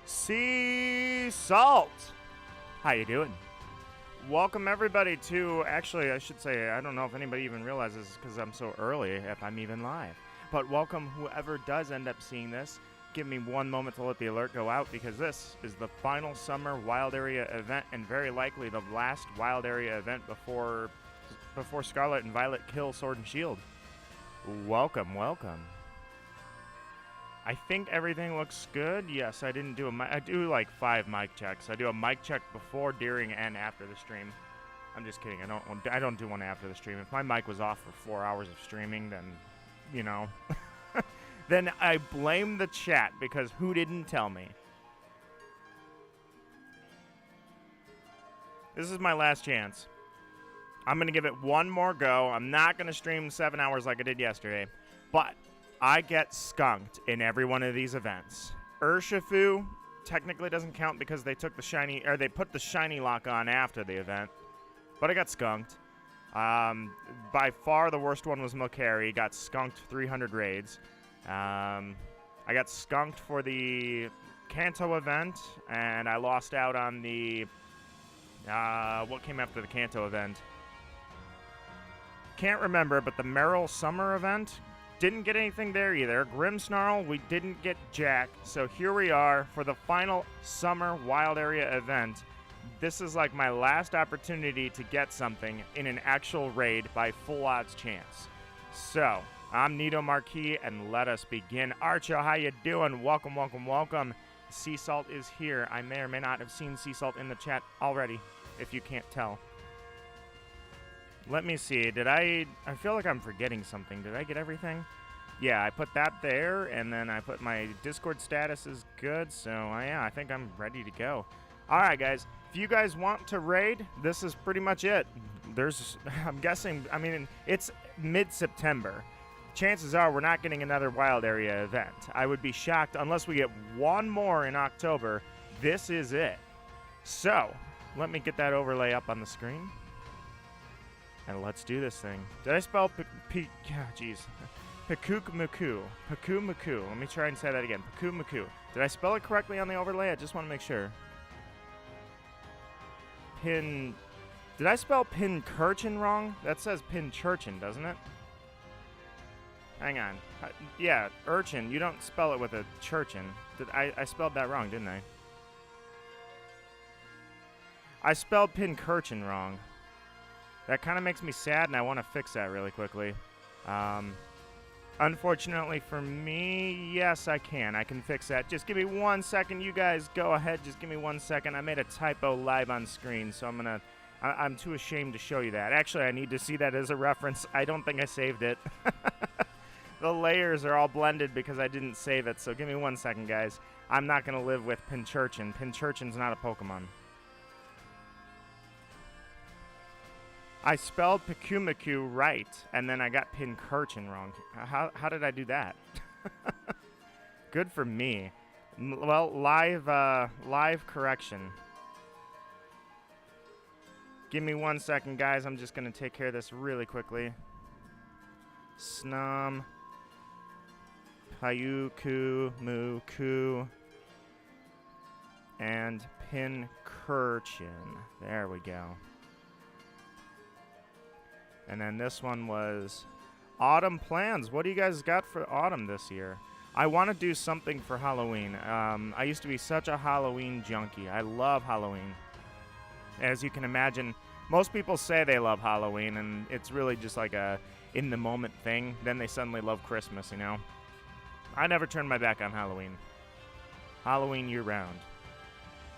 Sea Salt. How you doing? Welcome everybody to, actually I should say, I don't know if anybody even realizes because I'm so early if I'm even live. But welcome whoever does end up seeing this. Give me one moment to let the alert go out because this is the final summer wild area event and very likely the last wild area event before Scarlet and Violet kill Sword and Shield. Welcome, welcome. I think everything looks good. Yes, I didn't do I do like 5 mic checks. I do a mic check before, during, and after the stream. I'm just kidding. I don't do one after the stream. If my mic was off for 4 hours of streaming, then, you know, then I blame the chat because who didn't tell me? This is my last chance. I'm going to give it one more go. I'm not going to stream 7 hours like I did yesterday, but I get skunked in every one of these events. Urshifu technically doesn't count because they took the shiny, or they put the shiny lock on after the event, but I got skunked. By far the worst one was Mokari, got skunked 300 raids. I got skunked for the Kanto event, and I lost out on the, what came after the Kanto event? Can't remember, but the Meryl Summer event, didn't get anything there either. Grimmsnarl, we didn't get jack. So here we are for the final summer wild area event. This is like my last opportunity to get something in an actual raid by full odds chance. So, I'm Nito Marquis, and let us begin. Archo, how you doing? Welcome, welcome, welcome. Sea Salt is here. I may or may not have seen Sea Salt in the chat already, if you can't tell. Let me see, I feel like I'm forgetting something. Did I get everything? Yeah, I put that there, and then I put my Discord status is good, so yeah, I think I'm ready to go. Alright guys, if you guys want to raid, this is pretty much it. I'm guessing, I mean, it's mid-September. Chances are we're not getting another wild area event. I would be shocked unless we get one more in October. This is it. So, let me get that overlay up on the screen. And let's do this thing. Did I spell Pyukumuku? Pyukumuku. Let me try and say that again. Pyukumuku. Did I spell it correctly on the overlay? I just want to make sure. Did I spell Pinchurchin wrong? That says Pinchurchin, doesn't it? Hang on. Yeah, Urchin. You don't spell it with a churchin. I spelled that wrong, didn't I? I spelled Pinchurchin wrong. That kind of makes me sad, and I want to fix that really quickly. Unfortunately for me, yes, I can. I can fix that. Just give me 1 second. You guys go ahead. Just give me 1 second. I made a typo live on screen, so I'm too ashamed to show you that. Actually, I need to see that as a reference. I don't think I saved it. The layers are all blended because I didn't save it, so give me 1 second, guys. I'm not going to live with Pinchurchin. Pinchurchin's not a Pokemon. I spelled Pyukumuku right, and then I got Pinchurchin wrong. How did I do that? Good for me. Well, live correction. Give me 1 second, guys. I'm just going to take care of this really quickly. Snom, Pyukumuku, and Pinchurchin. There we go. And then this one was autumn plans. What do you guys got for autumn this year? I want to do something for Halloween. I used to be such a Halloween junkie. I love Halloween. As you can imagine, most people say they love Halloween, and it's really just like a in-the-moment thing. Then they suddenly love Christmas, you know? I never turned my back on Halloween. Halloween year-round.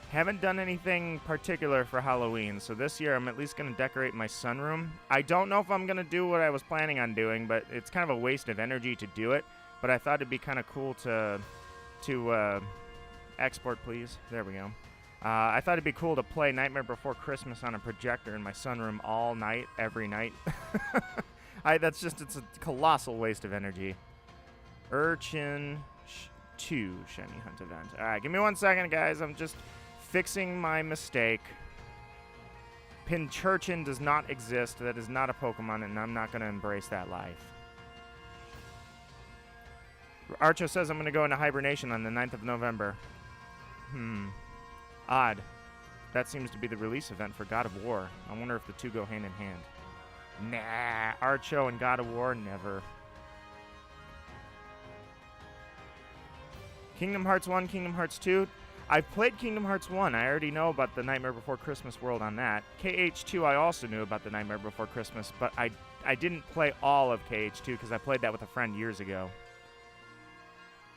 Haven't done anything particular for Halloween, so this year I'm at least going to decorate my sunroom. I don't know if I'm going to do what I was planning on doing, but it's kind of a waste of energy to do it. But I thought it'd be kind of cool to export, please. There we go. I thought it'd be cool to play Nightmare Before Christmas on a projector in my sunroom all night, every night. It's a colossal waste of energy. Urchin 2 Shiny Hunt event. Alright, give me 1 second, guys. I'm just fixing my mistake. Pinchurchin does not exist. That is not a Pokemon, and I'm not going to embrace that life. Archo says I'm going to go into hibernation on the 9th of November. Odd. That seems to be the release event for God of War. I wonder if the two go hand in hand. Nah, Archo and God of War, never. Kingdom Hearts 1, Kingdom Hearts 2. I've played Kingdom Hearts 1. I already know about the Nightmare Before Christmas world on that. KH2, I also knew about the Nightmare Before Christmas, but I didn't play all of KH2 because I played that with a friend years ago.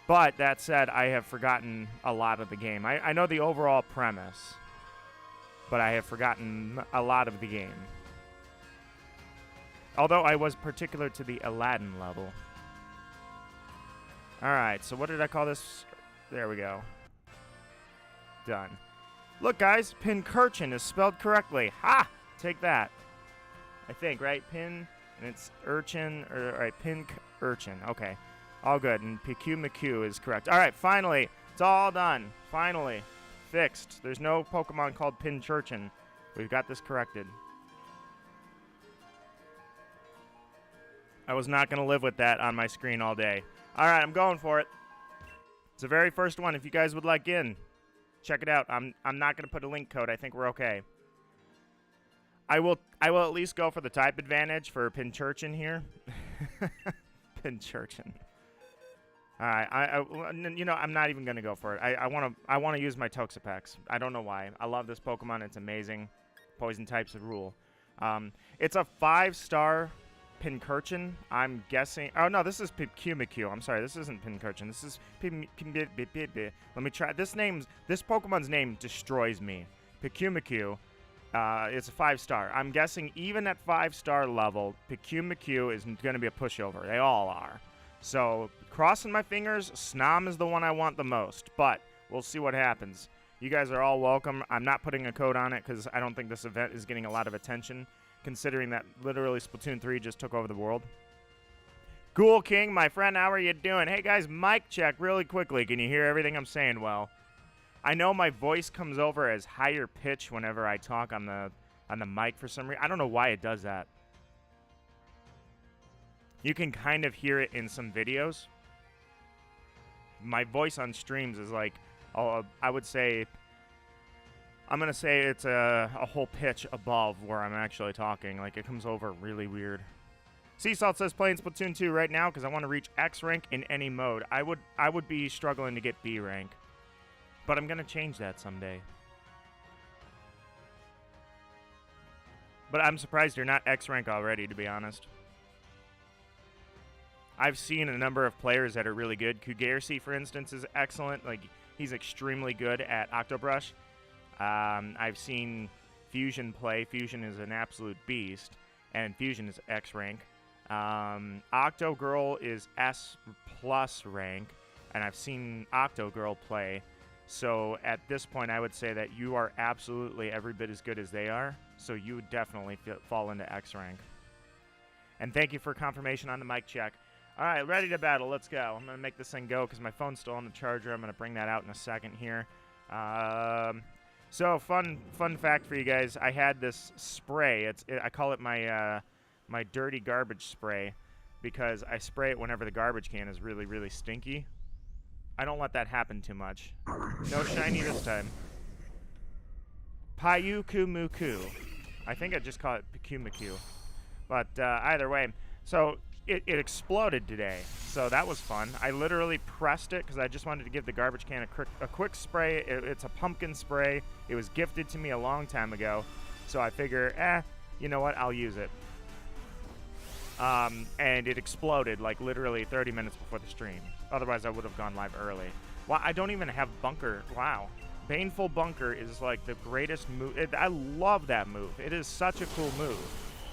But that said, I have forgotten a lot of the game. I know the overall premise, but I have forgotten a lot of the game. Although I was particular to the Aladdin level. Alright, so what did I call this? There we go. Done. Look, guys, Pinchurchin is spelled correctly. Ha! Take that. I think, right? Pin, and it's Urchin, or right, Pinchurchin. Okay. All good, and Pyukumuku is correct. Alright, finally. It's all done. Finally. Fixed. There's no Pokemon called Pinchurchin. We've got this corrected. I was not going to live with that on my screen all day. Alright, I'm going for it. It's the very first one. If you guys would like in, check it out. I'm not going to put a link code. I think we're okay. I will at least go for the type advantage for Pinchurchin here. Pinchurchin. All right, you know, I'm not even going to go for it. I want to use my Toxapex. I don't know why. I love this Pokemon. It's amazing. Poison types rule. It's a 5-star Pinchurchin. I'm guessing. Oh no, this is Pyukumuku. I'm sorry, this isn't Pinchurchin. This is Let me try. This Pokemon's name destroys me. Pyukumuku. It's a 5-star. I'm guessing even at 5-star level, Pyukumuku is going to be a pushover. They all are. So crossing my fingers, Snom is the one I want the most. But we'll see what happens. You guys are all welcome. I'm not putting a code on it because I don't think this event is getting a lot of attention, considering that literally Splatoon 3 just took over the world. Ghoul King, my friend, how are you doing? Hey guys, mic check really quickly. Can you hear everything I'm saying well? I know my voice comes over as higher pitch whenever I talk on the mic for some reason. I don't know why it does that. You can kind of hear it in some videos. My voice on streams is like, I would say, I'm going to say it's a whole pitch above where I'm actually talking. Like, it comes over really weird. Sea Salt says playing Splatoon 2 right now because I want to reach X rank in any mode. I would be struggling to get B rank. But I'm going to change that someday. But I'm surprised you're not X rank already, to be honest. I've seen a number of players that are really good. Kugarsi, for instance, is excellent. Like, he's extremely good at Octobrush. I've seen Fusion play. Fusion is an absolute beast, and Fusion is X rank. Octogirl is S+ rank, and I've seen Octogirl play. So at this point, I would say that you are absolutely every bit as good as they are. So you would definitely fall into X rank. And thank you for confirmation on the mic check. All right, ready to battle. Let's go. I'm going to make this thing go because my phone's still on the charger. I'm going to bring that out in a second here. So fun fact for you guys. I had this spray. I call it my my dirty garbage spray because I spray it whenever the garbage can is really, really stinky. I don't let that happen too much. No shiny this time. Pyukumuku. I think I just call it Pyukumuku. But either way, so it exploded today. So that was fun. I literally pressed it because I just wanted to give the garbage can a quick spray. It's a pumpkin spray. It was gifted to me a long time ago. So I figure, you know what? I'll use it. And it exploded like literally 30 minutes before the stream. Otherwise, I would have gone live early. Wow, I don't even have Bunker. Wow. Baneful Bunker is like the greatest move. I love that move. It is such a cool move.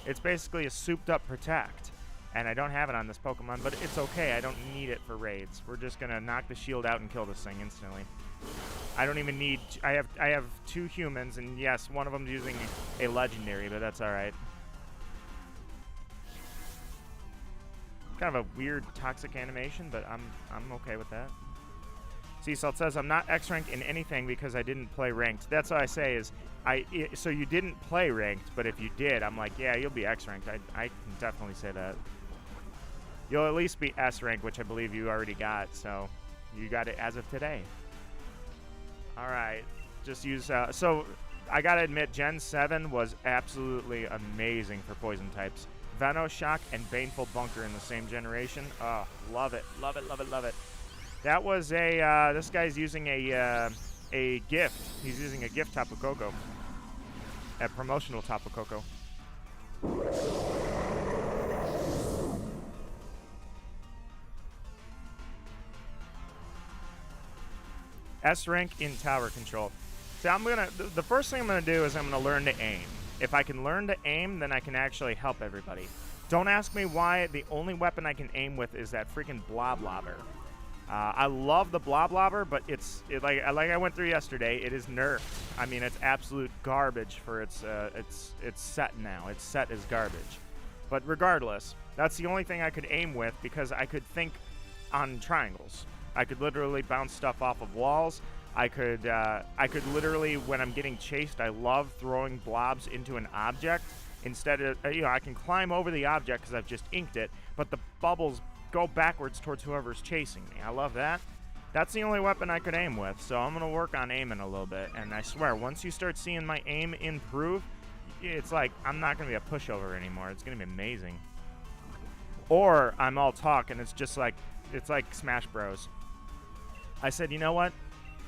It's basically a souped up Protect. And I don't have it on this Pokemon, but it's okay. I don't need it for raids. We're just going to knock the shield out and kill this thing instantly. I don't even need... I have 2 humans, and yes, one of them's using a legendary, but that's alright. Kind of a weird toxic animation, but I'm okay with that. Sea Salt says, I'm not X rank in anything because I didn't play ranked. That's what I say is, so you didn't play ranked, but if you did, I'm like, yeah, you'll be X ranked. I can definitely say that. You'll at least be S rank, which I believe you already got, so you got it as of today. All right, just use, so I gotta admit, Gen 7 was absolutely amazing for poison types. Venoshock and Baneful Bunker in the same generation. Oh, love it, love it, love it, love it. That was a, this guy's using a gift. He's using a gift Tapu Koko. A promotional Tapu Koko. S rank in tower control. So the first thing I'm gonna do is I'm gonna learn to aim. If I can learn to aim, then I can actually help everybody. Don't ask me why the only weapon I can aim with is that freaking Bloblobber. I love the Bloblobber, but like I went through yesterday, it is nerfed. I mean, it's absolute garbage for its set now. It's set as garbage. But regardless, that's the only thing I could aim with because I could think on triangles. I could literally bounce stuff off of walls. I could literally, when I'm getting chased, I love throwing blobs into an object. Instead of, I can climb over the object because I've just inked it, but the bubbles go backwards towards whoever's chasing me. I love that. That's the only weapon I could aim with, so I'm going to work on aiming a little bit. And I swear, once you start seeing my aim improve, it's like I'm not going to be a pushover anymore. It's going to be amazing. Or I'm all talk, and it's just like, it's like Smash Bros. I said, you know what?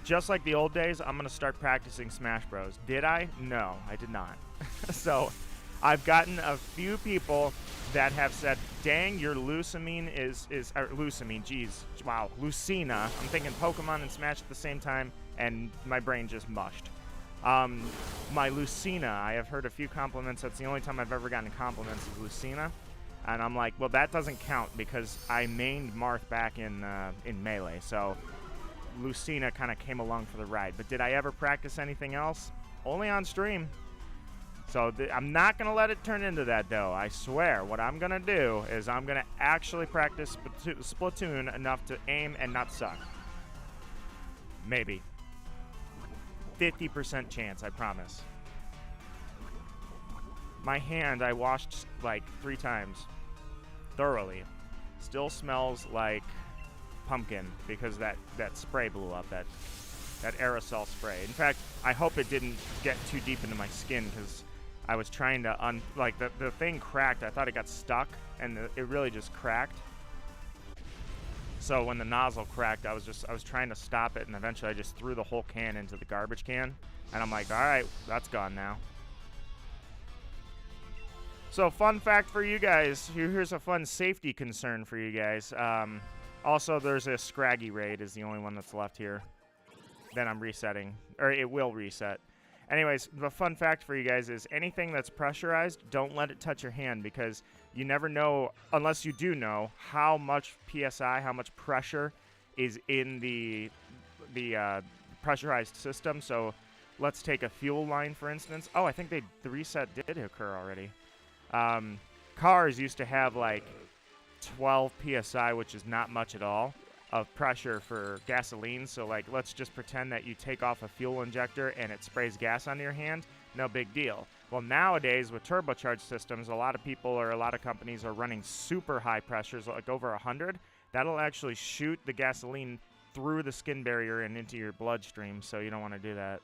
Just like the old days, I'm going to start practicing Smash Bros. Did I? No, I did not. So I've gotten a few people that have said, dang, your Lucamine or Lucamine, geez, wow, Lucina. I'm thinking Pokemon and Smash at the same time, and my brain just mushed. My Lucina, I have heard a few compliments. That's the only time I've ever gotten compliments is Lucina. And I'm like, well, that doesn't count because I mained Marth back in Melee, so Lucina kind of came along for the ride. But did I ever practice anything else? Only on stream. So I'm not going to let it turn into that, though. I swear, what I'm going to do is I'm going to actually practice Splatoon enough to aim and not suck. Maybe. 50% chance, I promise. My hand, I washed like 3 times. Thoroughly. Still smells like pumpkin because that spray blew up, that aerosol spray. In fact, I hope it didn't get too deep into my skin because I was trying to the thing cracked. I thought it got stuck, and it really just cracked. So when the nozzle cracked, I was trying to stop it, and eventually I just threw the whole can into the garbage can, and I'm like, all right, that's gone now. So fun fact for you guys, here's a fun safety concern for you guys. Also, there's a Scraggy raid is the only one that's left here. Then I'm resetting, or it will reset. Anyways, the fun fact for you guys is anything that's pressurized, don't let it touch your hand because you never know, unless you do know, how much PSI, how much pressure is in the pressurized system. So let's take a fuel line, for instance. Oh, I think the reset did occur already. Cars used to have like 12 PSI, which is not much at all, of pressure for gasoline. So like, let's just pretend that you take off a fuel injector and it sprays gas onto your hand. No big deal. Well, nowadays with turbocharged systems, a lot of people or a lot of companies are running super high pressures, like over 100. That'll actually shoot the gasoline through the skin barrier and into your bloodstream, so you don't want to do that.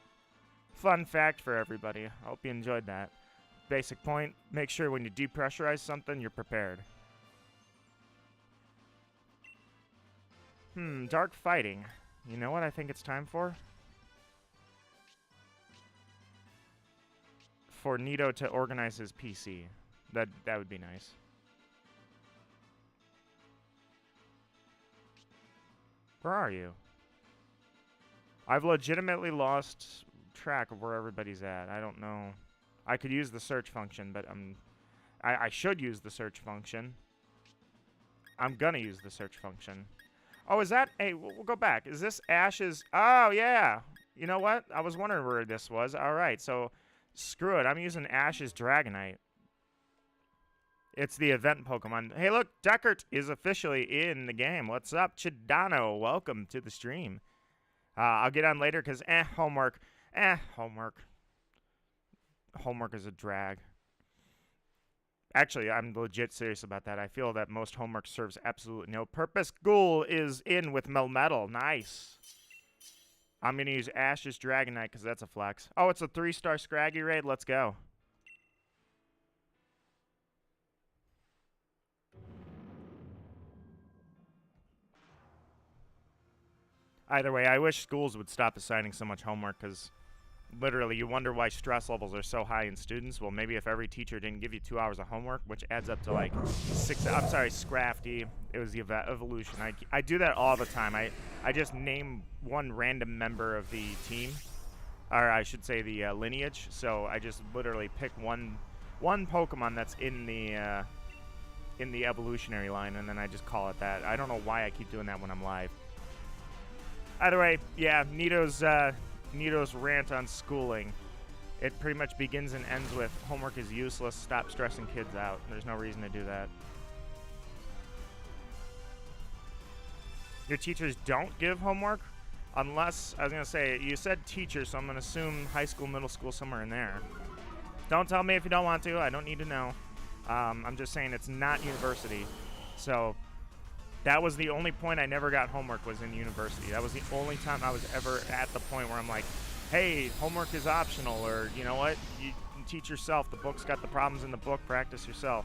Fun fact for everybody. I hope you enjoyed that. Basic point, make sure when you depressurize something, you're prepared. Dark fighting. You know what I think it's time for? For Nito to organize his PC. That would be nice. Where are you? I've legitimately lost track of where everybody's at. I don't know. I could use the search function, but I should use the search function. I'm gonna use the search function. Oh, is that... Hey, we'll go back. Is this Ash's... Oh, yeah. You know what? I was wondering where this was. All right, so screw it. I'm using Ash's Dragonite. It's the event Pokemon. Hey, look, Deckert is officially in the game. What's up, Chidano? Welcome to the stream. I'll get on later because, homework. Homework. Homework is a drag. Actually, I'm legit serious about that. I feel that most homework serves absolutely no purpose. Ghoul is in with Melmetal. Nice. I'm going to use Ash's Dragonite because that's a flex. Oh, it's a 3-star Scraggy raid. Let's go. Either way, I wish schools would stop assigning so much homework because literally you wonder why stress levels are so high in students. Well, maybe if every teacher didn't give you 2 hours of homework, which adds up to like 6. I'm sorry, Scrafty. It was the evolution. I do that all the time. I just name one random member of the team, or I should say the lineage. So I just literally pick one Pokemon that's in the evolutionary line, and then I just call it that. I don't know why I keep doing that when I'm live. Either way, yeah, Nito's rant on schooling. It pretty much begins and ends with homework is useless, stop stressing kids out. There's no reason to do that. Your teachers don't give homework? Unless, I was going to say, you said teacher, so I'm going to assume high school, middle school, somewhere in there. Don't tell me if you don't want to. I don't need to know. I'm just saying it's not university. So that was the only point I never got homework was in university. That was the only time I was ever at the point where I'm like, hey, homework is optional, or you know what? You can teach yourself. The book's got the problems in the book. Practice yourself.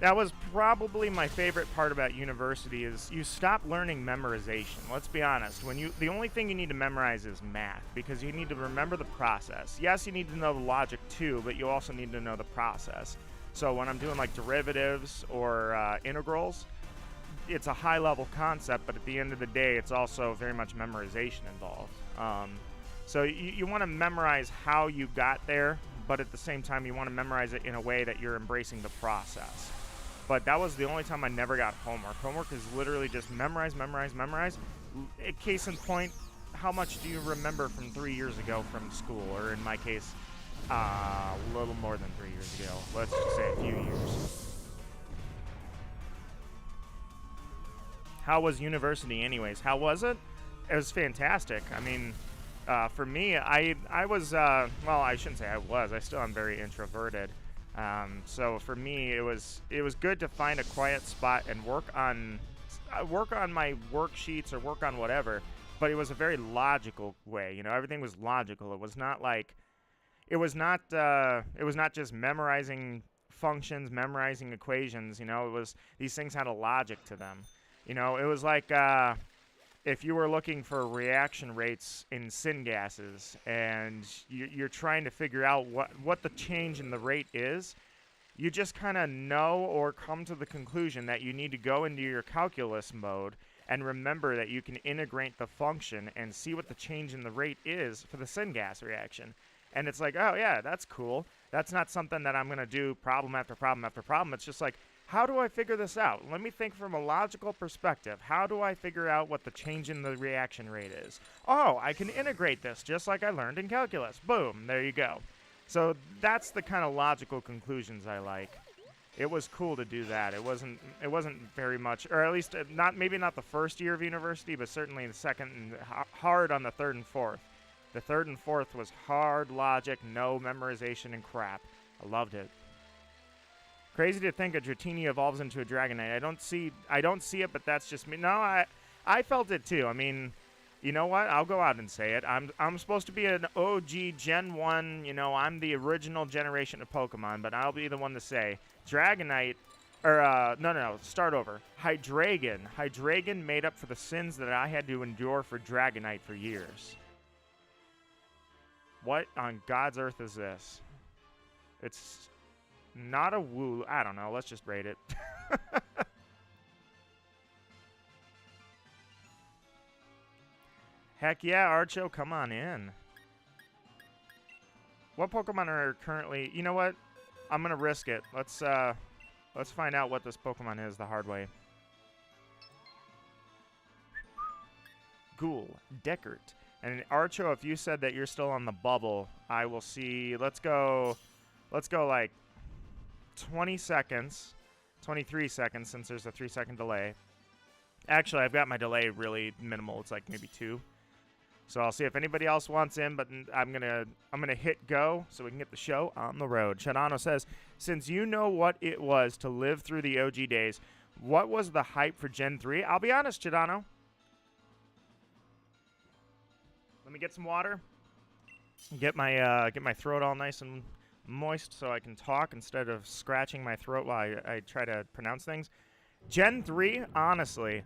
That was probably my favorite part about university is you stop learning memorization. Let's be honest. The only thing you need to memorize is math because you need to remember the process. Yes, you need to know the logic too, but you also need to know the process. So when I'm doing like derivatives or integrals, it's a high-level concept, but at the end of the day, it's also very much memorization involved. So you want to memorize how you got there, but at the same time, you want to memorize it in a way that you're embracing the process. But that was the only time I never got homework. Homework is literally just memorize, memorize, memorize. Case in point, how much do you remember from 3 years ago from school? Or in my case, a little more than 3 years ago. Let's just say a few years. How was university anyways? How was it? It was fantastic. I mean, for me, I was, well, I shouldn't say I was. I still am very introverted. So for me, it was good to find a quiet spot and work on my worksheets or work on whatever. But it was a very logical way. You know, everything was logical. It was not like, it was not just memorizing functions, memorizing equations. You know, it was these things had a logic to them. You know, it was like if you were looking for reaction rates in syngases and you're trying to figure out what the change in the rate is, you just kind of know or come to the conclusion that you need to go into your calculus mode and remember that you can integrate the function and see what the change in the rate is for the syngas reaction. And it's like, oh, yeah, that's cool. That's not something that I'm going to do problem after problem after problem. It's just like, how do I figure this out? Let me think from a logical perspective. How do I figure out what the change in the reaction rate is? Oh, I can integrate this just like I learned in calculus. Boom, there you go. So that's the kind of logical conclusions I like. It was cool to do that. It wasn't very much, or at least maybe not the first year of university, but certainly the second and hard on the third and fourth. The third and fourth was hard logic, no memorization and crap. I loved it. Crazy to think a Dratini evolves into a Dragonite. I don't see it, but that's just me. No, I felt it too. I mean, you know what? I'll go out and say it. I'm supposed to be an OG Gen 1, you know, I'm the original generation of Pokemon, but I'll be the one to say Dragonite, or no, start over. Hydreigon. Hydreigon made up for the sins that I had to endure for Dragonite for years. What on God's earth is this? It's not a woo. I don't know. Let's just rate it. Heck yeah, Archo, come on in. What Pokemon are currently... You know what? I'm going to risk it. Let's find out what this Pokemon is the hard way. Ghoul, Deckert. And Archo, if you said that you're still on the bubble, I will see... Let's go like 20 seconds. 23 seconds since there's a 3-second delay. Actually, I've got my delay really minimal. It's like maybe 2. So I'll see if anybody else wants in, but I'm gonna hit go so we can get the show on the road. Shadano says, since you know what it was to live through the OG days, what was the hype for Gen 3? I'll be honest, Shadano. Let me get some water. Get my throat all nice and moist so I can talk instead of scratching my throat while I try to pronounce things. Gen 3, honestly,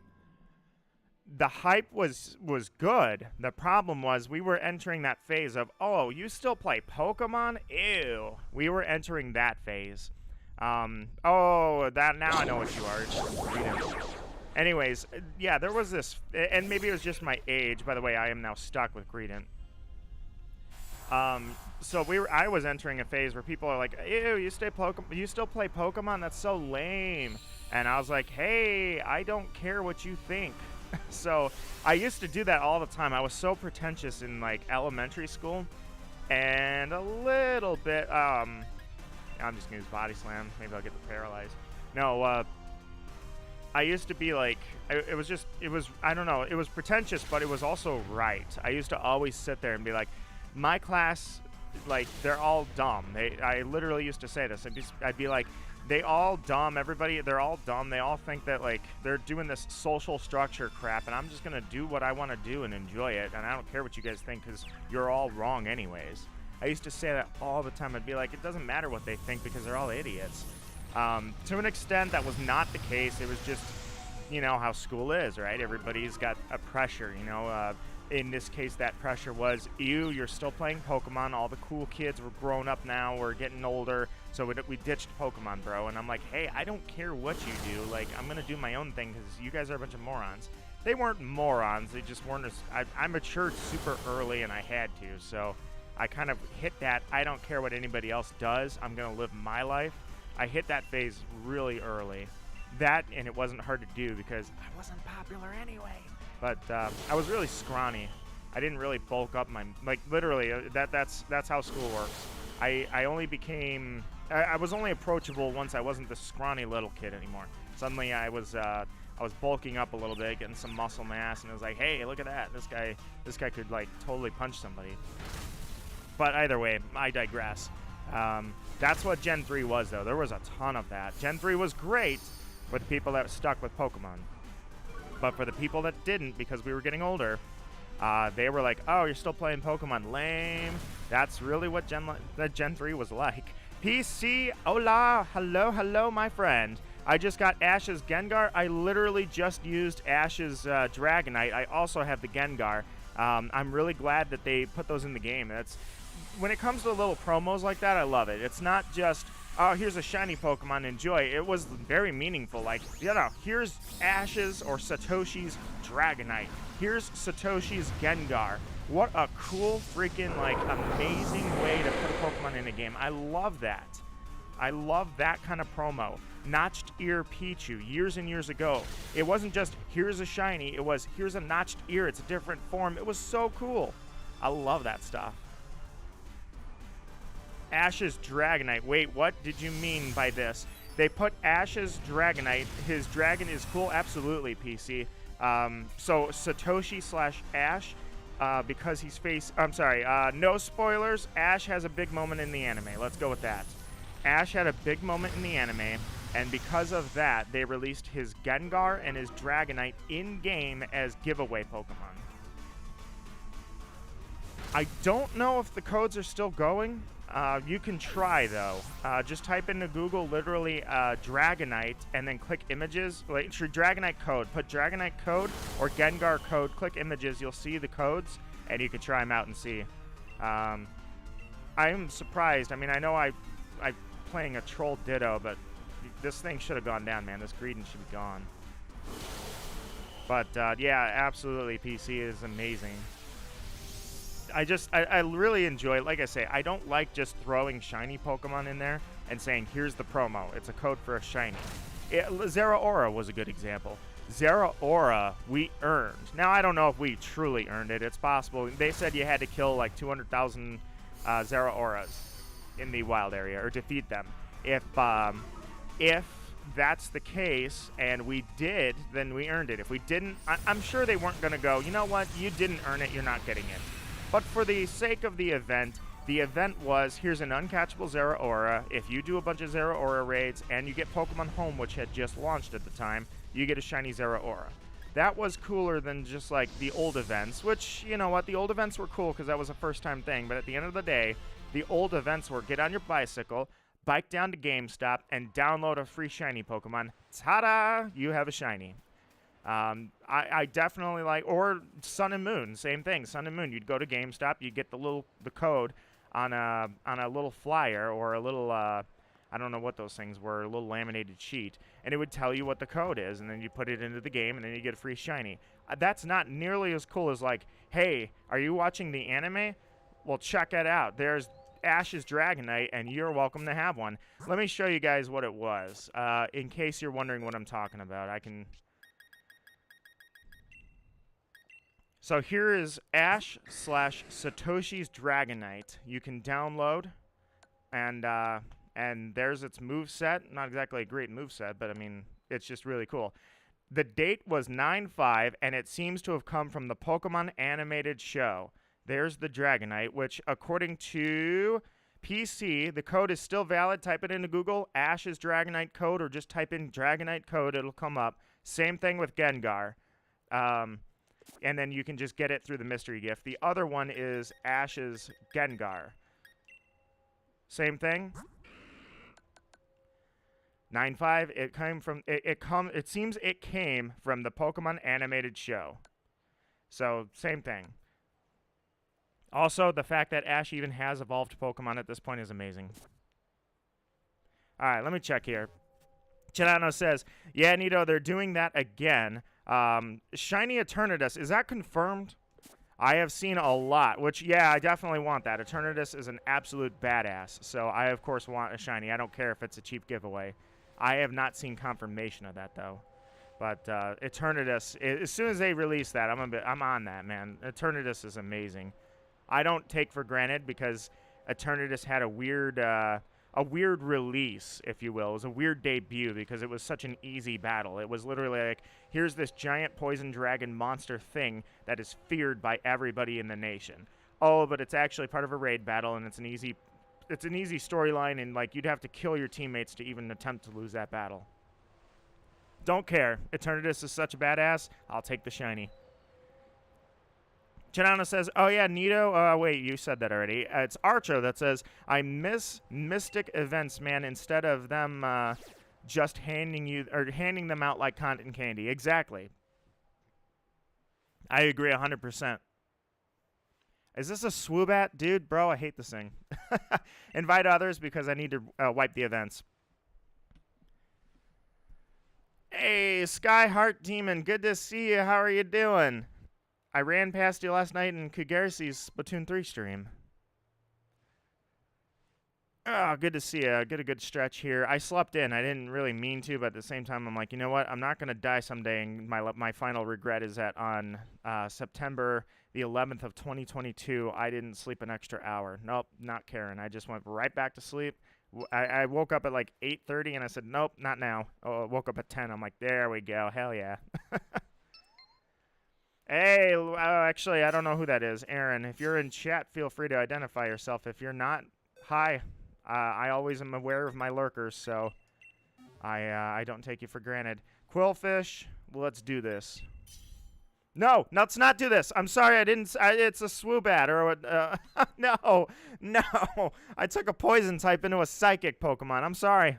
the hype was good. The problem was we were entering that phase of, oh, you still play Pokemon? Ew. We were entering that phase. Oh, that now I know what you are. Anyways, yeah, there was this, and maybe it was just my age. By the way, I am now stuck with Greedent. So I was entering a phase where people are like, ew, you still play Pokemon? That's so lame. And I was like, hey, I don't care what you think. So I used to do that all the time. I was so pretentious in like elementary school, and a little bit. I'm just gonna use Body Slam. Maybe I'll get the paralyzed. No, I used to be like, it was I don't know. It was pretentious, but it was also right. I used to always sit there and be like, my class, like, they're all dumb. I literally used to say this. I'd be like, they all dumb. Everybody, they're all dumb. They all think that, like, they're doing this social structure crap, and I'm just going to do what I want to do and enjoy it, and I don't care what you guys think because you're all wrong anyways. I used to say that all the time. I'd be like, it doesn't matter what they think because they're all idiots. To an extent, that was not the case. It was just, you know, how school is, right? Everybody's got a pressure, you know. In this case, that pressure was, you're still playing Pokemon. All the cool kids were grown up now. We're getting older. So we ditched Pokemon, bro. And I'm like, hey, I don't care what you do. Like, I'm going to do my own thing because you guys are a bunch of morons. They weren't morons. They just weren't I matured super early, and I had to. So I kind of hit that, I don't care what anybody else does. I'm going to live my life. I hit that phase really early. That, and it wasn't hard to do because I wasn't popular anyway. But I was really scrawny. I didn't really bulk up my, like, literally, that's how school works. I only became, I was only approachable once I wasn't the scrawny little kid anymore. Suddenly I was bulking up a little bit, getting some muscle mass, and it was like, hey, look at that. This guy could, like, totally punch somebody. But either way, I digress. That's what Gen 3 was, though. There was a ton of that. Gen 3 was great for the people that stuck with Pokemon. But for the people that didn't, because we were getting older, they were like, oh, you're still playing Pokemon. Lame. That's really what Gen 3 was like. PC, hola, hello, my friend. I just got Ash's Gengar. I literally just used Ash's Dragonite. I also have the Gengar. I'm really glad that they put those in the game. When it comes to little promos like that, I love it. It's not just, oh, here's a shiny Pokemon, enjoy. It was very meaningful. Like, you know, here's Ash's or Satoshi's Dragonite. Here's Satoshi's Gengar. What a cool, freaking, like, amazing way to put a Pokemon in a game. I love that. I love that kind of promo. Notched Ear Pichu, years and years ago. It wasn't just, here's a shiny. It was, here's a notched ear. It's a different form. It was so cool. I love that stuff. Ash's Dragonite. Wait, what did you mean by this? They put Ash's Dragonite. His dragon is cool. Absolutely, PC. So Satoshi / Ash, because he's no spoilers. Ash has a big moment in the anime. Let's go with that. Ash had a big moment in the anime, and because of that, they released his Gengar and his Dragonite in-game as giveaway Pokemon. I don't know if the codes are still going. You can try, though. Just type into Google, literally, Dragonite, and then click images. Like, Dragonite code. Put Dragonite code or Gengar code. Click images. You'll see the codes, and you can try them out and see. I'm surprised. I mean, I know I'm playing a troll Ditto, but this thing should have gone down, man. This Greedent should be gone. But, yeah, absolutely, PC is amazing. I really enjoy it. Like I say, I don't like just throwing shiny Pokemon in there and saying, here's the promo. It's a code for a shiny. Zeraora was a good example. Zeraora, we earned. Now, I don't know if we truly earned it. It's possible. They said you had to kill like 200,000 Zeraoras in the wild area or defeat them. If that's the case and we did, then we earned it. If we didn't, I'm sure they weren't going to go, you know what, you didn't earn it, you're not getting it. But for the sake of the event was, here's an uncatchable Zeraora. If you do a bunch of Zeraora raids and you get Pokemon Home, which had just launched at the time, you get a shiny Zeraora. That was cooler than just like the old events, which, you know what, the old events were cool because that was a first-time thing. But at the end of the day, the old events were get on your bicycle, bike down to GameStop, and download a free shiny Pokemon. Ta-da! You have a shiny. I definitely like, or Sun and Moon, same thing. Sun and Moon, you'd go to GameStop, you'd get the code on a little flyer or a little I don't know what those things were, a little laminated sheet, and it would tell you what the code is, and then you put it into the game, and then you get a free shiny. That's not nearly as cool as like, hey, are you watching the anime? Well, check it out. There's Ash's Dragonite, and you're welcome to have one. Let me show you guys what it was, in case you're wondering what I'm talking about. So here is Ash/Satoshi's Dragonite. You can download, and there's its moveset. Not exactly a great moveset, but I mean, it's just really cool. The date was 9/5, and it seems to have come from the Pokemon animated show. There's the Dragonite, which according to PC, the code is still valid. Type it into Google, Ash's Dragonite code, or just type in Dragonite code. It'll come up. Same thing with Gengar. And then you can just get it through the mystery gift. The other one is Ash's Gengar. Same thing. 9/5. It seems it came from the Pokemon animated show. So same thing. Also, the fact that Ash even has evolved Pokemon at this point is amazing. All right, let me check here. Chidano says, yeah, Nito, they're doing that again. Shiny Eternatus, is that confirmed? I have seen a lot, which, yeah, I definitely want that. Eternatus is an absolute badass, so I, of course, want a shiny. I don't care if it's a cheap giveaway. I have not seen confirmation of that, though. But Eternatus, as soon as they release that, I'm on that, man. Eternatus is amazing. I don't take for granted because Eternatus had a weird release, if you will. It was a weird debut because it was such an easy battle. It was literally like, here's this giant poison dragon monster thing that is feared by everybody in the nation. Oh, but it's actually part of a raid battle, and it's an easy storyline, and like you'd have to kill your teammates to even attempt to lose that battle. Don't care. Eternatus is such a badass. I'll take the shiny. Chidano says, oh, yeah, Nito. Wait, you said that already. It's Archo that says, I miss Mystic events, man, instead of them just handing them out like cotton candy. Exactly. I agree 100%. Is this a Swoobat? Dude, bro, I hate this thing. Invite others because I need to wipe the events. Hey, Sky Heart Demon, good to see you. How are you doing? I ran past you last night in Kugarsi's Splatoon 3 stream. Oh, good to see you. Get a good stretch here. I slept in. I didn't really mean to, but at the same time, I'm like, you know what? I'm not going to die someday, and my final regret is that on September the 11th of 2022, I didn't sleep an extra hour. Nope, not caring. I just went right back to sleep. I woke up at like 8:30, and I said, nope, not now. Oh, I woke up at 10. I'm like, there we go. Hell yeah. Hey, actually, I don't know who that is. Aaron, if you're in chat, feel free to identify yourself. If you're not, hi. I always am aware of my lurkers, so I don't take you for granted. Quillfish, let's do this. No, let's not do this. I'm sorry, it's a Swoobat or no. I took a poison type into a psychic Pokemon. I'm sorry.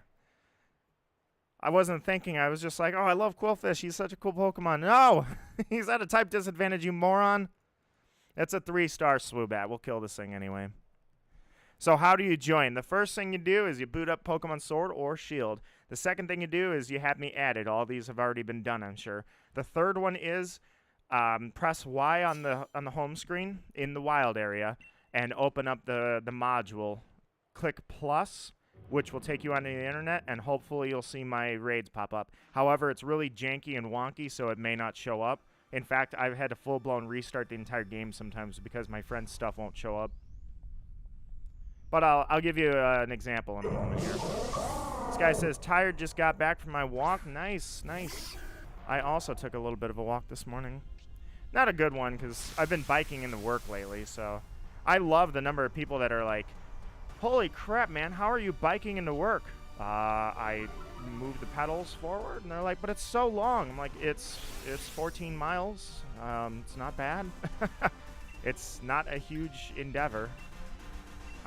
I wasn't thinking. I was just like, oh, I love Quillfish. He's such a cool Pokemon. No! He's at a type disadvantage, you moron. That's a 3-star Swoobat. We'll kill this thing anyway. So how do you join? The first thing you do is you boot up Pokemon Sword or Shield. The second thing you do is you have me added. All these have already been done, I'm sure. The third one is press Y on the home screen in the wild area and open up the module. Click plus, which will take you onto the internet, and hopefully you'll see my raids pop up. However, it's really janky and wonky, so it may not show up. In fact, I've had to full-blown restart the entire game sometimes because my friend's stuff won't show up. But I'll give you an example in a moment here. This guy says, tired, just got back from my walk. Nice, nice. I also took a little bit of a walk this morning. Not a good one, because I've been biking into work lately, so I love the number of people that are like, holy crap, man, how are you biking into work? I move the pedals forward, and they're like, but it's so long. I'm like, it's 14 miles. It's not bad. It's not a huge endeavor.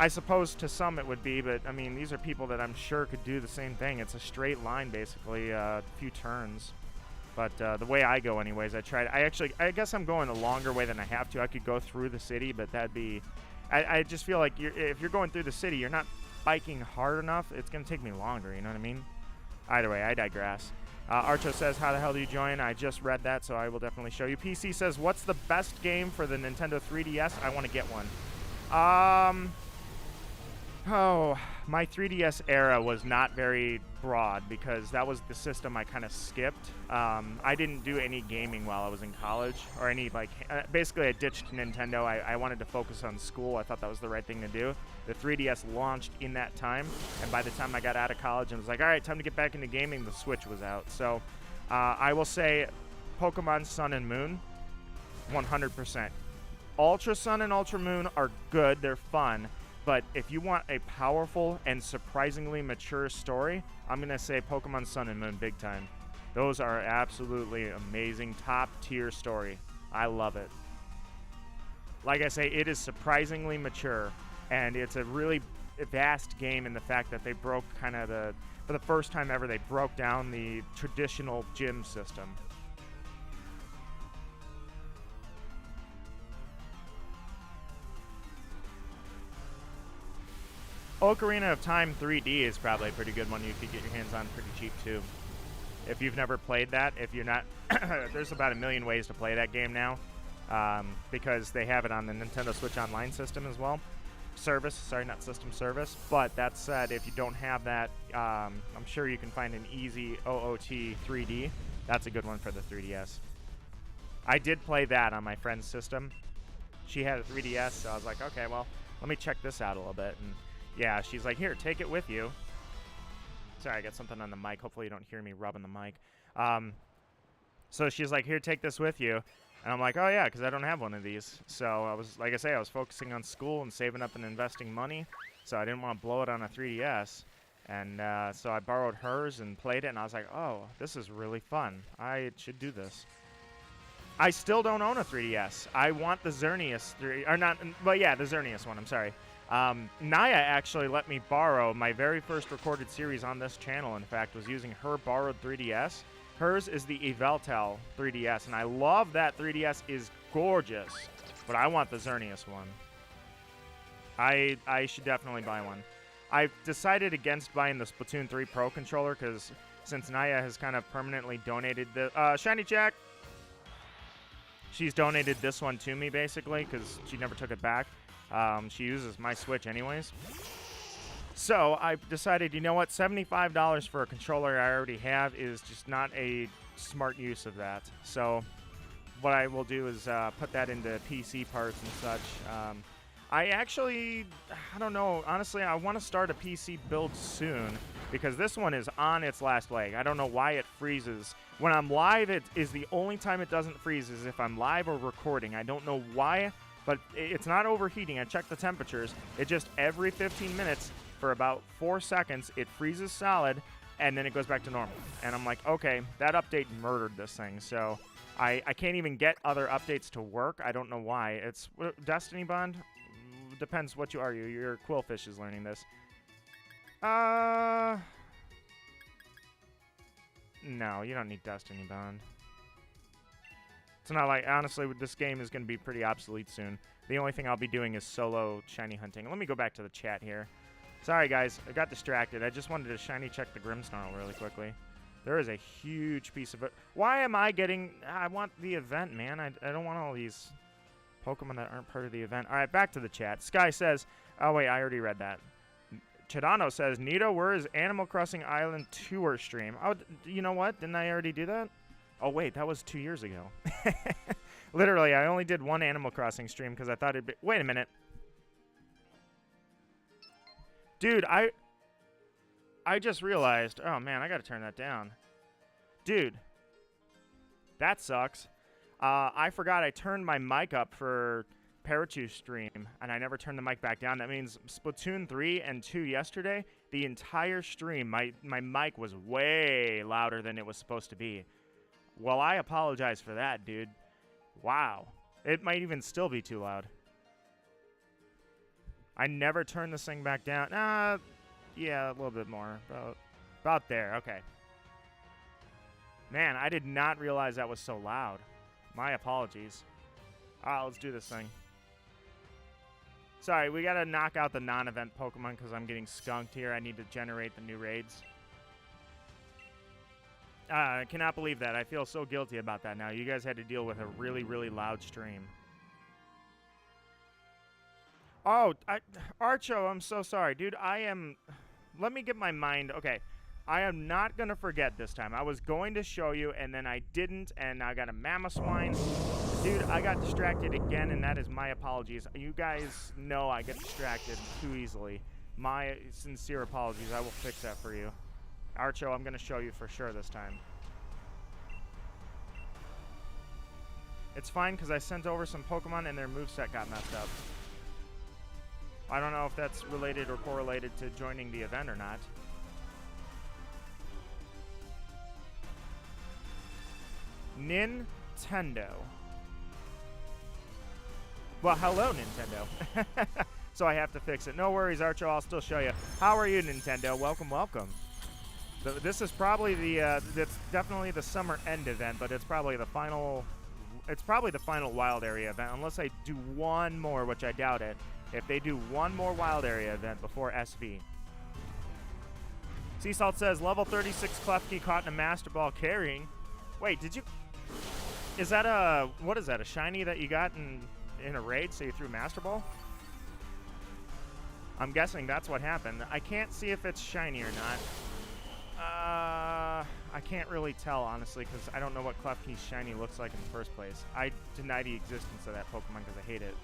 I suppose to some it would be, but I mean, these are people that I'm sure could do the same thing. It's a straight line, basically, a few turns. But the way I go anyways, I guess I'm going a longer way than I have to. I could go through the city, but that'd be, I just feel like if you're going through the city, you're not biking hard enough. It's going to take me longer, you know what I mean? Either way, I digress. Archo says, how the hell do you join? I just read that, so I will definitely show you. PC says, what's the best game for the Nintendo 3DS? I want to get one. Oh, my 3DS era was not very broad because that was the system I kind of skipped. I didn't do any gaming while I was in college or any, like, basically I ditched Nintendo. I wanted to focus on school. I thought that was the right thing to do. The 3DS launched in that time, and by the time I got out of college and was like, all right, time to get back into gaming, the Switch was out. So I will say Pokemon Sun and Moon, 100%. Ultra Sun and Ultra Moon are good. They're fun. But if you want a powerful and surprisingly mature story, I'm going to say Pokemon Sun and Moon big time. Those are absolutely amazing, top-tier story. I love it. Like I say, it is surprisingly mature, and it's a really vast game in the fact that they broke kind of for the first time ever, they broke down the traditional gym system. Ocarina of Time 3D is probably a pretty good one you could get your hands on pretty cheap too. If you've never played that, if you're not, there's about 1 million ways to play that game now, because they have it on the Nintendo Switch Online system as well. Not system, service. But that said, if you don't have that, I'm sure you can find an easy OOT 3D. That's a good one for the 3DS. I did play that on my friend's system. She had a 3DS, so I was like, okay, well, let me check this out a little bit. And yeah, she's like, here, take it with you. Sorry, I got something on the mic. Hopefully you don't hear me rubbing the mic. So she's like, here, take this with you. And I'm like, oh, yeah, because I don't have one of these. So I was, like I say, I was focusing on school and saving up and investing money. So I didn't want to blow it on a 3DS. And so I borrowed hers and played it. And I was like, oh, this is really fun. I should do this. I still don't own a 3DS. I want the Xerneas 3, or not, but yeah, the Xerneas one, I'm sorry. Naya actually let me borrow my very first recorded series on this channel, in fact, was using her borrowed 3DS. Hers is the Eveltal 3DS, and I love that 3DS is gorgeous, but I want the Xerneas one. I should definitely buy one. I've decided against buying the Splatoon 3 Pro controller, because since Naya has kind of permanently donated the, Shiny Jack! She's donated this one to me, basically, because she never took it back. She uses my Switch anyways. So I decided, you know what, $75 for a controller I already have is just not a smart use of that. So what I will do is put that into PC parts and such. I don't know, honestly, I want to start a PC build soon because this one is on its last leg. I don't know why it freezes. When I'm live, it is the only time it doesn't freeze is if I'm live or recording. I don't know why. But it's not overheating. I checked the temperatures. It just every 15 minutes for about 4 seconds, it freezes solid, and then it goes back to normal. And I'm like, okay, that update murdered this thing. So I can't even get other updates to work. I don't know why. It's Destiny Bond? Depends what you are. Your Quillfish is learning this. No, you don't need Destiny Bond. It's not like, honestly, this game is going to be pretty obsolete soon. The only thing I'll be doing is solo shiny hunting. Let me go back to the chat here. Sorry, guys. I got distracted. I just wanted to shiny check the Grimmsnarl really quickly. There is a huge piece of it. Why am I getting... I want the event, man. I don't want all these Pokemon that aren't part of the event. All right, back to the chat. Sky says... Oh, wait, I already read that. Chidano says, Nito, where is Animal Crossing Island tour stream? Oh, you know what? Didn't I already do that? Oh, wait, that was 2 years ago. Literally, I only did one Animal Crossing stream because I thought it'd be... Wait a minute. Dude, I just realized, oh man, I gotta turn that down. Dude, that sucks. I forgot I turned my mic up for Parachu's stream, and I never turned the mic back down. That means Splatoon 3 and 2 yesterday, the entire stream, my mic was way louder than it was supposed to be. Well, I apologize for that, dude. Wow. It might even still be too loud. I never turned this thing back down. Yeah, a little bit more. About there. Okay. Man, I did not realize that was so loud. My apologies. Let's do this thing. Sorry, we gotta knock out the non-event Pokemon because I'm getting skunked here. I need to generate the new raids. I cannot believe that. I feel so guilty about that now. You guys had to deal with a really, really loud stream. Oh, Archo, I'm so sorry. Dude, let me get my mind... Okay, I am not going to forget this time. I was going to show you, and then I didn't, and I got a Mamoswine. Dude, I got distracted again, and that is my apologies. You guys know I get distracted too easily. My sincere apologies. I will fix that for you. Archo, I'm going to show you for sure this time. It's fine, because I sent over some Pokemon, and their moveset got messed up. I don't know if that's related or correlated to joining the event or not. Nintendo. Well, hello, Nintendo. So I have to fix it. No worries, Archo. I'll still show you. How are you, Nintendo? Welcome, welcome. This is probably the it's definitely the summer end event, but it's probably the final. It's probably the final wild area event, unless I do one more, which I doubt it. If they do one more wild area event before SV. Sea Salt says level 36 Klefki caught in a Master Ball carrying. Wait, did you? Is that a what is that? A shiny that you got in a raid? So you threw Master Ball? I'm guessing that's what happened. I can't see if it's shiny or not. I can't really tell, honestly, because I don't know what Klefki's shiny looks like in the first place. I deny the existence of that Pokemon because I hate it.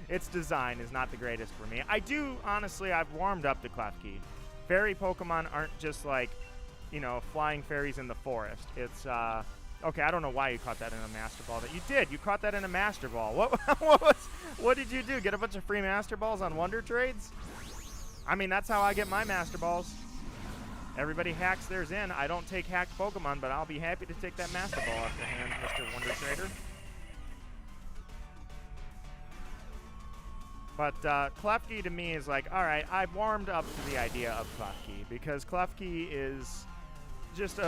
Its design is not the greatest for me. I do, honestly, I've warmed up to Klefki. Fairy Pokemon aren't just like, you know, flying fairies in the forest. It's, okay, I don't know why you caught that in a Master Ball. That you did. You caught that in a Master Ball. What did you do? Get a bunch of free Master Balls on Wonder Trades? I mean, that's how I get my Master Balls. Everybody hacks theirs in. I don't take hacked Pokemon, but I'll be happy to take that Master Ball off your hands, Mr. Wonder Trader. But Klefki to me is like, all right, I've warmed up to the idea of Klefki because Klefki is just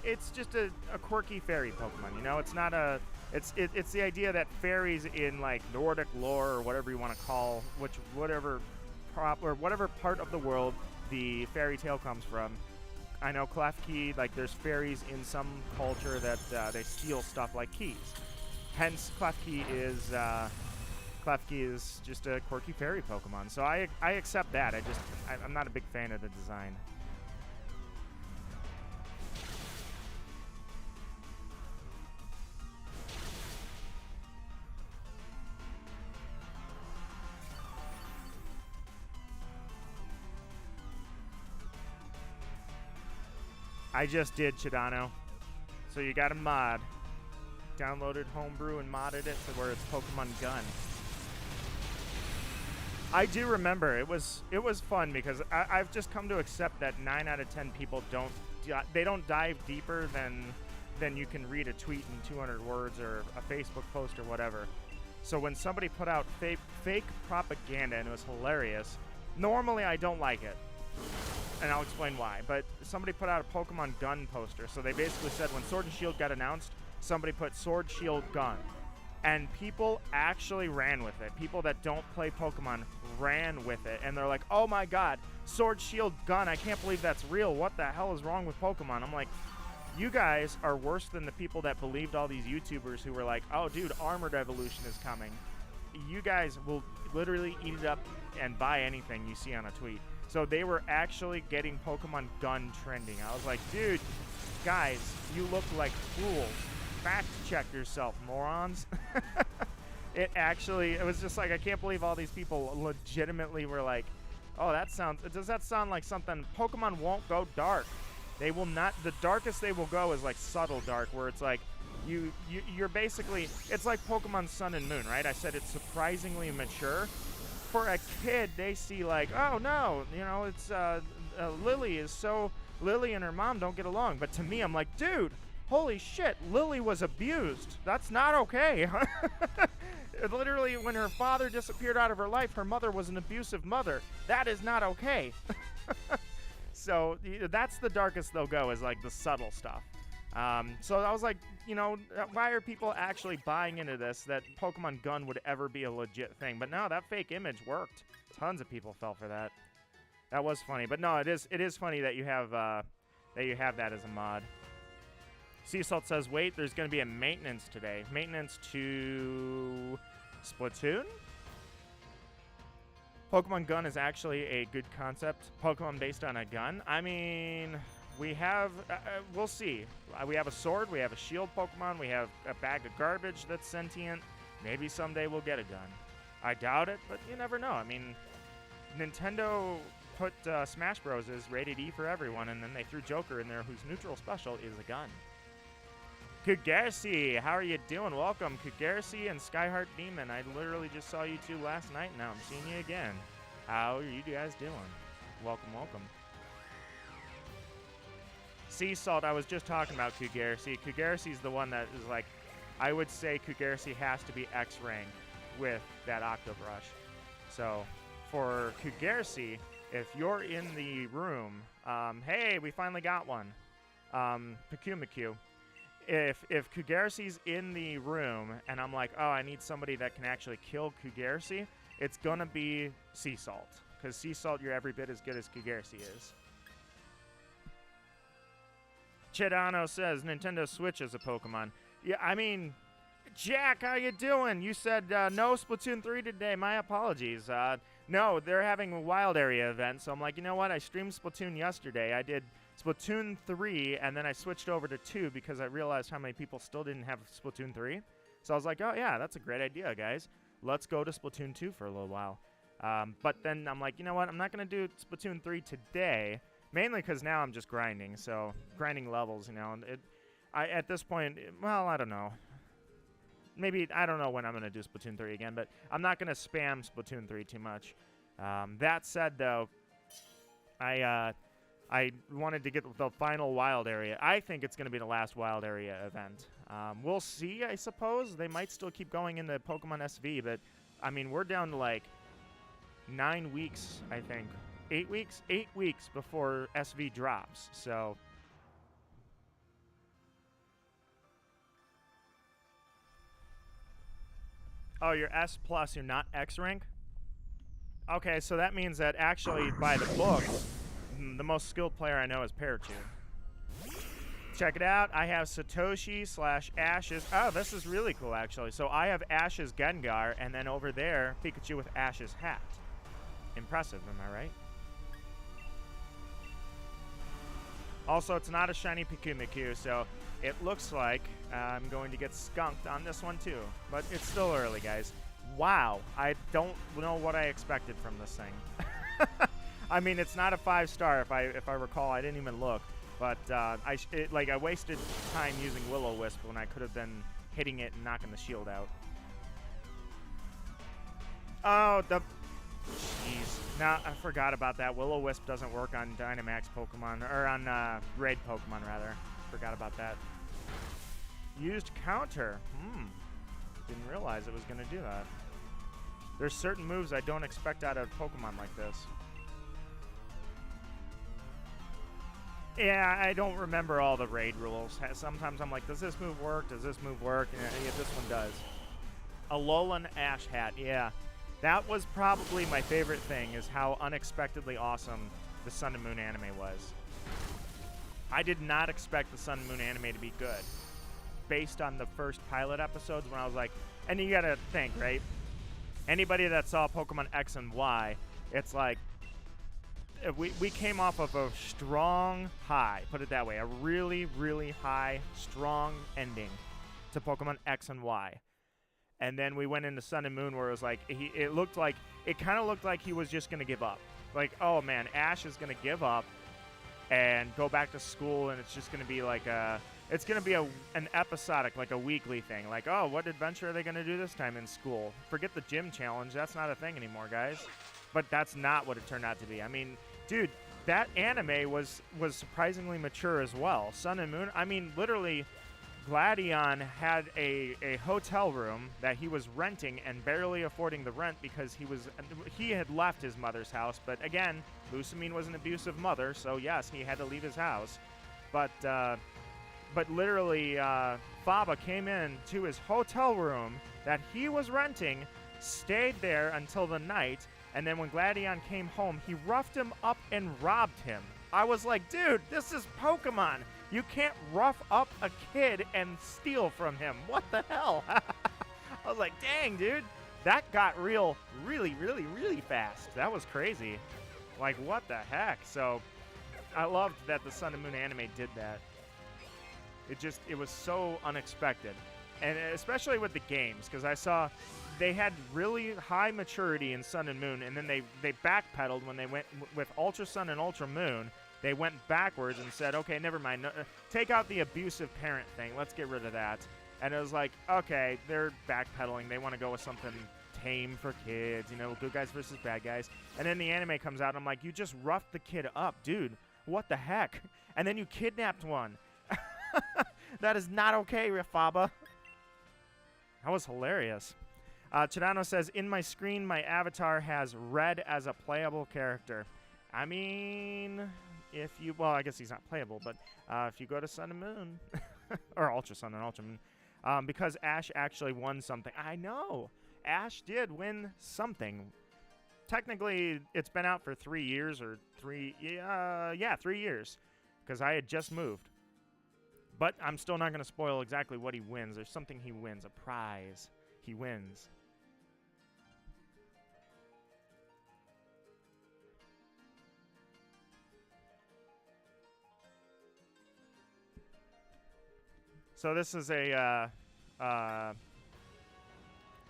it's just a quirky fairy Pokemon. You know, it's not a it's the idea that fairies in like Nordic lore or whatever you want to call whatever part of the world the fairy tale comes from. I know Klefki, like there's fairies in some culture that they steal stuff like keys. Hence, Klefki is just a quirky fairy Pokemon. So I accept that. I'm not a big fan of the design. I just did, Chidano. So you got a mod. Downloaded Homebrew and modded it to where it's Pokemon Gun. I do remember. It was fun because I've just come to accept that 9 out of 10 people don't dive deeper than you can read a tweet in 200 words or a Facebook post or whatever. So when somebody put out fake propaganda and it was hilarious, normally I don't like it. And I'll explain why. But somebody put out a Pokemon Gun poster. So they basically said when Sword and Shield got announced, somebody put Sword, Shield, Gun. And people actually ran with it. People that don't play Pokemon ran with it. And they're like, oh my god, Sword, Shield, Gun. I can't believe that's real. What the hell is wrong with Pokemon? I'm like, you guys are worse than the people that believed all these YouTubers who were like, oh dude, Armored Evolution is coming. You guys will literally eat it up and buy anything you see on a tweet. So they were actually getting Pokemon Gun trending. I was like, dude, guys, you look like fools. Fact check yourself, morons. It was just like, I can't believe all these people legitimately were like, Oh, does that sound like something? Pokemon won't go dark. They will not. The darkest they will go is like subtle dark, where it's like you're basically, it's like Pokemon Sun and Moon, right? I said it's surprisingly mature. For a kid, they see like, oh no, you know, it's Lily and her mom don't get along. But to me, I'm like, dude, holy shit, Lily was abused. That's not okay. Literally, when her father disappeared out of her life, her mother was an abusive mother. That is not okay. So that's the darkest they'll go, is like the subtle stuff. So I was like, you know, why are people actually buying into this, that Pokemon Gun would ever be a legit thing? But no, that fake image worked. Tons of people fell for that. That was funny. But no, it is funny that you have that as a mod. Sea Salt says, wait, there's going to be a maintenance today. Maintenance to Splatoon? Pokemon Gun is actually a good concept. Pokemon based on a gun? I mean, we have, we'll see. We have a sword, we have a shield Pokemon, we have a bag of garbage that's sentient. Maybe someday we'll get a gun. I doubt it, but you never know. I mean, Nintendo put Smash Bros. As rated E for everyone, and then they threw Joker in there, whose neutral special is a gun. Kugarsi, how are you doing? Welcome, Kugarsi and Skyheart Demon. I literally just saw you two last night, now I'm seeing you again. How are you guys doing? Welcome, welcome. Sea Salt, I was just talking about Kugarsi. Kugarsi's the one that is like, I would say Kugarsi has to be X rank with that Octobrush. So, for Kugarsi, if you're in the room, hey, we finally got one. Pyukumuku. If Kugarsi's in the room and I'm like, oh, I need somebody that can actually kill Kugarsi, it's gonna be Sea Salt. Because Sea Salt, you're every bit as good as Kugarsi is. Chidano says Nintendo Switch is a Pokemon. Yeah, I mean, Jack, how you doing? You said no Splatoon 3 today. My apologies. No, they're having a wild area event, so I'm like, you know what? I streamed Splatoon yesterday. I did Splatoon 3, and then I switched over to 2 because I realized how many people still didn't have Splatoon 3. So I was like, oh, yeah, that's a great idea, guys. Let's go to Splatoon 2 for a little while. But then I'm like, you know what? I'm not going to do Splatoon 3 today, mainly because now I'm just grinding. So grinding levels, you know. At this point, well, I don't know. Maybe, I don't know when I'm going to do Splatoon 3 again, but I'm not going to spam Splatoon 3 too much. That said, though, I wanted to get the final wild area. I think it's going to be the last wild area event. We'll see, I suppose. They might still keep going into Pokemon SV, but, I mean, we're down to, like, 9 weeks, I think. 8 weeks? 8 weeks before SV drops, so... Oh, you're S+, you're not X rank? Okay, so that means that actually, by the book, the most skilled player I know is Parachu. Check it out. I have Satoshi / Ash's. Oh, this is really cool, actually. So I have Ash's Gengar, and then over there, Pikachu with Ash's hat. Impressive, am I right? Also, it's not a shiny Pyukumuku, so it looks like I'm going to get skunked on this one, too. But it's still early, guys. Wow, I don't know what I expected from this thing. I mean, it's not a 5-star if I recall. I didn't even look, but I wasted time using Will-O-Wisp when I could have been hitting it and knocking the shield out. Oh, jeez. Now I forgot about that. Will-O-Wisp doesn't work on Dynamax Pokemon, or on Raid Pokemon rather. Forgot about that. Used counter. Didn't realize it was going to do that. There's certain moves I don't expect out of Pokemon like this. Yeah, I don't remember all the raid rules. Sometimes I'm like, does this move work? Does this move work? Yeah, this one does. Alolan Ash Hat, yeah. That was probably my favorite thing, is how unexpectedly awesome the Sun and Moon anime was. I did not expect the Sun and Moon anime to be good, based on the first pilot episodes when I was like, and you gotta think, right? Anybody that saw Pokemon X and Y, it's like, we came off of a strong high, put it that way, a really, really high, strong ending to Pokemon X and Y. And then we went into Sun and Moon where it was like, it kind of looked like he was just going to give up. Like, oh man, Ash is gonna give up and go back to school, and it's just gonna be like it's gonna be an episodic, like a weekly thing. Like, oh, what adventure are they gonna do this time in school? Forget the gym challenge. That's not a thing anymore, guys. But that's not what it turned out to be. I mean, dude, that anime was surprisingly mature as well. Sun and Moon. I mean, literally, Gladion had a hotel room that he was renting and barely affording the rent because he had left his mother's house. But again, Lusamine was an abusive mother, so yes, he had to leave his house. But literally, Faba came in to his hotel room that he was renting, stayed there until the night, and then when Gladion came home, he roughed him up and robbed him. I was like, dude, this is Pokemon. You can't rough up a kid and steal from him. What the hell? I was like, dang, dude. That got real really, really, really fast. That was crazy. Like, what the heck? So, I loved that the Sun and Moon anime did that. It was so unexpected. And especially with the games, because I saw they had really high maturity in Sun and Moon, and then they backpedaled when they went with Ultra Sun and Ultra Moon. They went backwards and said, okay, never mind. No, take out the abusive parent thing. Let's get rid of that. And it was like, okay, they're backpedaling. They want to go with something tame for kids, you know, good guys versus bad guys. And then the anime comes out, and I'm like, you just roughed the kid up, dude. What the heck? And then you kidnapped one. That is not okay, Faba. That was hilarious. Chidano says, in my screen, my avatar has red as a playable character. I mean, well, I guess he's not playable, but if you go to Sun and Moon, or Ultra Sun and Ultra Moon, because Ash actually won something. I know. Ash did win something. Technically, it's been out for 3 years, or 3 years, because I had just moved. But I'm still not going to spoil exactly what he wins. There's something he wins, a prize he wins. So this is a,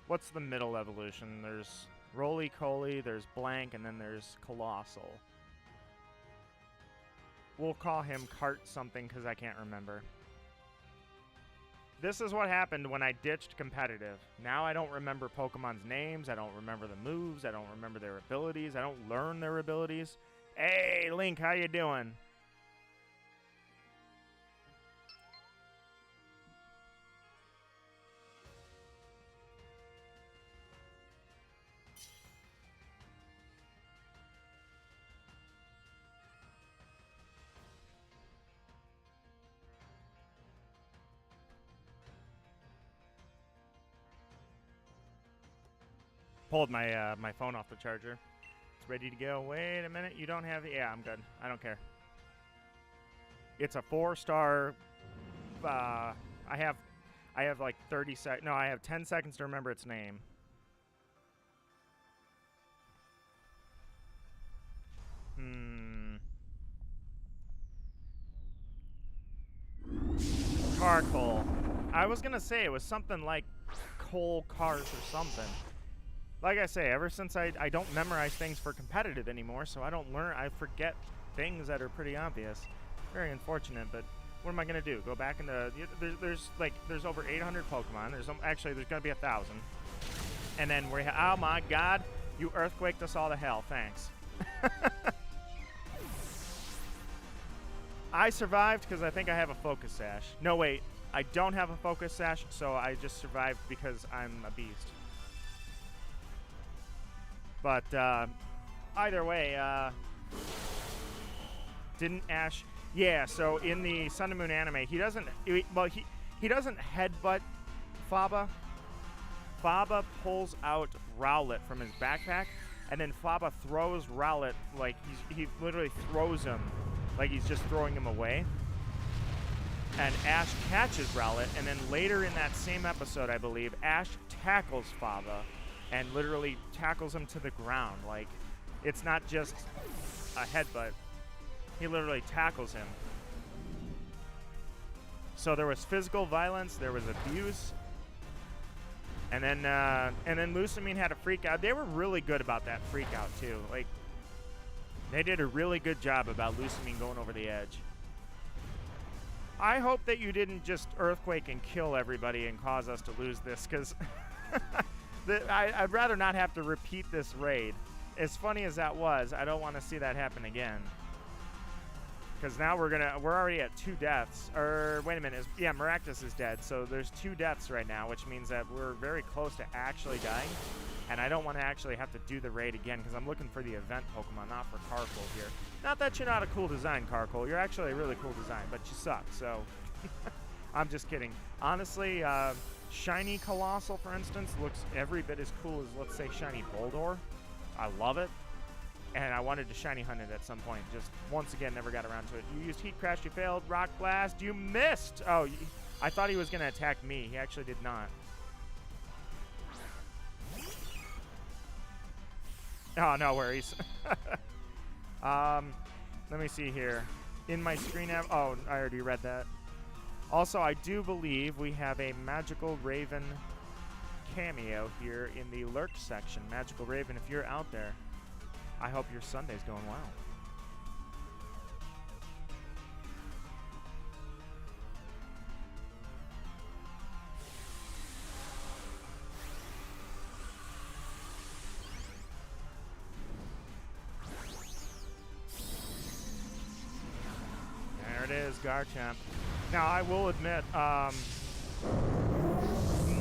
what's the middle evolution? There's Roly-Coly, there's Blank, and then there's Colossal. We'll call him Cart something because I can't remember. This is what happened when I ditched competitive. Now I don't remember Pokemon's names, I don't remember the moves, I don't remember their abilities, I don't learn their abilities. Hey, Link, how you doing? Pulled my my phone off the charger. It's ready to go. Wait a minute. You don't have it? Yeah, I'm good. I don't care. It's a 4-star. I have like 30 seconds. No, I have 10 seconds to remember its name. Carcoal. I was gonna say it was something like Coal Cars or something. Like I say, ever since I don't memorize things for competitive anymore, so I don't learn. I forget things that are pretty obvious. Very unfortunate, but what am I gonna do? Go back into there's over 800 Pokemon. There's gonna be 1,000, and then oh my God, you earthquaked us all to hell. Thanks. I survived because I think I have a Focus Sash. No, wait, I don't have a Focus Sash, so I just survived because I'm a beast. But either way, didn't Ash? Yeah. So in the Sun and Moon anime, he doesn't headbutt Faba. Faba pulls out Rowlet from his backpack, and then Faba throws Rowlet like he literally throws him like he's just throwing him away. And Ash catches Rowlet, and then later in that same episode, I believe, Ash tackles Faba. And literally tackles him to the ground. Like, it's not just a headbutt. He literally tackles him. So there was physical violence, there was abuse, and then Lusamine had a freak out. They were really good about that freak out too. Like, They did a really good job about loosening going over the edge. I hope that you didn't just earthquake and kill everybody and cause us to lose this, because I'd rather not have to repeat this raid. As funny as that was, I don't want to see that happen again. Because now we're already at 2 deaths. Or, wait a minute. Yeah, Maractus is dead. So there's 2 deaths right now, which means that we're very close to actually dying. And I don't want to actually have to do the raid again, because I'm looking for the event Pokemon, not for Carcoal here. Not that you're not a cool design, Carcoal. You're actually a really cool design, but you suck, so... I'm just kidding. Honestly, Shiny Colossal, for instance, looks every bit as cool as, let's say, Shiny Boldore. I love it. And I wanted to shiny hunt it at some point. Just, once again, never got around to it. You used Heat Crash, you failed. Rock Blast, you missed! Oh, I thought he was going to attack me. He actually did not. Oh, no worries. Let me see here. In my screen app... Oh, I already read that. Also, I do believe we have a Magical Raven cameo here in the Lurk section. Magical Raven, if you're out there, I hope your Sunday's going well. There it is, Garchomp. Now, I will admit,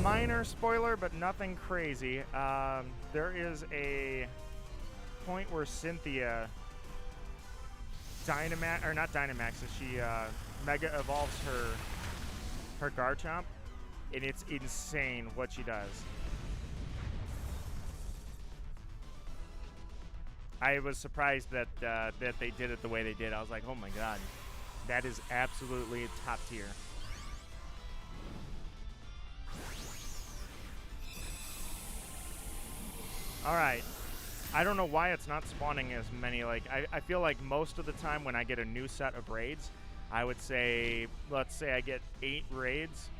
minor spoiler, but nothing crazy. There is a point where Cynthia she Mega Evolves her Garchomp, and it's insane what she does. I was surprised that that they did it the way they did. I was like, oh my god, that is absolutely top tier. All right. I don't know why it's not spawning as many. Like, I feel like most of the time when I get a new set of raids, I would say, let's say I get 8 raids.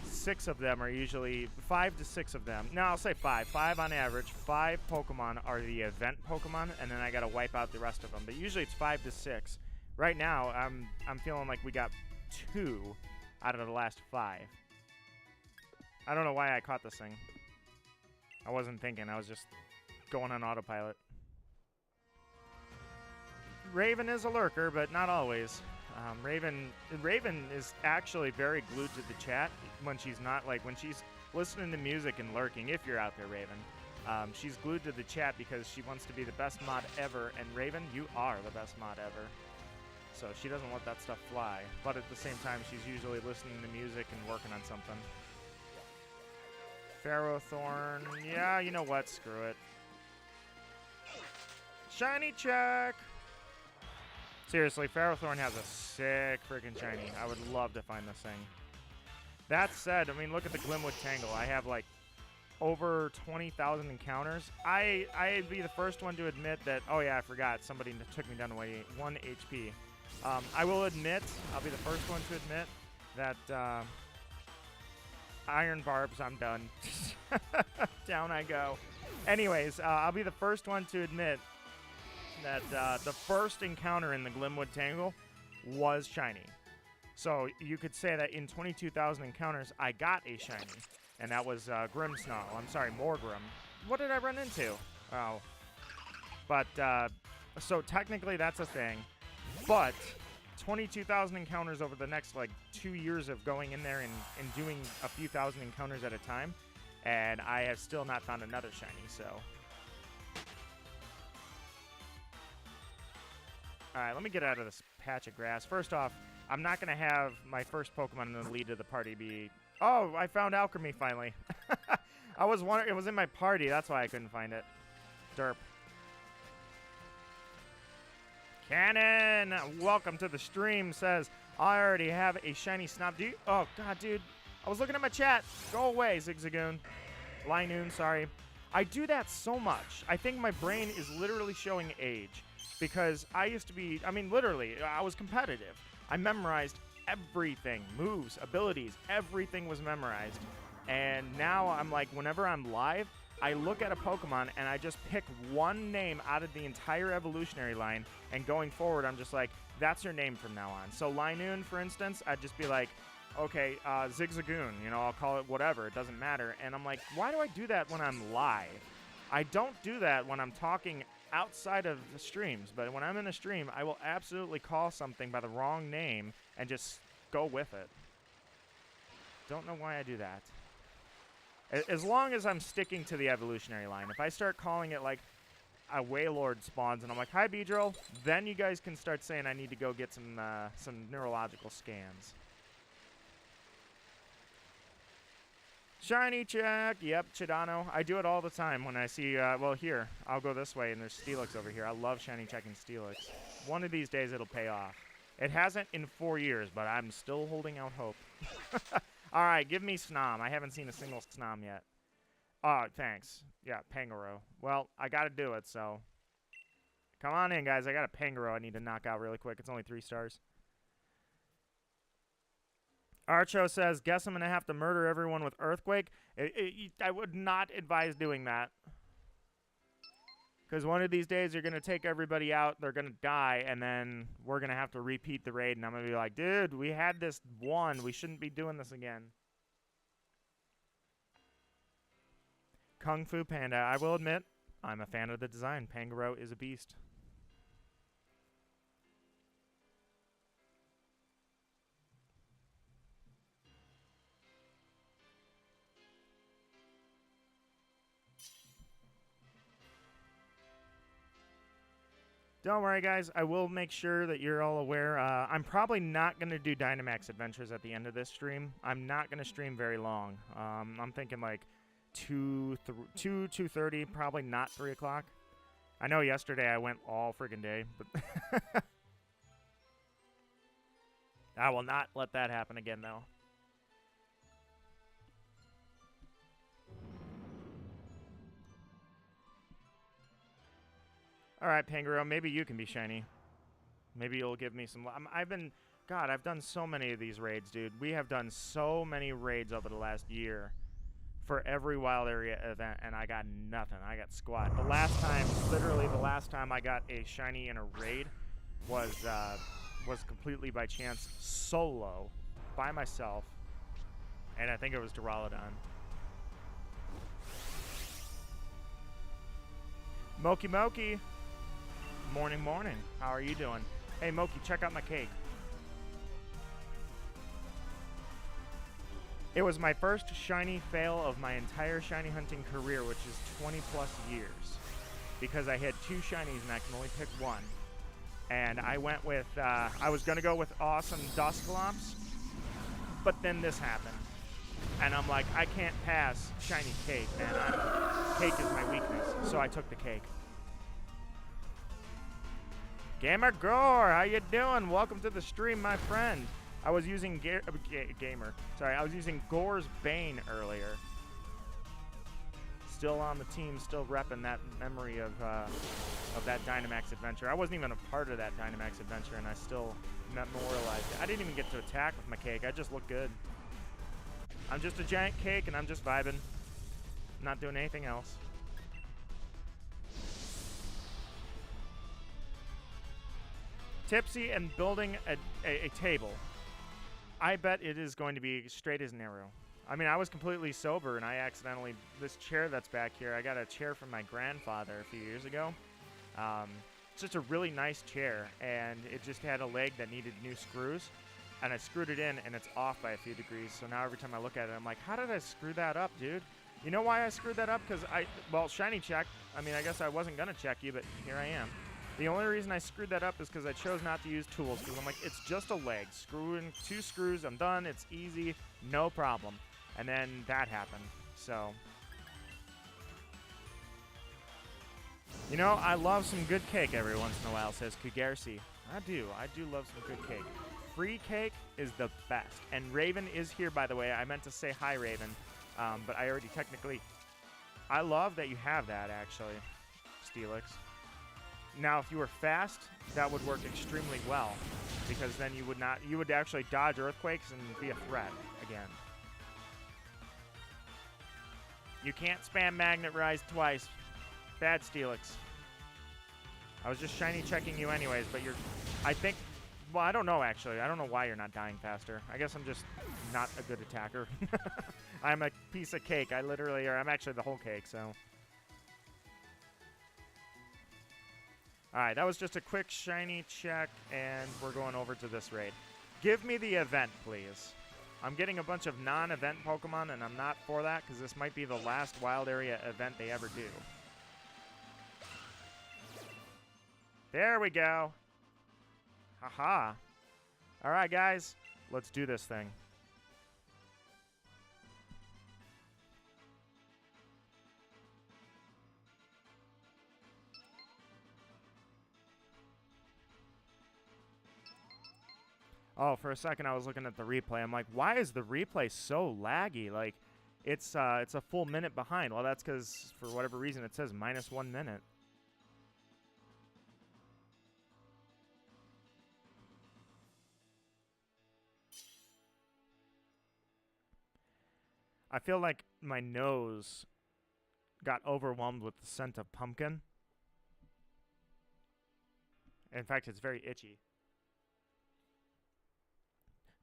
6 of them are usually, 5 to 6 of them. No, I'll say 5. 5 on average. 5 Pokemon are the event Pokemon, and then I gotta wipe out the rest of them. But usually it's 5 to 6. Right now, I'm feeling like we got 2 out of the last 5. I don't know why I caught this thing. I wasn't thinking. I was just going on autopilot. Raven is a lurker, but not always. Raven is actually very glued to the chat when she's not, like, when she's listening to music and lurking, if you're out there, Raven. She's glued to the chat because she wants to be the best mod ever, and Raven, you are the best mod ever. So she doesn't let that stuff fly, but at the same time, she's usually listening to music and working on something. Ferrothorn, yeah, you know what, screw it. Shiny check! Seriously, Ferrothorn has a sick freaking shiny. I would love to find this thing. That said, I mean, look at the Glimwood Tangle. I have, like, over 20,000 encounters. I'd be the first one to admit that... Oh, yeah, I forgot. Somebody took me down to 1 HP. I will admit, I'll be the first one to admit that Iron Barbs, I'm done. Down I go. Anyways, I'll be the first one to admit that the first encounter in the Glimwood Tangle was shiny. So you could say that in 22,000 encounters, I got a shiny. And that was Grimmsnarl. I'm sorry, Morgrim. What did I run into? Oh. But, so technically that's a thing. But 22,000 encounters over the next, like, 2 years of going in there and doing a few thousand encounters at a time. And I have still not found another shiny, so... Alright, let me get out of this patch of grass. First off, I'm not going to have my first Pokemon in the lead of the party be... Oh, I found Alchemy finally. I was wondering, it was in my party, that's why I couldn't find it. Derp. Cannon, welcome to the stream, says, I already have a shiny Snom. Oh, God, dude. I was looking at my chat. Go away, Zigzagoon. Linoon, sorry. I do that so much. I think my brain is literally showing age. Because I used to be, I mean, literally, I was competitive. I memorized everything. Moves, abilities, everything was memorized. And now I'm like, whenever I'm live, I look at a Pokemon and I just pick one name out of the entire evolutionary line, and going forward, I'm just like, that's your name from now on. So Linoon, for instance, I'd just be like, okay, Zigzagoon, you know, I'll call it whatever, it doesn't matter. And I'm like, why do I do that when I'm live? I don't do that when I'm talking outside of the streams, but when I'm in a stream, I will absolutely call something by the wrong name and just go with it. Don't know why I do that. As long as I'm sticking to the evolutionary line. If I start calling it like a Wailord spawns and I'm like, hi Beedrill, then you guys can start saying I need to go get some neurological scans. Shiny check. Yep, Chidano. I do it all the time when I see, well, here. I'll go this way, and there's Steelix over here. I love shiny checking Steelix. One of these days, it'll pay off. It hasn't in 4 years, but I'm still holding out hope. All right, give me Snom. I haven't seen a single Snom yet. Oh, thanks. Yeah, Pangoro. Well, I got to do it, so. Come on in, guys. I got a Pangoro I need to knock out really quick. It's only 3 stars. Archo says, guess I'm going to have to murder everyone with Earthquake. I would not advise doing that. Because one of these days you're going to take everybody out, they're going to die, and then we're going to have to repeat the raid, and I'm going to be like, dude, we had this one. We shouldn't be doing this again. Kung Fu Panda. I will admit, I'm a fan of the design. Pangoro is a beast. Don't worry, guys. I will make sure that you're all aware. I'm probably not going to do Dynamax Adventures at the end of this stream. I'm not going to stream very long. I'm thinking like 2:30, probably not 3 o'clock. I know yesterday I went all friggin' day, but I will not let that happen again, though. All right, Pangoro, maybe you can be shiny. Maybe you'll give me some... God, I've done so many of these raids, dude. We have done so many raids over the last year for every wild area event, and I got nothing. I got squat. The last time, literally the last time I got a shiny in a raid was completely by chance, solo, by myself, and I think it was Duraludon. Moki Moki! Morning, morning. How are you doing? Hey, Moki, check out my cake. It was my first shiny fail of my entire shiny hunting career, which is 20 plus years. Because I had 2 shinies and I can only pick 1. And I went with, I was going to go with awesome Dusclops, but then this happened. And I'm like, I can't pass shiny cake, man. Cake is my weakness, so I took the cake. Gamer Gore, how you doing? Welcome to the stream, my friend. I was using I was using Gore's Bane earlier. Still on the team, still repping that memory of that Dynamax adventure. I wasn't even a part of that Dynamax adventure, and I still memorialized it. I didn't even get to attack with my cake. I just look good. I'm just a giant cake, and I'm just vibing. Not doing anything else. Tipsy and building a table. I bet it is going to be straight as an arrow. I mean, I was completely sober, and I accidentally... This chair that's back here, I got a chair from my grandfather a few years ago. It's just a really nice chair, and it just had a leg that needed new screws. And I screwed it in, and it's off by a few degrees. So now every time I look at it, I'm like, how did I screw that up, dude? You know why I screwed that up? Because well, shiny check. I mean, I guess I wasn't going to check you, but here I am. The only reason I screwed that up is because I chose not to use tools. Because I'm like, it's just a leg. Screw in 2 screws, I'm done. It's easy, no problem. And then that happened. So, you know, I love some good cake every once in a while, says Kugarsi. I do love some good cake. Free cake is the best. And Raven is here, by the way. I meant to say hi, Raven. But I already technically... I love that you have that, actually, Steelix. Now, if you were fast, that would work extremely well, because then you would actually dodge earthquakes and be a threat again. You can't spam Magnet Rise twice. Bad Steelix. I was just shiny checking you anyways, but you're... I think... Well, I don't know, actually. I don't know why you're not dying faster. I guess I'm just not a good attacker. I'm a piece of cake. I literally... Or I'm actually the whole cake, so... Alright, that was just a quick shiny check, and we're going over to this raid. Give me the event, please. I'm getting a bunch of non-event Pokemon, and I'm not for that, because this might be the last wild area event they ever do. There we go. Haha. Alright, guys. Let's do this thing. Oh, for a second I was looking at the replay. I'm like, why is the replay so laggy? Like, it's a full minute behind. Well, that's because, for whatever reason, it says -1 minute. I feel like my nose got overwhelmed with the scent of pumpkin. In fact, it's very itchy.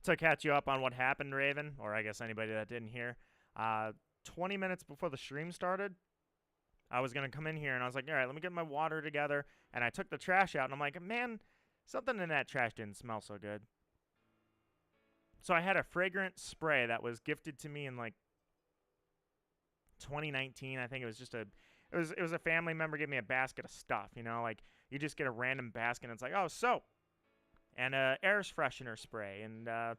To catch you up on what happened, Raven, or I guess anybody that didn't hear, 20 minutes before the stream started, I was going to come in here, and I was like, all right, let me get my water together, and I took the trash out, and I'm like, man, something in that trash didn't smell so good. So I had a fragrant spray that was gifted to me in, like, 2019. I think it was just it was a family member gave me a basket of stuff, you know, like, you just get a random basket, and it's like, oh, soap. And air freshener spray, and I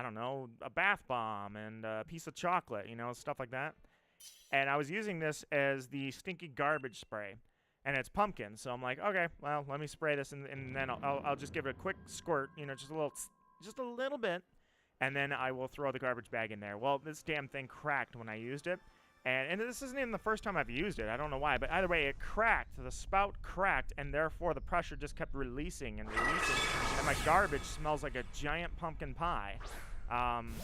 don't know, a bath bomb, and a piece of chocolate, you know, stuff like that. And I was using this as the stinky garbage spray, and it's pumpkin. So I'm like, okay, well, let me spray this, and then I'll just give it a quick squirt, you know, just a little bit, and then I will throw the garbage bag in there. Well, this damn thing cracked when I used it. And this isn't even the first time I've used it. I don't know why. But either way, it cracked. The spout cracked, and therefore the pressure just kept releasing and releasing. And my garbage smells like a giant pumpkin pie. And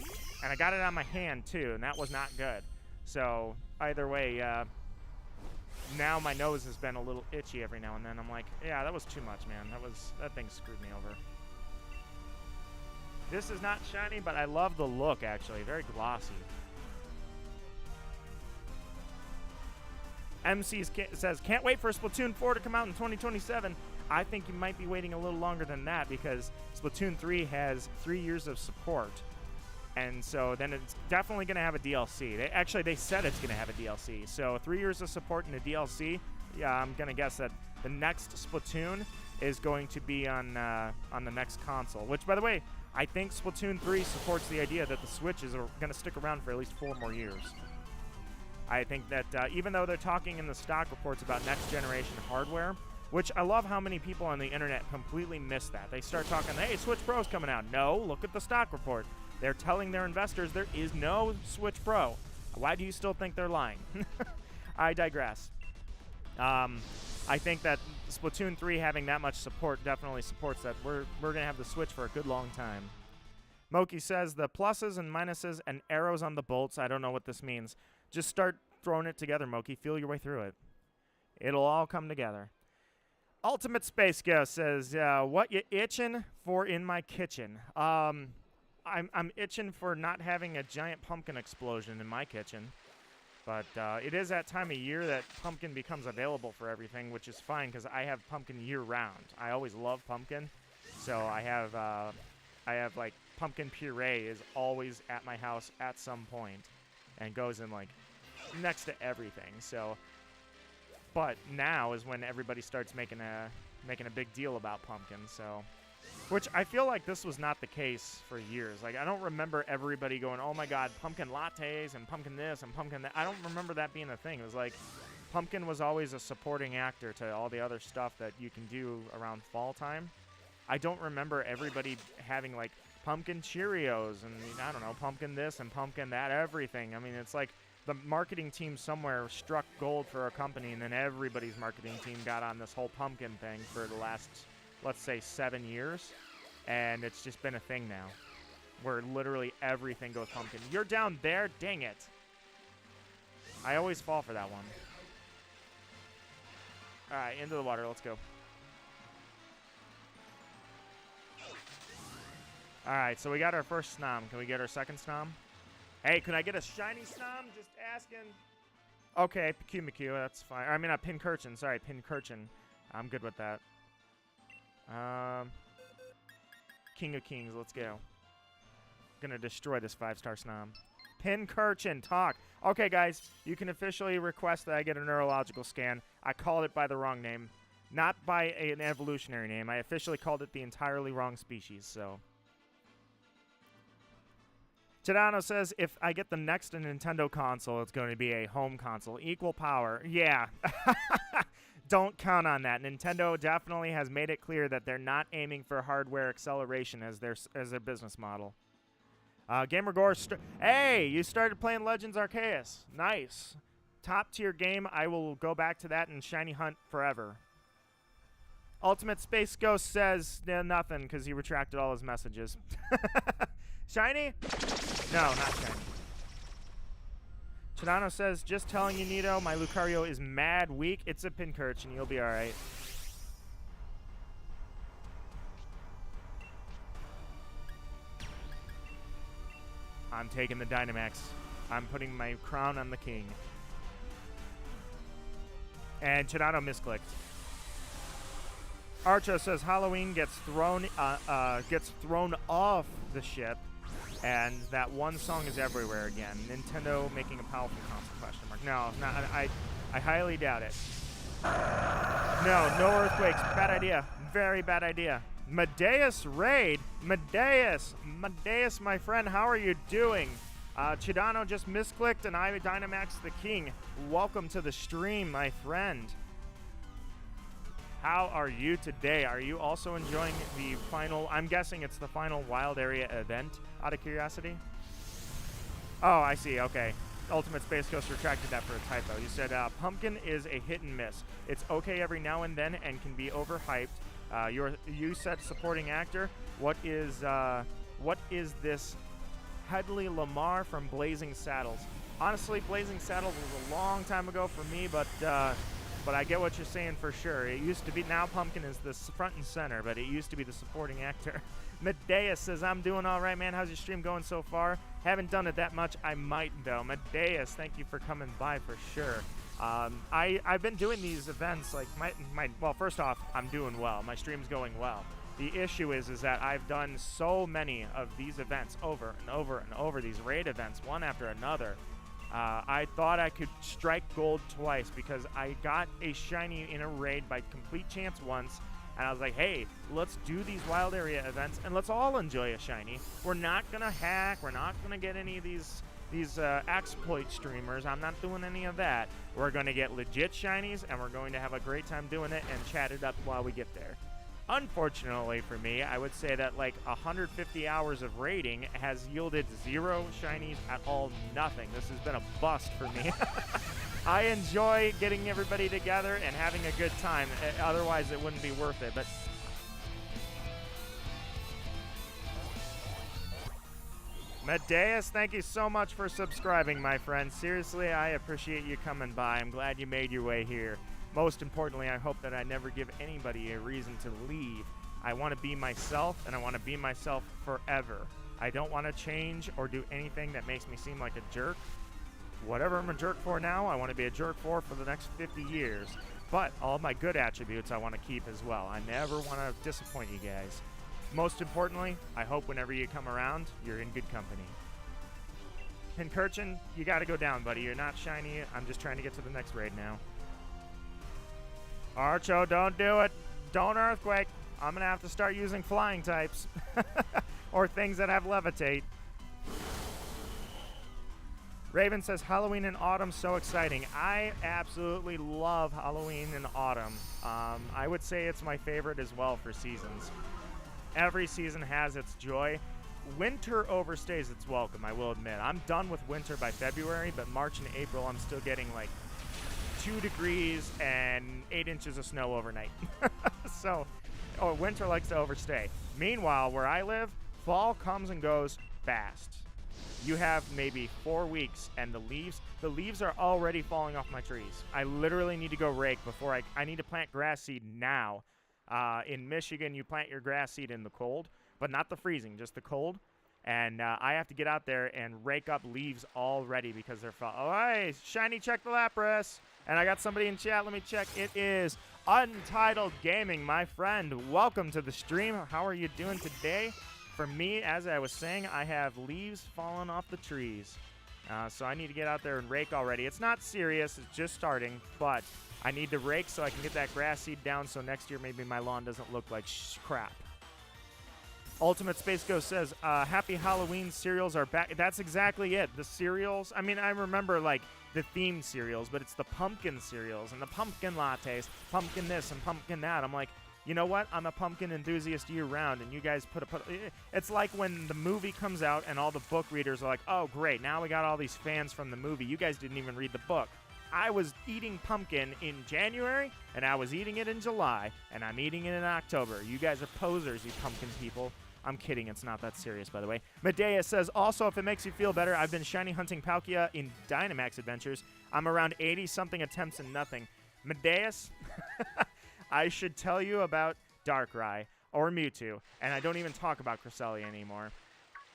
I got it on my hand, too, and that was not good. So either way, now my nose has been a little itchy every now and then. I'm like, yeah, that was too much, man. That thing screwed me over. This is not shiny, but I love the look, actually. Very glossy. MC says, can't wait for Splatoon 4 to come out in 2027. I think you might be waiting a little longer than that because Splatoon 3 has 3 years of support. And so then it's definitely going to have a DLC. They said it's going to have a DLC. So 3 years of support and a DLC. Yeah, I'm going to guess that the next Splatoon is going to be on the next console. Which, by the way, I think Splatoon 3 supports the idea that the Switch is going to stick around for at least 4 more years. I think that even though they're talking in the stock reports about next-generation hardware, which I love how many people on the internet completely miss that. They start talking, hey, Switch Pro's coming out. No, look at the stock report. They're telling their investors there is no Switch Pro. Why do you still think they're lying? I digress. I think that Splatoon 3 having that much support definitely supports that. We're going to have the Switch for a good long time. Moki says, the pluses and minuses and arrows on the bolts. I don't know what this means. Just start throwing it together, Moki. Feel your way through it. It'll all come together. Ultimate Space Ghost says, what you itching for in my kitchen? I'm itching for not having a giant pumpkin explosion in my kitchen. But it is that time of year that pumpkin becomes available for everything, which is fine because I have pumpkin year-round. I always love pumpkin. So I have like pumpkin puree is always at my house at some point and goes in like next to everything. So, but now is when everybody starts making a big deal about pumpkin. So, which I feel like this was not the case for years. Like I don't remember everybody going, "Oh my God, pumpkin lattes and pumpkin this and pumpkin that." I don't remember that being a thing. It was like pumpkin was always a supporting actor to all the other stuff that you can do around fall time. I don't remember everybody having like pumpkin Cheerios and I don't know, pumpkin this and pumpkin that, everything. I mean, it's like the marketing team somewhere struck gold for a company and then everybody's marketing team got on this whole pumpkin thing for the last, let's say, 7 years. And it's just been a thing now where literally everything goes pumpkin. You're down there? Dang it. I always fall for that one. All right, into the water. Let's go. All right, so we got our first Snom. Can we get our second Snom? Hey, can I get a shiny Snom? Just asking. Okay, Pyukumuku, that's fine. I mean, Pinchurchin. Sorry, Pinchurchin. I'm good with that. King of Kings, let's go. Gonna destroy this 5-star Snom. Pinchurchin, talk. Okay, guys, you can officially request that I get a neurological scan. I called it by the wrong name. Not by an evolutionary name. I officially called it the entirely wrong species, so... Chidano says, if I get the next Nintendo console, it's going to be a home console. Equal power. Yeah. Don't count on that. Nintendo definitely has made it clear that they're not aiming for hardware acceleration as their business model. Gamer Gore, hey, you started playing Legends Arceus. Nice. Top tier game. I will go back to that and Shiny Hunt forever. Ultimate Space Ghost says nothing because he retracted all his messages. Shiny? No, not shiny. Chidano says, just telling you, Nito, my Lucario is mad weak. It's a Pinchurchin. You'll be all right. I'm taking the Dynamax. I'm putting my crown on the king. And Chidano misclicked. Archo says Halloween gets thrown off the ship. And that one song is everywhere again. Nintendo making a powerful console, question mark. No, I highly doubt it. No earthquakes. Bad idea. Very bad idea. Medeus raid. Medeus, my friend, how are you doing? Chidano just misclicked and I Dynamax the king. Welcome to the stream, my friend. How are you today? Are you also enjoying the final, I'm guessing it's the final wild area event, out of curiosity? Oh, I see, okay. Ultimate Space Ghost retracted that for a typo. You said Pumpkin is a hit and miss. It's okay every now and then and can be overhyped. You said supporting actor. What is this Headley Lamar from Blazing Saddles? Honestly, Blazing Saddles was a long time ago for me, but I get what you're saying for sure. It used to be, now Pumpkin is the front and center, but it used to be the supporting actor. Medeus says, I'm doing all right, man. How's your stream going so far? Haven't done it that much. I might, though. Medeus, thank you for coming by for sure. I've been doing these events, like, well, first off, I'm doing well. My stream's going well. The issue is that I've done so many of these events over and over and over, these raid events, one after another. I thought I could strike gold twice because I got a shiny in a raid by complete chance once, and I was like, hey, let's do these wild area events and let's all enjoy a shiny. We're not gonna hack, we're not gonna get any of these exploit streamers. I'm not doing any of that. We're gonna get legit shinies and we're going to have a great time doing it and chat it up while we get there. Unfortunately for me, I would say that like 150 hours of raiding has yielded 0 shinies at all, nothing. This has been a bust for me. I enjoy getting everybody together and having a good time. Otherwise, it wouldn't be worth it. But Medeus, thank you so much for subscribing, my friend. Seriously, I appreciate you coming by. I'm glad you made your way here. Most importantly, I hope that I never give anybody a reason to leave. I want to be myself, and I want to be myself forever. I don't want to change or do anything that makes me seem like a jerk. Whatever I'm a jerk for now, I want to be a jerk for the next 50 years. But all my good attributes I want to keep as well. I never want to disappoint you guys. Most importantly, I hope whenever you come around, you're in good company. Pinchurchin, you got to go down, buddy. You're not shiny. I'm just trying to get to the next raid now. Archo, don't do it. Don't earthquake. I'm going to have to start using flying types. Or things that have levitate. Raven says, Halloween in autumn, so exciting. I absolutely love Halloween in autumn. I would say it's my favorite as well for seasons. Every season has its joy. Winter overstays its welcome, I will admit. I'm done with winter by February, but March and April, I'm still getting like 2 degrees and 8 inches of snow overnight. So, winter likes to overstay. Meanwhile, where I live, fall comes and goes fast. You have maybe 4 weeks, and the leaves are already falling off my trees. I literally need to go rake before I need to plant grass seed now. In Michigan, you plant your grass seed in the cold, but not the freezing, just the cold. And I have to get out there and rake up leaves already because they're fall. Oh, hey, Shiny, check the Lapras. And I got somebody in chat. Let me check. It is Untitled Gaming, my friend. Welcome to the stream. How are you doing today? For me, as I was saying, I have leaves falling off the trees. So I need to get out there and rake already. It's not serious. It's just starting. But I need to rake so I can get that grass seed down so next year maybe my lawn doesn't look like crap. Ultimate Space Ghost says, Happy Halloween cereals are back. That's exactly it. The cereals. I mean, I remember, like, the themed cereals, but it's the pumpkin cereals and the pumpkin lattes, pumpkin this and pumpkin that. I'm like, you know what? I'm a pumpkin enthusiast year-round, and you guys it's like when the movie comes out and all the book readers are like, oh, great, now we got all these fans from the movie. You guys didn't even read the book. I was eating pumpkin in January, and I was eating it in July, and I'm eating it in October. You guys are posers, you pumpkin people. I'm kidding. It's not that serious, by the way. Medea says, also, if it makes you feel better, I've been shiny hunting Palkia in Dynamax Adventures. I'm around 80-something attempts and nothing. Medeus, I should tell you about Darkrai or Mewtwo, and I don't even talk about Cresselia anymore.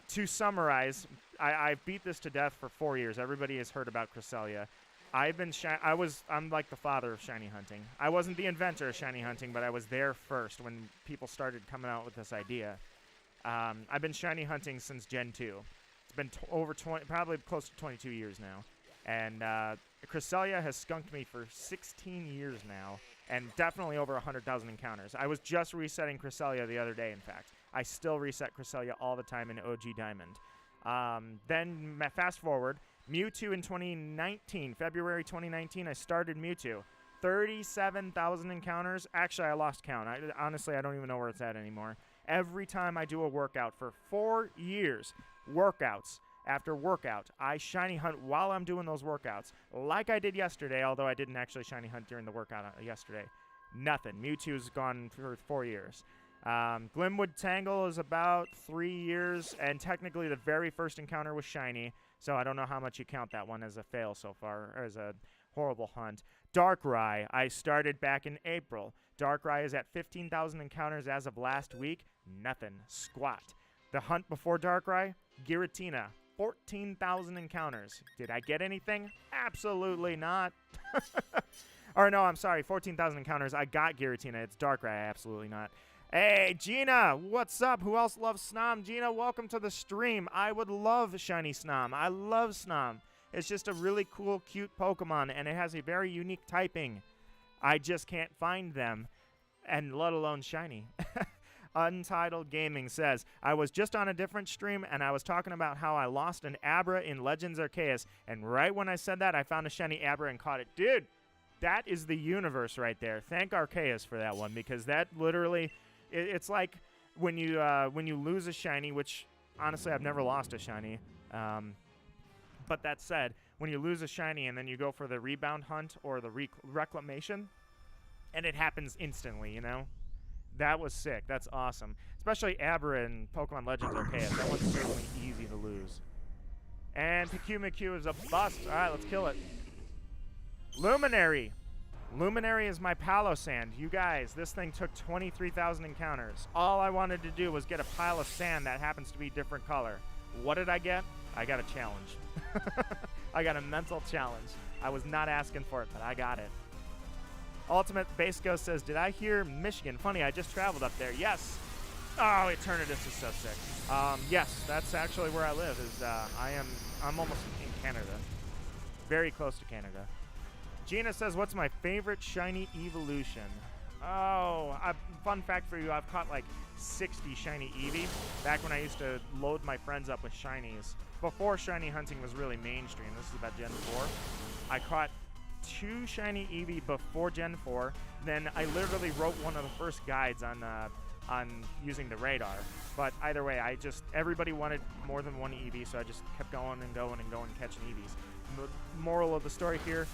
To summarize, I've beat this to death for 4 years. Everybody has heard about Cresselia. I'm like the father of shiny hunting. I wasn't the inventor of shiny hunting, but I was there first when people started coming out with this idea. I've been shiny hunting since Gen 2. It's been over 20, probably close to 22 years now. And Cresselia has skunked me for 16 years now, and definitely over 100,000 encounters. I was just resetting Cresselia the other day, in fact. I still reset Cresselia all the time in OG Diamond. Then, fast forward, Mewtwo in 2019, February 2019, I started Mewtwo. 37,000 encounters. Actually, I lost count. Honestly, I don't even know where it's at anymore. Every time I do a workout for 4 years, workouts after workout, I shiny hunt while I'm doing those workouts, like I did yesterday, although I didn't actually shiny hunt during the workout yesterday. Nothing. Mewtwo's gone for 4 years. Glimwood Tangle is about 3 years, and technically the very first encounter was shiny, so I don't know how much you count that one as a fail so far, or as a horrible hunt. Darkrai, I started back in April. Darkrai is at 15,000 encounters as of last week. Nothing. Squat. The hunt before Darkrai, Giratina, 14,000 encounters. Did I get anything? Absolutely not. Or no, I'm sorry, 14,000 encounters. I got Giratina. It's Darkrai. Absolutely not. Hey, Gina, what's up? Who else loves Snom? Gina, welcome to the stream. I would love shiny Snom. I love Snom. It's just a really cool, cute Pokemon, and it has a very unique typing. I just can't find them, and let alone shiny. Untitled Gaming says, I was just on a different stream, and I was talking about how I lost an Abra in Legends Arceus, and right when I said that, I found a shiny Abra and caught it. Dude, that is the universe right there. Thank Arceus for that one, because that literally, it's like when you lose a shiny, which, honestly, I've never lost a shiny, but that said, when you lose a shiny and then you go for the rebound hunt or the reclamation, and it happens instantly, you know? That was sick. That's awesome. Especially Abra and Pokemon Legends Arceus. That one's certainly easy to lose. And Pyukumuku is a bust. All right, let's kill it. Luminary. Luminary is my Palo Sand. You guys, this thing took 23,000 encounters. All I wanted to do was get a pile of sand that happens to be different color. What did I get? I got a challenge. I got a mental challenge. I was not asking for it, but I got it. Ultimate Base Ghost says, did I hear Michigan? Funny, I just traveled up there. Yes. Oh, Eternatus is so sick. Yes, that's actually where I live. I'm almost in Canada. Very close to Canada. Gina says, what's my favorite shiny evolution? Oh, fun fact for you, I've caught like 60 shiny Eevee back when I used to load my friends up with shinies. Before shiny hunting was really mainstream. This is about Gen 4. I caught 2 shiny Eevee before Gen 4. Then I literally wrote one of the first guides on using the radar. But either way, everybody wanted more than one Eevee, so I just kept going and going and going, catching Eevees. The moral of the story here,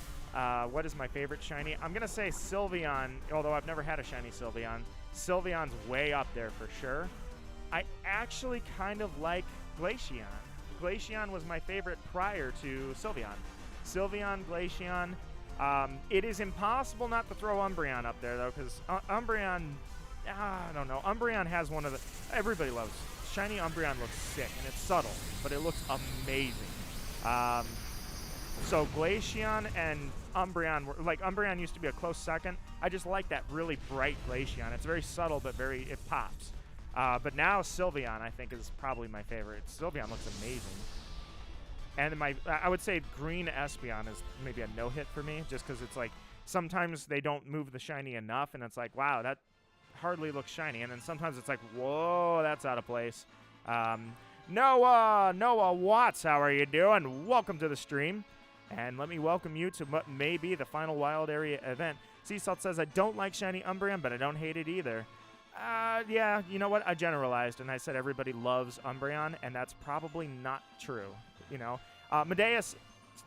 what is my favorite shiny? I'm going to say Sylveon, although I've never had a shiny Sylveon. Sylveon's way up there for sure. I actually kind of like Glaceon. Glaceon was my favorite prior to Sylveon. Sylveon, Glaceon. It is impossible not to throw Umbreon up there, though, because Umbreon, I don't know. Umbreon has one of the... Everybody loves shiny Umbreon. Looks sick, and it's subtle, but it looks amazing. So Glaceon and Umbreon, Umbreon used to be a close second. I just like that really bright Glaceon. It's very subtle, but it pops. But now Sylveon, I think, is probably my favorite. Sylveon looks amazing. And I would say green Espeon is maybe a no-hit for me, just because it's like sometimes they don't move the shiny enough, and it's like, wow, that hardly looks shiny. And then sometimes it's like, whoa, that's out of place. Noah Watts, how are you doing? Welcome to the stream. And let me welcome you to what may be the final wild area event. Sea Salt says, I don't like shiny Umbreon, but I don't hate it either. Yeah, you know what? I generalized, and I said everybody loves Umbreon, and that's probably not true, you know. Medeus,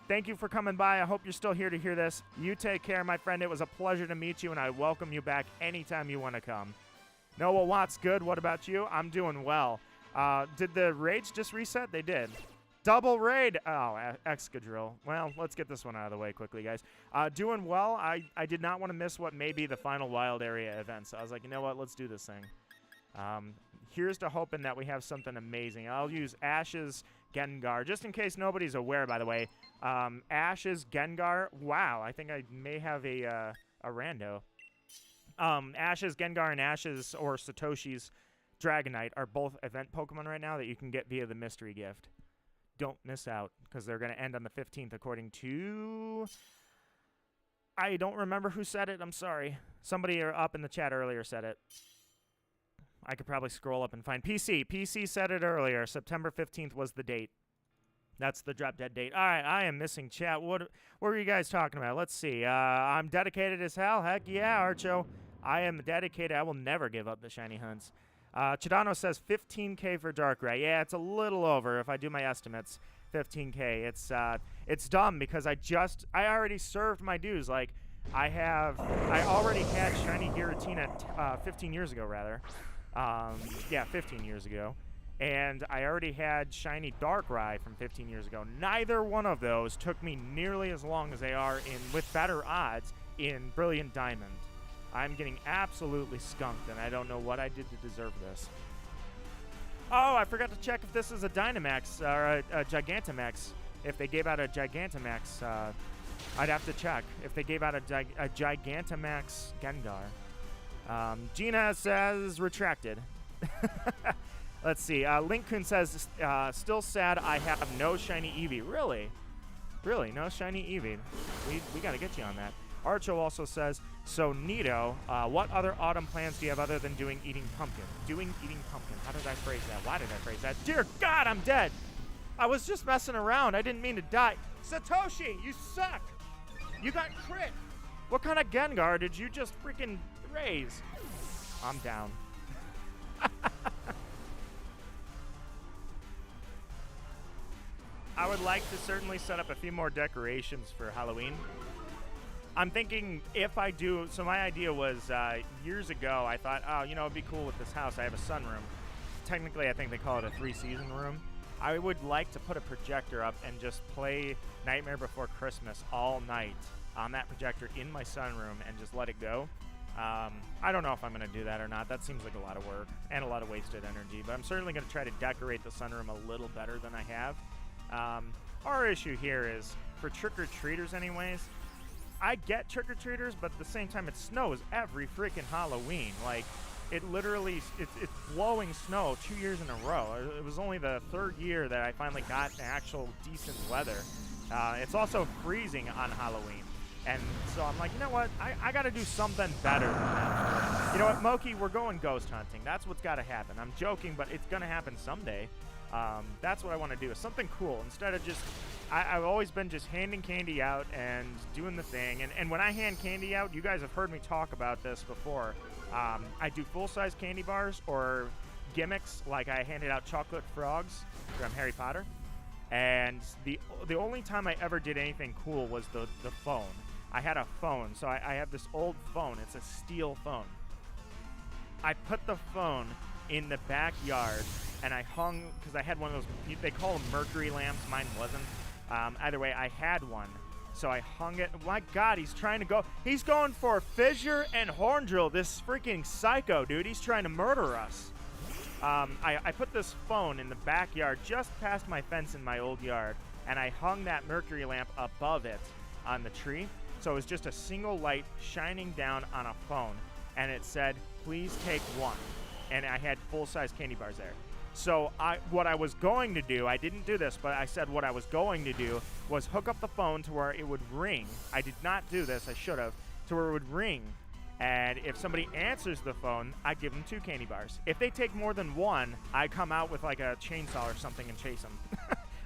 thank you for coming by. I hope you're still here to hear this. You take care, my friend. It was a pleasure to meet you, and I welcome you back anytime you want to come. Noah Watts, good. What about you? I'm doing well. Did the raids just reset? They did. Double raid. Oh, Excadrill. Well, let's get this one out of the way quickly, guys. Doing well. I did not want to miss what may be the final wild area event, so I was like, you know what? Let's do this thing. Here's to hoping that we have something amazing. I'll use Ash's Gengar, just in case nobody's aware, by the way. Ash's Gengar. Wow, I think I may have a rando. Ash's Gengar and Ash's or Satoshi's Dragonite are both event Pokemon right now that you can get via the mystery gift. Don't miss out, because they're going to end on the 15th, according to... I don't remember who said it. I'm sorry. Somebody up in the chat earlier said it. I could probably scroll up and find PC. PC said it earlier. September 15th was the date. That's the drop dead date. All right, I am missing chat. What were you guys talking about? Let's see. I'm dedicated as hell. Heck yeah, Archo. I am dedicated. I will never give up the shiny hunts. Chidano says 15K for Darkrai. Yeah, it's a little over if I do my estimates. 15K. It's dumb because I already served my dues. Like I already had shiny Giratina 15 years ago rather. Yeah, 15 years ago. And I already had shiny Darkrai from 15 years ago. Neither one of those took me nearly as long as they are with better odds in Brilliant Diamond. I'm getting absolutely skunked, and I don't know what I did to deserve this. Oh, I forgot to check if this is a Dynamax or a Gigantamax. If they gave out a Gigantamax, I'd have to check. If they gave out a Gigantamax Gengar. Gina says retracted. Let's see. Link-kun says, still sad I have no shiny Eevee. Really? Really? No shiny Eevee? We got to get you on that. Archo also says, so Nito, what other autumn plans do you have other than eating pumpkin? Eating pumpkin. How did I phrase that? Why did I phrase that? Dear God, I'm dead. I was just messing around. I didn't mean to die. Satoshi, you suck. You got crit. What kind of Gengar did you just freaking raise? I'm down. I would like to certainly set up a few more decorations for Halloween. I'm thinking if I do, so my idea was years ago, I thought, oh, you know, it'd be cool with this house. I have a sunroom. Technically, I think they call it a 3-season room. I would like to put a projector up and just play Nightmare Before Christmas all night on that projector in my sunroom and just let it go. I don't know if I'm going to do that or not. That seems like a lot of work and a lot of wasted energy, but I'm certainly going to try to decorate the sunroom a little better than I have. Our issue here is, for trick-or-treaters anyways, I get trick-or-treaters, but at the same time, it snows every freaking Halloween. Like, it literally, it's blowing snow 2 years in a row. It was only the third year that I finally got actual decent weather. It's also freezing on Halloween. And so I'm like, you know what? I got to do something better than that. You know what, Moki? We're going ghost hunting. That's what's got to happen. I'm joking, but it's going to happen someday. That's what I want to do, is something cool. Instead of just, I've always been just handing candy out and doing the thing. And when I hand candy out, you guys have heard me talk about this before. I do full-size candy bars or gimmicks, like I handed out chocolate frogs from Harry Potter. And the only time I ever did anything cool was the phone. I had a phone, so I have this old phone. It's a steel phone. I put the phone in the backyard and I hung, because I had one of those, they call them mercury lamps, mine wasn't. Either way, I had one. So I hung it. My God, he's trying to go. He's going for fissure and horn drill. This freaking psycho, dude. He's trying to murder us. I put this phone in the backyard just past my fence in my old yard, and I hung that mercury lamp above it on the tree. So it was just a single light shining down on a phone, and it said, "Please take one." And I had full-size candy bars there. So what I was going to do, I didn't do this, but I said what I was going to do was hook up the phone to where it would ring. I did not do this, I should have, to where it would ring. And if somebody answers the phone, I give them 2 candy bars. If they take more than one, I come out with like a chainsaw or something and chase them.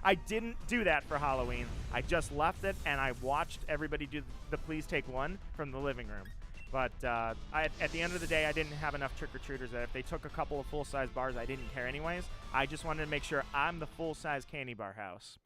I didn't do that for Halloween. I just left it, and I watched everybody do the please take one from the living room. But at the end of the day, I didn't have enough trick-or-treaters that if they took a couple of full-size bars, I didn't care anyways. I just wanted to make sure I'm the full-size candy bar house.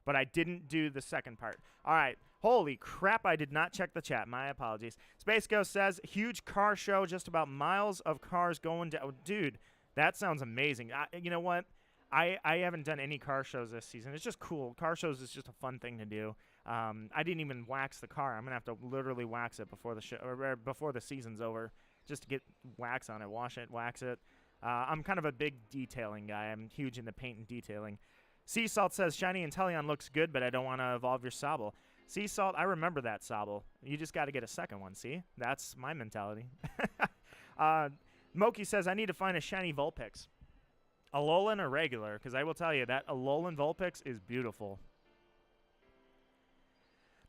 But I didn't do the second part. All right. Holy crap, I did not check the chat. My apologies. Space Ghost says, huge car show, just about miles of cars going down. Oh, dude, that sounds amazing. You know what? I haven't done any car shows this season. It's just cool. Car shows is just a fun thing to do. I didn't even wax the car. I'm gonna have to literally wax it before the show or before the season's over, just to get wax on it, wash it, wax it. I'm kind of a big detailing guy. I'm huge into paint and detailing. Sea Salt says Shiny Inteleon looks good, but I don't want to evolve your Sobble. Sea Salt, I remember that Sobble. You just got to get a second one. See, that's my mentality. Moki says I need to find a shiny Vulpix. Alolan or regular? Because I will tell you that Alolan Vulpix is beautiful.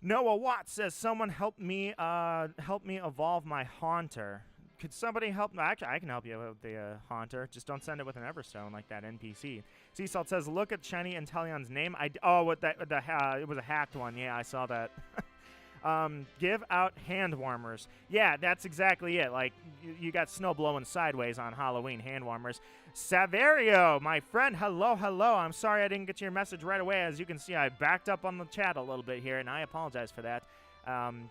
Noah Watts says, someone help me evolve my Haunter. Could somebody help? Actually, I can help you with the Haunter. Just don't send it with an Everstone like that NPC. Sea Salt says, look at Shiny Inteleon's name. With it was a hacked one. Yeah, I saw that. Give out hand warmers. Yeah, that's exactly it. Like, you got snow blowing sideways on Halloween, hand warmers. Saverio, my friend, hello. I'm sorry I didn't get your message right away. As you can see, I backed up on the chat a little bit here, and I apologize for that.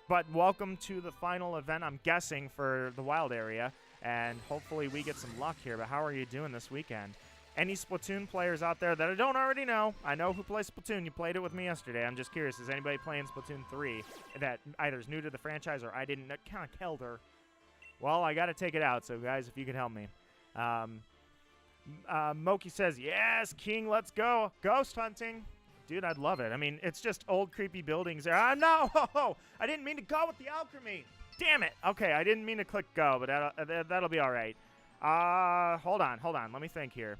But welcome to the final event, I'm guessing, for the wild area, and hopefully we get some luck here. But how are you doing this weekend? Any Splatoon players out there that I don't already know? I know who plays Splatoon. You played it with me yesterday. I'm just curious. Is anybody playing Splatoon 3 that either is new to the franchise or I didn't? Kind of Kelder. Well, I got to take it out, so guys, if you could help me. Moki says, yes, King, let's go. Ghost hunting. Dude, I'd love it. I mean, it's just old, creepy buildings there. No! I didn't mean to go with the alchemy. Damn it. Okay, I didn't mean to click go, but that'll be all right. Hold on. Let me think here.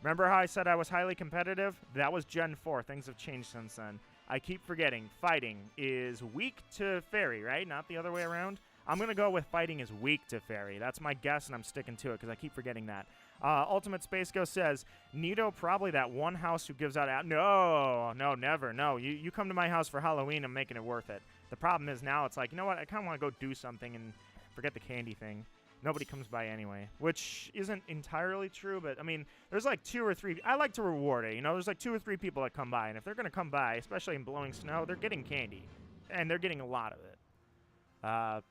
Remember how I said I was highly competitive? That was Gen 4. Things have changed since then. I keep forgetting. Fighting is weak to fairy, right? Not the other way around? I'm going to go with fighting is weak to fairy. That's my guess, and I'm sticking to it because I keep forgetting that. Ultimate Space Ghost says, Nito, probably that one house who gives out... No, never. No, you come to my house for Halloween, I'm making it worth it. The problem is now it's like, you know what? I kind of want to go do something and forget the candy thing. Nobody comes by anyway, which isn't entirely true, but, I mean, there's like 2 or 3... I like to reward it, you know? There's like 2 or 3 people that come by, and if they're going to come by, especially in blowing snow, they're getting candy, and they're getting a lot of it.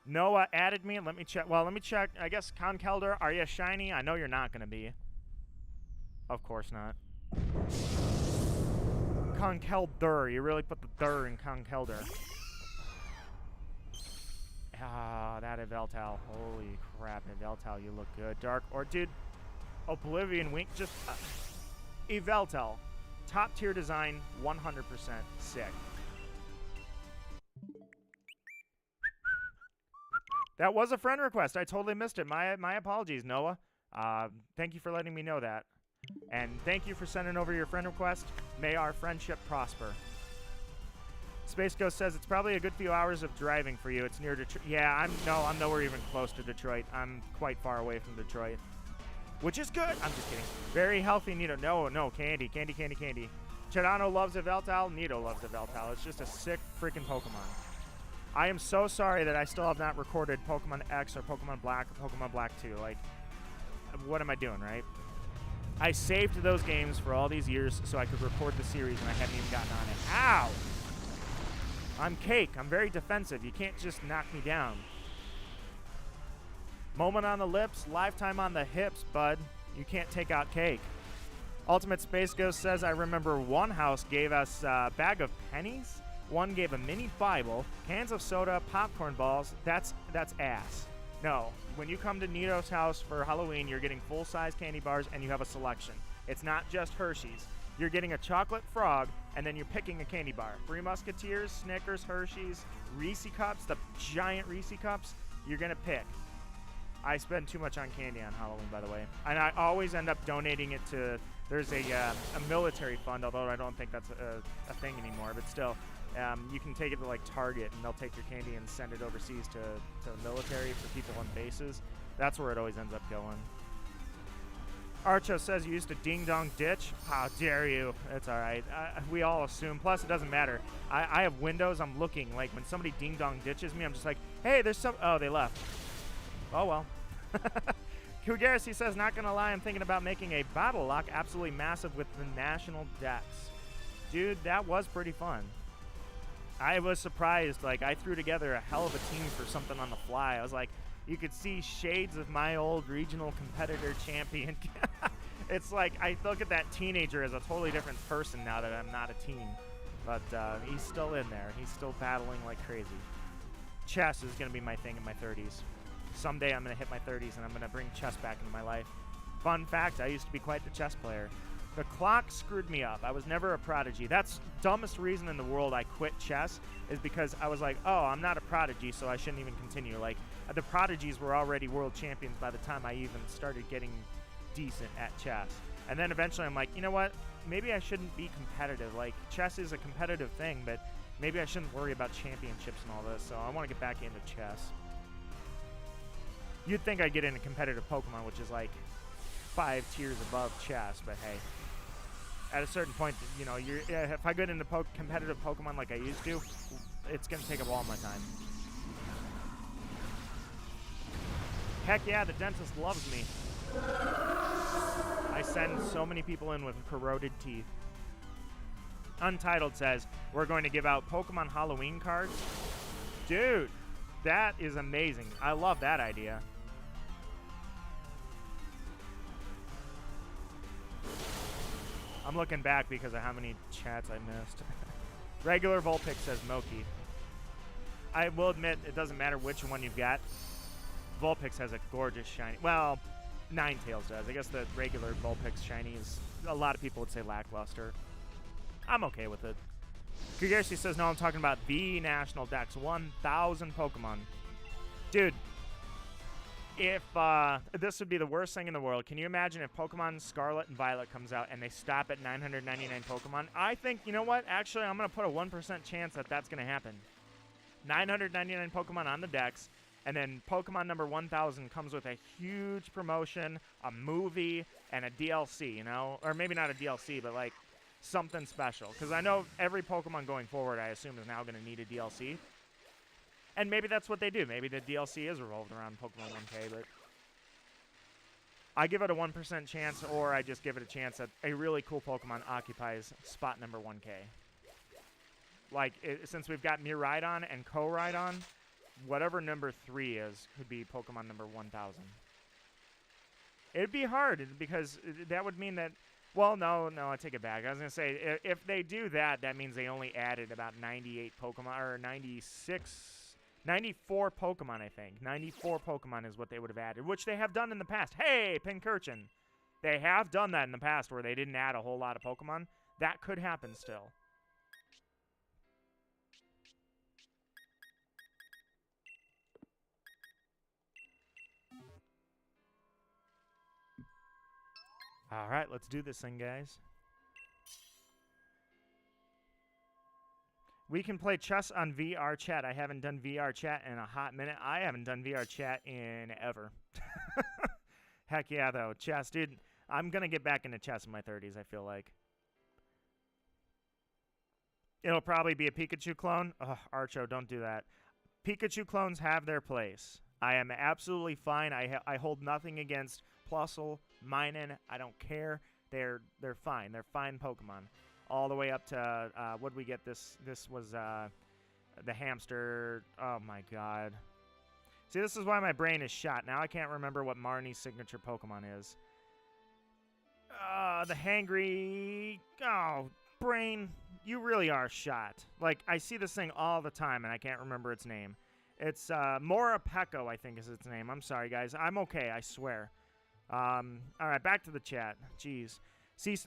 Noah added me. Let me check. Well, let me check. I guess Conkelder, are you shiny? I know you're not going to be. Of course not. Conkelder. You really put the "der" in Conkelder. That Yveltal. Holy crap, Yveltal, you look good. Dark or dude, Oblivion Wink. Just Yveltal, top tier design, 100% sick. That was a friend request. I totally missed it. My apologies, Noah. Thank you for letting me know that. And thank you for sending over your friend request. May our friendship prosper. Space Ghost says it's probably a good few hours of driving for you. It's near Detroit. Yeah, I'm nowhere even close to Detroit. I'm quite far away from Detroit. Which is good. I'm just kidding. Very healthy, Nito. No, candy. Chirano loves Yveltal. Nito loves Yveltal. It's just a sick freaking Pokemon. I am so sorry that I still have not recorded Pokemon X or Pokemon Black or Pokemon Black 2. Like, what am I doing, right? I saved those games for all these years so I could record the series, and I hadn't even gotten on it. Ow! I'm cake. I'm very defensive. You can't just knock me down. Moment on the lips, lifetime on the hips, bud. You can't take out cake. Ultimate Space Ghost says, I remember one house gave us a bag of pennies. One gave a mini Bible, cans of soda, popcorn balls. That's ass. No, when you come to Nito's house for Halloween, you're getting full-size candy bars and you have a selection. It's not just Hershey's. You're getting a chocolate frog, and then you're picking a candy bar. Three Musketeers, Snickers, Hershey's, Reese Cups, the giant Reese Cups. You're going to pick. I spend too much on candy on Halloween, by the way. And I always end up donating it to, there's a military fund, although I don't think that's a thing anymore, but still. You can take it to like Target and they'll take your candy and send it overseas to the military for people on bases. That's where it always ends up going. Archo says you used to ding-dong ditch. How dare you? It's all right. We all assume. Plus, it doesn't matter. I have windows. I'm looking. Like, when somebody ding-dong ditches me, I'm just like, hey, there's some... Oh, they left. Oh, well. Kugaris, he says, not going to lie, I'm thinking about making a battle lock absolutely massive with the national decks. Dude, that was pretty fun. I was surprised. Like, I threw together a hell of a team for something on the fly. I was like, you could see shades of my old regional competitor champion. It's like I look at that teenager as a totally different person now that I'm not a teen. But he's still in there. He's still battling like crazy. Chess is going to be my thing in my 30s. Someday I'm going to hit my 30s and I'm going to bring chess back into my life. Fun fact, I used to be quite the chess player. The clock screwed me up. I was never a prodigy. That's the dumbest reason in the world I quit chess is because I was like, oh, I'm not a prodigy, so I shouldn't even continue. Like, the prodigies were already world champions by the time I even started getting decent at chess. And then eventually I'm like, you know what? Maybe I shouldn't be competitive. Like, chess is a competitive thing, but maybe I shouldn't worry about championships and all this, so I want to get back into chess. You'd think I'd get into competitive Pokemon, which is like 5 tiers above chess, but hey. At a certain point, you know, if I get into competitive Pokemon like I used to, it's going to take up all my time. Heck yeah, the dentist loves me. I send so many people in with corroded teeth. Untitled says, we're going to give out Pokemon Halloween cards. Dude, that is amazing. I love that idea. I'm looking back because of how many chats I missed. Regular Vulpix says Moki. I will admit, it doesn't matter which one you've got. Vulpix has a gorgeous shiny... Well, Ninetales does. I guess the regular Vulpix shiny is... A lot of people would say lackluster. I'm okay with it. Kugersi says, no, I'm talking about the national dex. 1,000 Pokemon. Dude, if this would be the worst thing in the world, can you imagine if Pokemon Scarlet and Violet comes out and they stop at 999 Pokemon? I think, you know what? Actually, I'm going to put a 1% chance that that's going to happen. 999 Pokemon on the dex, and then Pokemon number 1,000 comes with a huge promotion, a movie, and a DLC, you know? Or maybe not a DLC, but like something special. Because I know every Pokemon going forward, I assume, is now going to need a DLC. And maybe that's what they do. Maybe the DLC is revolved around Pokemon 1K, but I give it a 1% chance, or I just give it a chance that a really cool Pokemon occupies spot number 1K. Like, since we've got Miraidon and Koraidon, whatever number 3 is could be Pokemon number 1,000. It'd be hard, because that would mean that... Well, no, I take it back. I was going to say, if they do that, that means they only added about 98 Pokemon, or 94 Pokemon, I think. 94 Pokemon is what they would have added, which they have done in the past. Hey, Pinchurchin! They have done that in the past where they didn't add a whole lot of Pokemon. That could happen still. All right, let's do this thing, guys. We can play chess on VR chat. I haven't done VR chat in a hot minute. I haven't done VR chat in ever. Heck yeah, though. Chess, dude. I'm going to get back into chess in my 30s, I feel like. It'll probably be a Pikachu clone. Ugh, Archo, don't do that. Pikachu clones have their place. I am absolutely fine. I hold nothing against Plusle, Minun. I don't care. They're fine. They're fine Pokemon. All the way up to, what did we get? This was the hamster. Oh, my God. See, this is why my brain is shot. Now I can't remember what Marnie's signature Pokemon is. The hangry. Oh, brain, you really are shot. Like, I see this thing all the time, and I can't remember its name. It's Mora Pecco, I think is its name. I'm sorry, guys. I'm okay, I swear. All right, back to the chat. Jeez.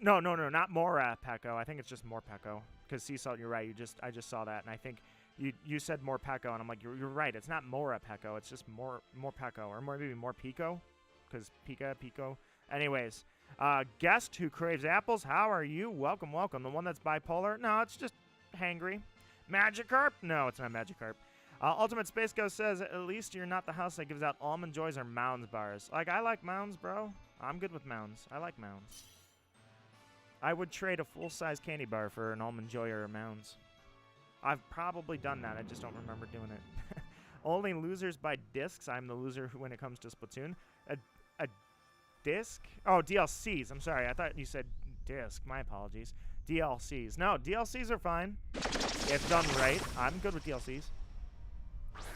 No, not Mora Pecco. I think it's just More Pecco. Because Sea Salt, you're right. I just saw that, and I think you said More Pecco, and I'm like, you're right. It's not Mora Pecco. It's just More Pecco, or maybe More Pico, because Pico. Anyways, guest who craves apples. How are you? Welcome. The one that's bipolar? No, it's just hangry. Magikarp? No, it's not Magikarp. Ultimate Space Ghost says, at least you're not the house that gives out Almond Joys or Mounds bars. Like, I like Mounds, bro. I'm good with Mounds. I like Mounds. I would trade a full-size candy bar for an Almond Joy or a Mounds. I've probably done that. I just don't remember doing it. Only losers buy discs. I'm the loser when it comes to Splatoon. A disc? Oh, DLCs. I'm sorry. I thought you said disc. My apologies. DLCs. No, DLCs are fine. If done right. I'm good with DLCs.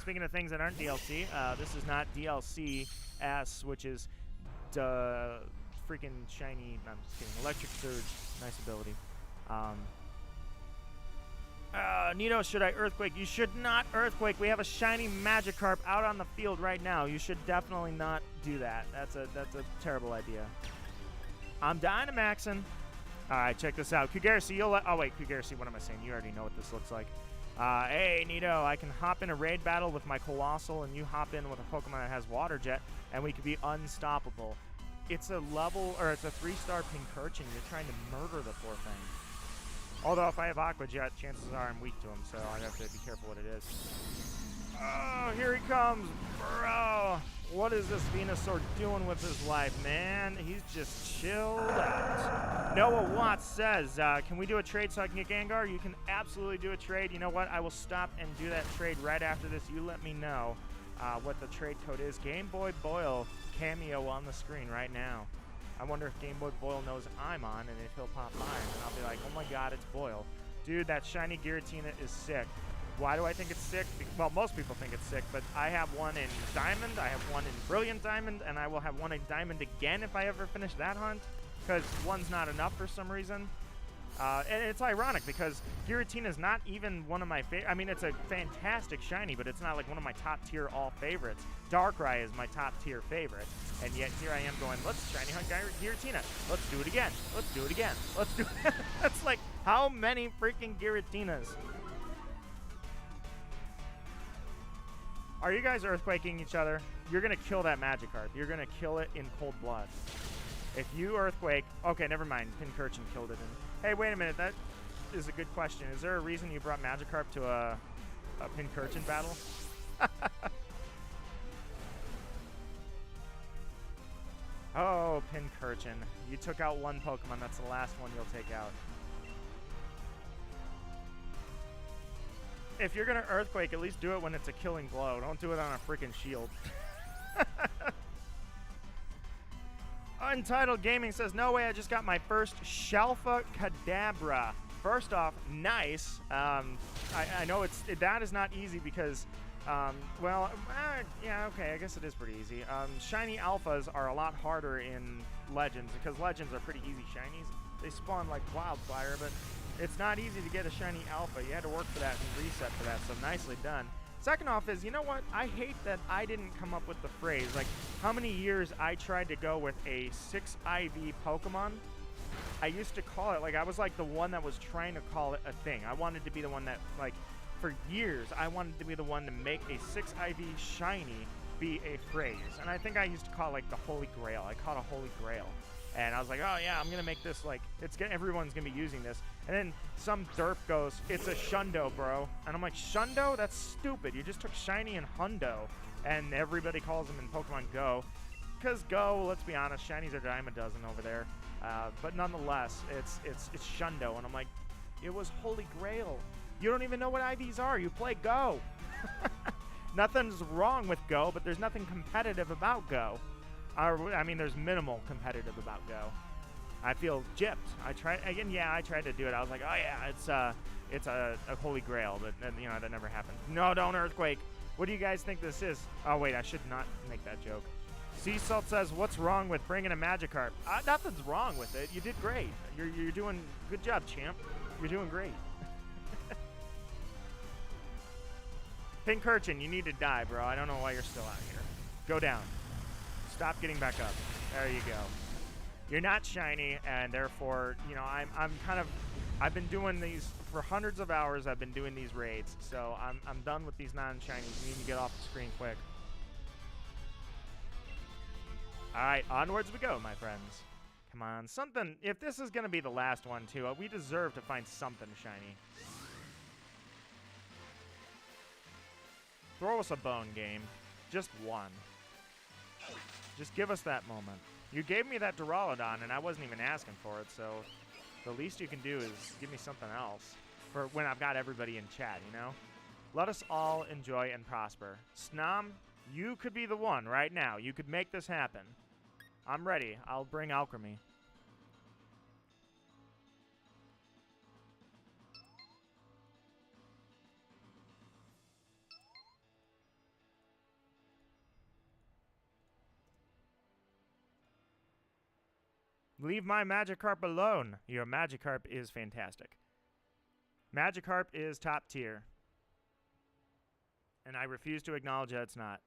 Speaking of things that aren't DLC, this is not DLC S, which is freaking shiny. No, I'm just kidding. Electric Surge. Nice ability. Nito, should I Earthquake? You should not Earthquake. We have a shiny Magikarp out on the field right now. You should definitely not do that. That's a terrible idea. I'm Dynamaxing. All right, check this out. Kugarasi, oh, wait, Kugarasi, what am I saying? You already know what this looks like. Hey, Nito, I can hop in a raid battle with my Colossal, and you hop in with a Pokemon that has Water Jet, and we could be unstoppable. It's a level, or it's a 3-star Pinchurchin. You're trying to murder the poor thing. Although if I have Aqua Jet, chances are I'm weak to him, so I have to be careful what it is. Oh, here he comes, bro. What is this Venusaur doing with his life, man? He's just chilled out. Noah Watts says, can we do a trade so I can get Gengar? You can absolutely do a trade. You know what? I will stop and do that trade right after this. You let me know what the trade code is. Game Boy Boyle cameo on the screen right now. I wonder if Game Boy Boyle knows I'm on, and if he'll pop by, and I'll be like, oh my god, it's Boyle. Dude, that shiny Giratina is sick. Why do I think it's sick? Well, most people think it's sick, but I have one in Diamond, I have one in Brilliant Diamond, and I will have one in Diamond again if I ever finish that hunt, because one's not enough for some reason. And it's ironic because Giratina is not even one of my favorite. I mean, it's a fantastic shiny, but it's not like one of my top tier all favorites. Darkrai is my top tier favorite, and yet here I am going, let's shiny hunt Giratina. Let's do it again. Let's do it again. Let's do it. That's like, how many freaking Giratinas? Are you guys Earthquaking each other? You're going to kill that Magikarp. You're going to kill it in cold blood. If you Earthquake... Okay, never mind. Pinchurchin killed it. Hey, wait a minute. That is a good question. Is there a reason you brought Magikarp to a Pinchurchin battle? Oh, Pinchurchin. You took out one Pokemon. That's the last one you'll take out. If you're going to Earthquake, at least do it when it's a killing blow. Don't do it on a freaking shield. Untitled Gaming says, no way, I just got my first Shalfa Kadabra. First off, nice. I know that is not easy because, yeah, okay, I guess it is pretty easy. Shiny Alphas are a lot harder in Legends because Legends are pretty easy shinies. They spawn like wildfire, but it's not easy to get a shiny Alpha. You had to work for that and reset for that, so nicely done. Second off is, you know what? I hate that I didn't come up with the phrase. Like, how many years I tried to go with a 6 IV Pokemon? I used to call it, like, I was like the one that was trying to call it a thing. I wanted to be the one that, like, for years, I wanted to be the one to make a 6 IV shiny be a phrase. And I think I used to call it, like, the Holy Grail. I called it a Holy Grail. And I was like, oh yeah, I'm gonna make this like everyone's gonna be using this. And then some derp goes, it's a Shundo, bro. And I'm like, Shundo? That's stupid. You just took Shiny and Hundo, and everybody calls them in Pokemon Go. Because Go, let's be honest, Shinies are dime a dozen over there. But nonetheless, it's Shundo, and I'm like, it was Holy Grail. You don't even know what IVs are. You play Go. Nothing's wrong with Go, but there's nothing competitive about Go. I mean, there's minimal competitive about Go. I feel gypped. I tried to do it. I was like, oh yeah, it's a Holy Grail, but you know that never happened. No, don't Earthquake. What do you guys think this is? Oh wait, I should not make that joke. Sea Salt says, what's wrong with bringing a Magikarp? Nothing's wrong with it. You did great. You're doing good job, champ. You're doing great. Pinchurchin, you need to die, bro. I don't know why you're still out here. Go down. Stop getting back up. There you go. You're not shiny, and therefore, you know, I've been doing these for hundreds of hours. I've been doing these raids, so I'm done with these non-shinies. You need to get off the screen quick. All right, onwards we go, my friends. Come on, something. If this is gonna be the last one too, we deserve to find something shiny. Throw us a bone, game. Just one. Just give us that moment. You gave me that Duraludon, and I wasn't even asking for it, so the least you can do is give me something else for when I've got everybody in chat, you know? Let us all enjoy and prosper. Snom, you could be the one right now. You could make this happen. I'm ready. I'll bring alchemy. Leave my Magikarp alone. Your Magikarp is fantastic. Magikarp is top tier. And I refuse to acknowledge that it's not.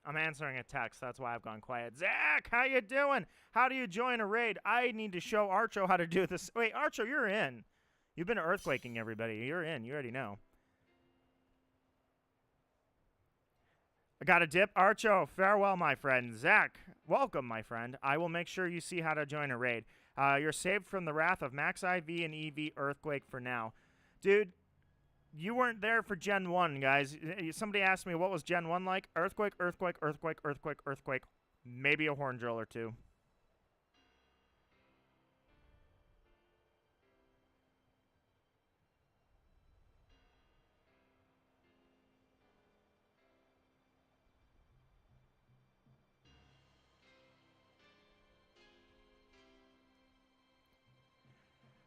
I'm answering a text. That's why I've gone quiet. Zach, how you doing? How do you join a raid? I need to show Archo how to do this. Wait, Archo, you're in. You've been earthquaking everybody. You're in. You already know. I got a dip. Archo, farewell, my friend. Zach, welcome, my friend. I will make sure you see how to join a raid. You're saved from the wrath of Max IV and EV Earthquake for now. Dude, you weren't there for Gen 1, guys. Somebody asked me what was Gen 1 like. Earthquake, earthquake, earthquake, earthquake, earthquake. Maybe a horn drill or two.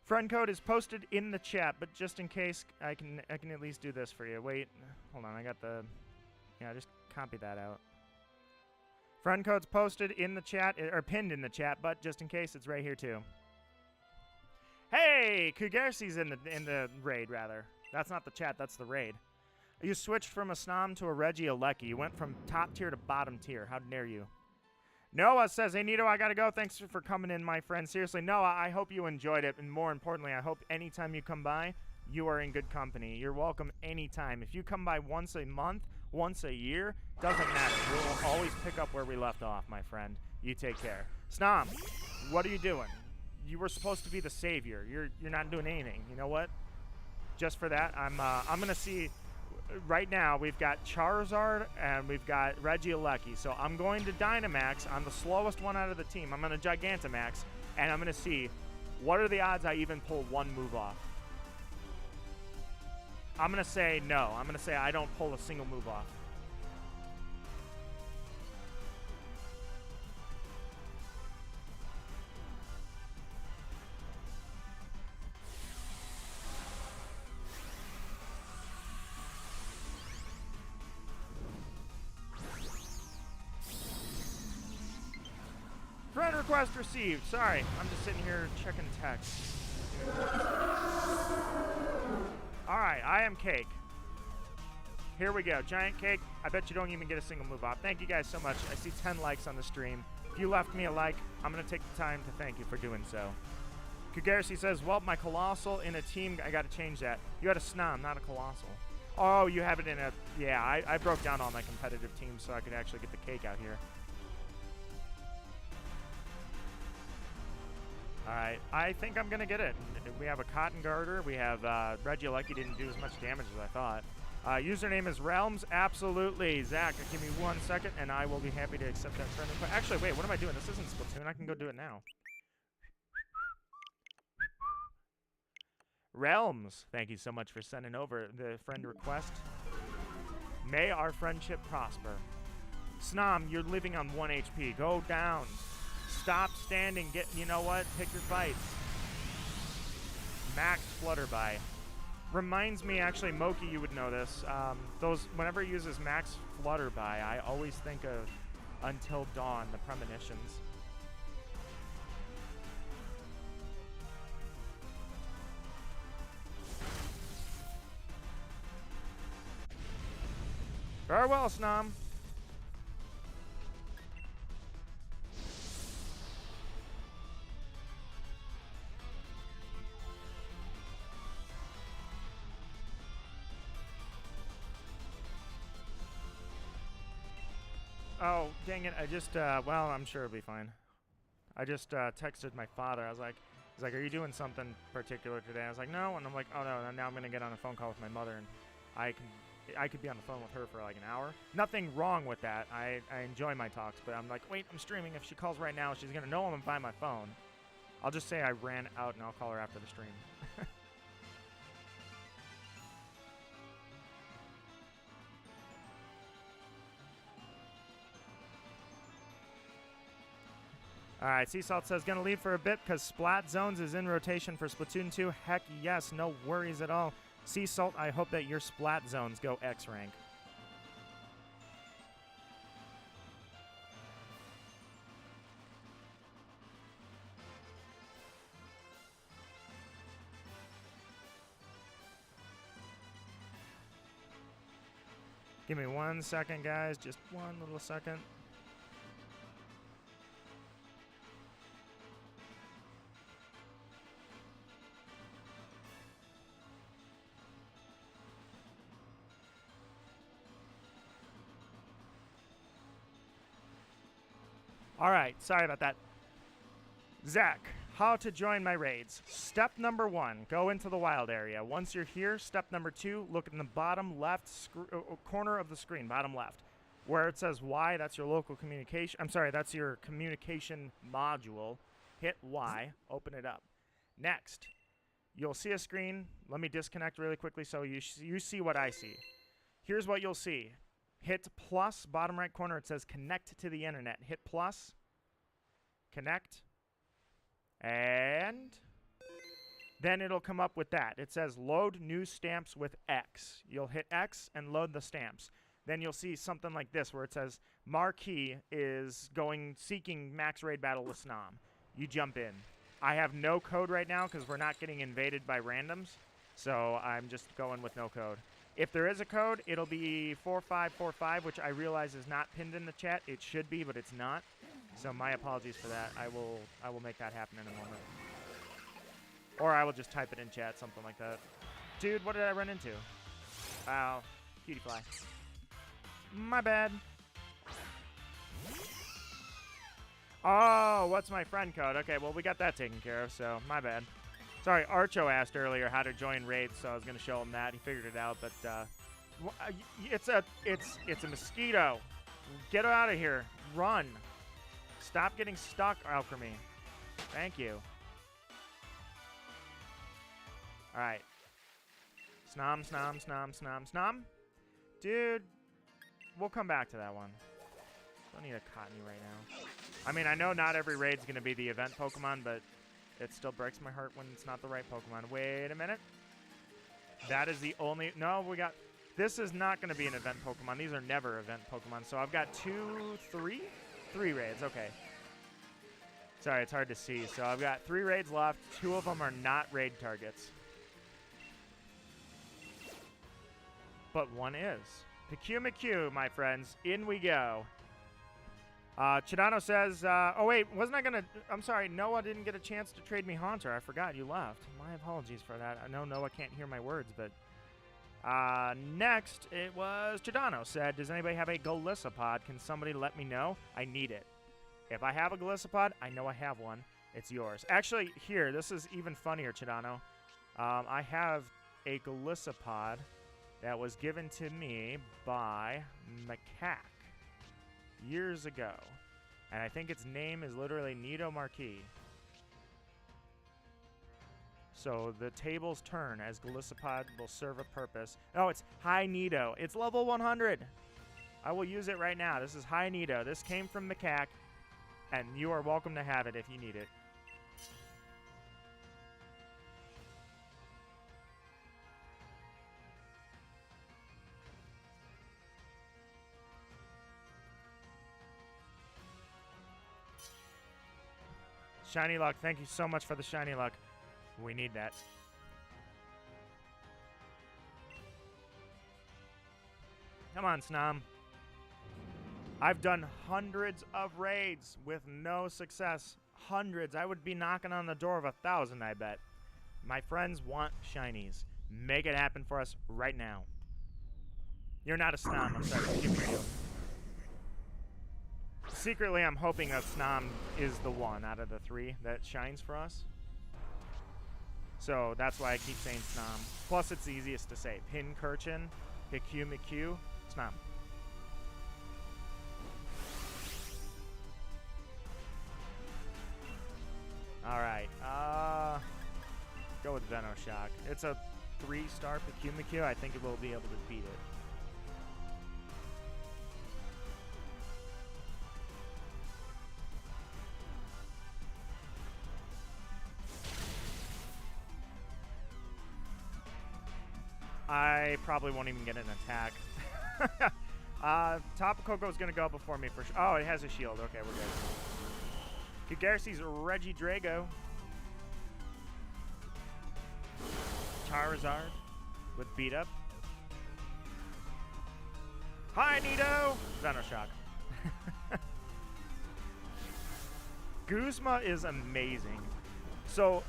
Friend code is posted in the chat, but just in case, I can at least do this for you. Wait, hold on, I got the... Yeah, just copy that out. Friend code's posted in the chat, or pinned in the chat, but just in case, it's right here too. Hey, Kugersi's in the raid, rather. That's not the chat, that's the raid. You switched from a Snom to a Regieleki. You went from top tier to bottom tier. How dare you? Noah says, hey, Nito, I gotta go. Thanks for coming in, my friend. Seriously, Noah, I hope you enjoyed it. And more importantly, I hope anytime you come by, you are in good company. You're welcome anytime. If you come by once a month, once a year, doesn't matter. We'll always pick up where we left off, my friend. You take care. Snom, what are you doing? You were supposed to be the savior. You're not doing anything. You know what? Just for that, I'm gonna see... Right now, we've got Charizard and we've got Regieleki. So I'm going to Dynamax. I'm the slowest one out of the team. I'm going to Gigantamax, and I'm going to see what are the odds I even pull one move off. I'm going to say no. I'm going to say I don't pull a single move off. Friend request received. Sorry, I'm just sitting here checking text. Alright, I am Cake. Here we go. Giant Cake. I bet you don't even get a single move off. Thank you guys so much. I see 10 likes on the stream. If you left me a like, I'm going to take the time to thank you for doing so. Kugersi says, well, my Colossal in a team, I got to change that. You had a Snom, not a Colossal. Oh, you have it in a... Yeah, I broke down all my competitive teams so I could actually get the cake out here. Alright, I think I'm going to get it. We have a Cotton Garter. We have Regieleki didn't do as much damage as I thought. Username is Realms. Absolutely. Zach, give me 1 second, and I will be happy to accept that friend request. Actually, wait, what am I doing? This isn't Splatoon. I can go do it now. Realms, thank you so much for sending over the friend request. May our friendship prosper. Snom, you're living on 1 HP. Go down. Stop standing. You know what? Pick your fights. Max Flutterby. Reminds me, actually, Moki, you would know this. Whenever he uses Max Flutterby, I always think of Until Dawn, the Premonitions. Farewell, Snom. Oh, dang it. I just, well, I'm sure it'll be fine. I just texted my father. I was like, he's like, are you doing something particular today? I was like, no. And I'm like, oh, no. And now I'm going to get on a phone call with my mother, and I could be on the phone with her for like an hour. Nothing wrong with that. I enjoy my talks, but I'm like, wait, I'm streaming. If she calls right now, she's going to know I'm by my phone. I'll just say I ran out, and I'll call her after the stream. Alright, Sea Salt says, gonna leave for a bit because Splat Zones is in rotation for Splatoon 2. Heck yes, no worries at all. Sea Salt, I hope that your Splat Zones go X rank. Give me 1 second, guys. Just one little second. All right, sorry about that. Zach, how to join my raids. Step number 1, go into the wild area. Once you're here, step number 2, look in the bottom left corner of the screen, bottom left. Where it says Y, that's your local communication. I'm sorry, that's your communication module. Hit Y, open it up. Next, you'll see a screen. Let me disconnect really quickly so you see what I see. Here's what you'll see. Hit plus, bottom right corner, it says connect to the internet. Hit plus, connect, and then it'll come up with that. It says load new stamps with X. You'll hit X and load the stamps. Then you'll see something like this where it says Marquee is seeking max raid battle with Snom. You jump in. I have no code right now because we're not getting invaded by randoms, so I'm just going with no code. If there is a code, it'll be 4545, which I realize is not pinned in the chat. It should be, but it's not. So my apologies for that. I will make that happen in a moment. Or I will just type it in chat, something like that. Dude, what did I run into? Wow, cutie fly. My bad. Oh, what's my friend code? Okay, well, we got that taken care of, so my bad. Sorry, Archo asked earlier how to join raids, so I was going to show him that. He figured it out, but it's a mosquito. Get out of here. Run. Stop getting stuck, Alchemy. Thank you. All right. Snom, Snom, Snom, Snom, Snom. Dude, we'll come back to that one. Don't need a Cottony right now. I mean, I know not every raid's going to be the event Pokemon, but it still breaks my heart when it's not the right Pokemon. Wait a minute. That is the only... No, we got... This is not going to be an event Pokemon. These are never event Pokemon. So I've got three raids. Okay. Sorry, it's hard to see. So I've got 3 raids left. 2 of them are not raid targets. But 1 is. Pyukumuku, my friends. In we go. Chidano says, oh wait, wasn't I gonna, I'm sorry, Noah didn't get a chance to trade me Haunter. I forgot you left. My apologies for that. I know Noah can't hear my words, but next it was Chidano said, does anybody have a Golisopod? Can somebody let me know? I need it. If I have a Golisopod, I know I have one. It's yours. Actually, here, this is even funnier, Chidano. I have a Golisopod that was given to me by Macaque years ago. And I think its name is literally Nido Marquis. So the tables turn as Golisopod will serve a purpose. Oh, it's High Nido. It's level 100. I will use it right now. This is High Nido. This came from Macaque, and you are welcome to have it if you need it. Shiny luck. Thank you so much for the shiny luck. We need that. Come on, Snom. I've done hundreds of raids with no success. Hundreds. I would be knocking on the door of 1,000, I bet. My friends want shinies. Make it happen for us right now. You're not a Snom. I'm sorry. Give me you. Secretly, I'm hoping that Snom is the one out of the 3 that shines for us. So that's why I keep saying Snom. Plus, it's the easiest to say. Pinchurchin, Pyukumuku, Snom. All right. Go with Venoshock. It's a 3-star Pyukumuku. I think it will be able to beat it. I probably won't even get an attack. Tapu Koko's going to go before me for sure. Oh, it has a shield. Okay, we're good. Kagarsi's Regidrago. Charizard with beat up. Hi, Nido! Venoshock. Guzma is amazing. So,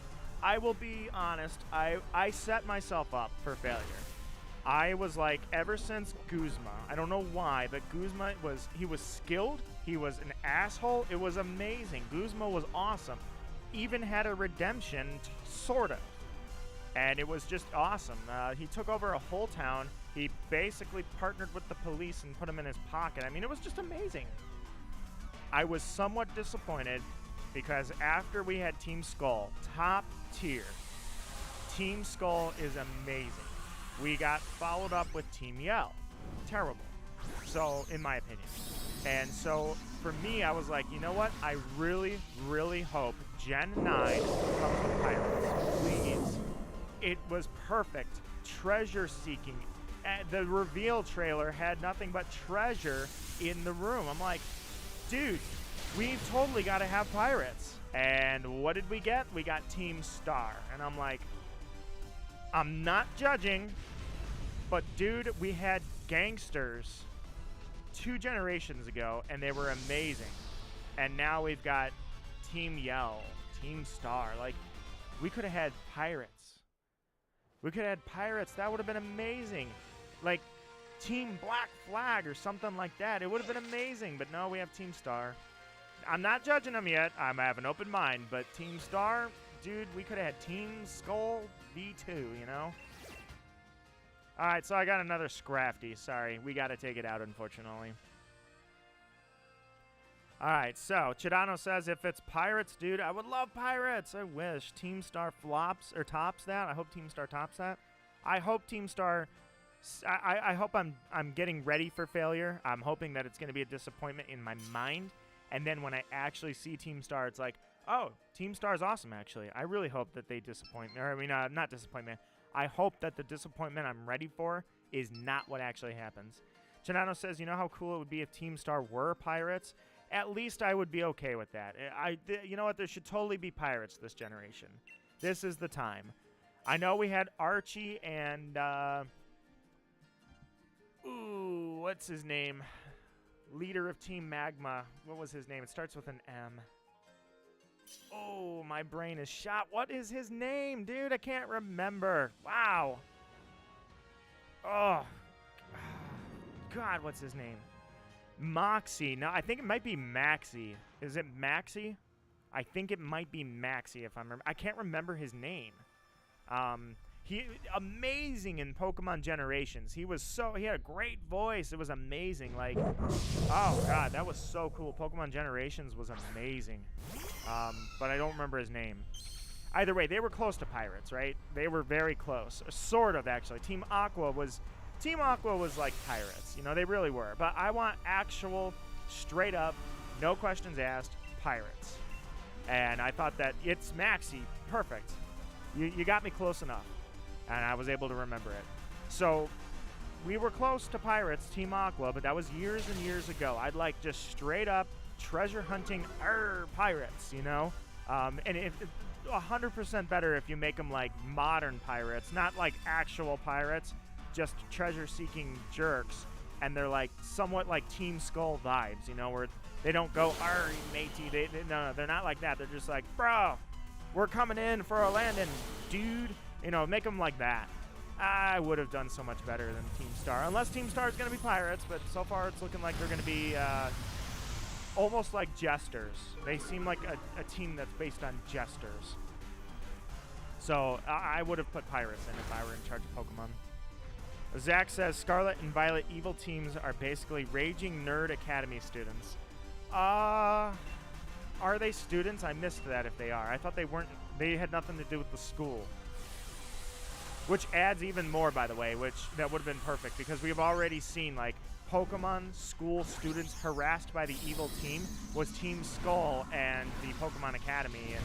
I will be honest, I set myself up for failure. I was like, ever since Guzma, I don't know why, but Guzma he was skilled, he was an asshole, it was amazing. Guzma was awesome. Even had a redemption, sort of. And it was just awesome. He took over a whole town. He basically partnered with the police and put him in his pocket. I mean, it was just amazing. I was somewhat disappointed because after we had Team Skull, top tier, Team Skull is amazing. We got followed up with Team Yell. Terrible. So, in my opinion. And so, for me, I was like, you know what? I really, really hope Gen 9 comes with Pirates. Please. It was perfect. Treasure seeking. The reveal trailer had nothing but treasure in the room. I'm like, dude, we've totally got to have Pirates. And what did we get? We got Team Star. And I'm like, I'm not judging, but dude, we had Gangsters 2 generations ago, and they were amazing. And now we've got Team Yell, Team Star. Like, we could have had Pirates. We could have had Pirates. That would have been amazing. Like, Team Black Flag or something like that. It would have been amazing, but no, we have Team Star. I'm not judging them yet. I have an open mind, but Team Star, dude, we could have had Team Skull V2, you know? All right, so I got another Scrafty. Sorry, we got to take it out, unfortunately. All right, so Chidano says if it's Pirates, dude, I would love Pirates. I wish Team Star flops or tops that. I hope Team Star tops that. I hope Team Star. I hope I'm getting ready for failure. I'm hoping that it's going to be a disappointment in my mind, and then when I actually see Team Star, it's like, oh, Team Star is awesome. Actually, I really hope that they disappoint me. Or I mean, not disappointment. I hope that the disappointment I'm ready for is not what actually happens. Chidano says, you know how cool it would be if Team Star were Pirates? At least I would be okay with that. You know what? There should totally be Pirates this generation. This is the time. I know we had Archie and, what's his name? Leader of Team Magma. What was his name? It starts with an M. Oh, my brain is shot. What is his name, dude? I can't remember. Wow. Oh. God, what's his name? Moxie. No, I think it might be Maxie. Is it Maxie? I think it might be Maxie if I remember. I can't remember his name. amazing in Pokemon Generations. He had a great voice. It was amazing. Like, oh god, that was so cool. Pokemon Generations was amazing. But I don't remember his name. Either way, they were close to Pirates, right? They were very close. Sort of, actually. Team Aqua was like Pirates. You know, they really were. But I want actual, straight up, no questions asked, Pirates. And I thought that it's Maxie. Perfect. You got me close enough. And I was able to remember it. So we were close to Pirates, Team Aqua, but that was years and years ago. I'd like just straight up treasure hunting Pirates, you know? And if 100% better if you make them like modern pirates, not like actual pirates, just treasure-seeking jerks, and they're like somewhat like Team Skull vibes, you know, where they don't go, "Arr, matey." No, they're not like that. They're just like, "Bro, we're coming in for a landing, dude." You know, make them like that. I would have done so much better than Team Star, unless Team Star is going to be pirates, but so far it's looking like they're going to be almost like jesters. They seem like a team that's based on jesters. So I would have put pirates in if I were in charge of Pokemon. Zach says Scarlet and Violet evil teams are basically raging nerd academy students. Are they students? I missed that if they are. I thought they weren't. They had nothing to do with the school. Which adds even more, by the way, which that would have been perfect because we've already seen, like, Pokemon school students harassed by the evil team was Team Skull and the Pokemon Academy in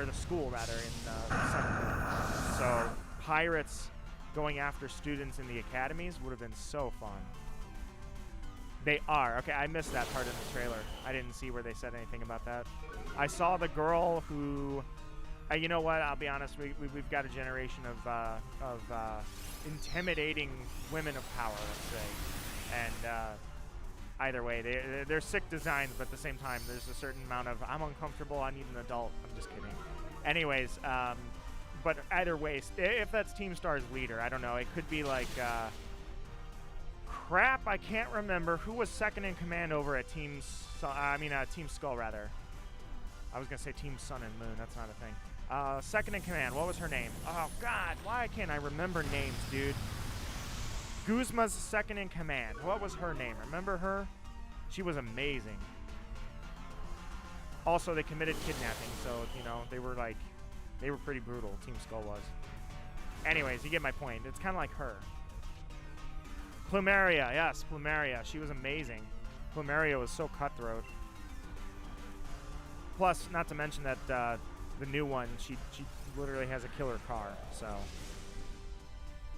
the school rather in Sun. So pirates going after students in the academies would have been so fun. They are. Okay, I missed that part in the trailer. I didn't see where they said anything about that. I saw the girl who... you know what? I'll be honest. We've got a generation of intimidating women of power, let's say. And either way, they're sick designs, but at the same time, there's a certain amount of, I'm uncomfortable, I need an adult. I'm just kidding. Anyways, but either way, if that's Team Star's leader, I don't know. It could be like, crap, I can't remember. Who was second in command over at Team Skull, rather. I was going to say Team Sun and Moon. That's not a thing. Second in command. What was her name? Oh, God. Why can't I remember names, dude? Guzma's second in command. What was her name? Remember her? She was amazing. Also, they committed kidnapping, so, you know, they were pretty brutal. Team Skull was. Anyways, you get my point. It's kind of like her. Plumeria. Yes, Plumeria. She was amazing. Plumeria was so cutthroat. Plus, not to mention that the new one, she literally has a killer car, so.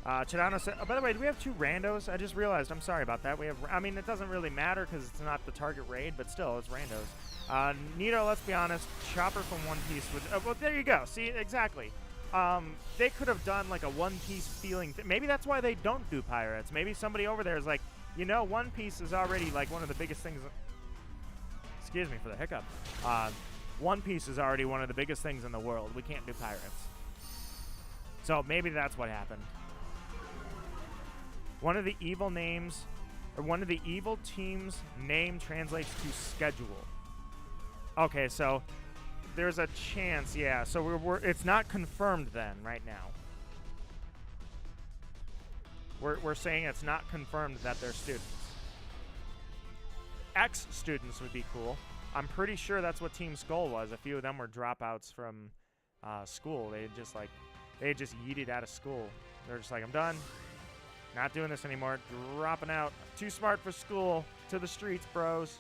Chidano said, oh, by the way, do we have two randos? I just realized, I'm sorry about that. I mean, it doesn't really matter because it's not the target raid, but still, it's randos. Nito, let's be honest, Chopper from One Piece would, well, there you go. See, exactly. They could have done like a One Piece feeling. Maybe that's why they don't do pirates. Maybe somebody over there is like, you know, One Piece is already like one of the biggest things. Excuse me for the hiccup. One Piece is already one of the biggest things in the world. We can't do pirates. So maybe that's what happened. One of the evil names, or one of the evil teams' name translates to schedule. Okay, so there's a chance, yeah. So it's not confirmed then, right now. We're saying it's not confirmed that they're students. Ex-students would be cool. I'm pretty sure that's what Team Skull was. A few of them were dropouts from school. They just yeeted out of school. They're just like, I'm done. Not doing this anymore. Dropping out. Too smart for school. To the streets, bros.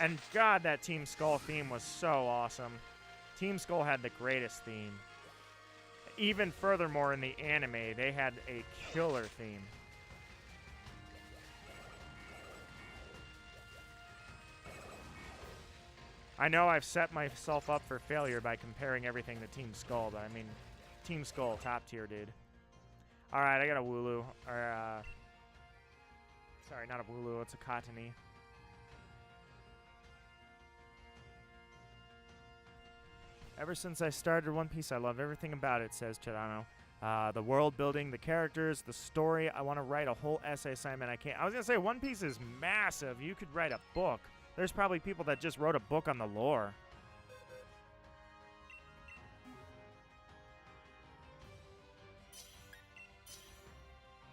And God, that Team Skull theme was so awesome. Team Skull had the greatest theme. Even furthermore, in the anime, they had a killer theme. I know I've set myself up for failure by comparing everything to Team Skull, but I mean, Team Skull, top tier, dude. Alright, I got a Wooloo. Or, sorry, not a Wooloo, it's a Cottony. Ever since I started One Piece, I love everything about it, says Chidano. The world building, the characters, the story. I want to write a whole essay assignment. I can't. I was going to say, One Piece is massive. You could write a book. There's probably people that just wrote a book on the lore.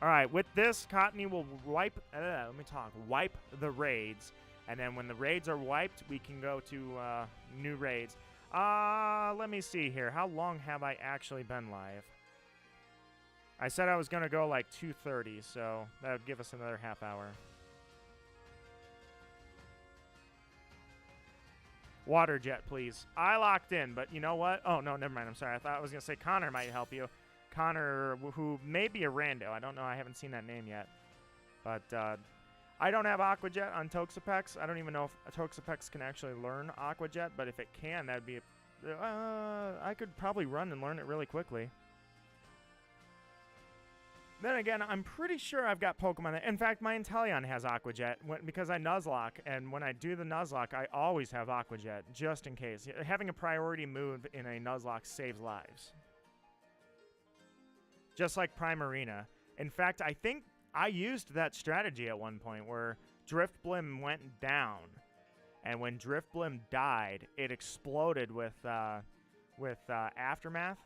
All right, with this, Cottony will wipe the raids. And then when the raids are wiped, we can go to new raids. Let me see here. How long have I actually been live? I said I was going to go like 2:30, so that would give us another half hour. Water jet, please. I locked in, but you know what? Oh, no, never mind. I'm sorry. I thought I was going to say Connor might help you. Connor, who may be a rando. I don't know. I haven't seen that name yet. But I don't have Aqua Jet on Toxapex. I don't even know if Toxapex can actually learn Aqua Jet, but if it can, that would be... I could probably run and learn it really quickly. Then again, I'm pretty sure I've got Pokemon that... In fact, my Inteleon has Aqua Jet because I Nuzlocke, and when I do the Nuzlocke, I always have Aqua Jet, just in case. Having a priority move in a Nuzlocke saves lives. Just like Primarina. In fact, I think I used that strategy at one point where Driftblim went down, and when Driftblim died, it exploded with Aftermath,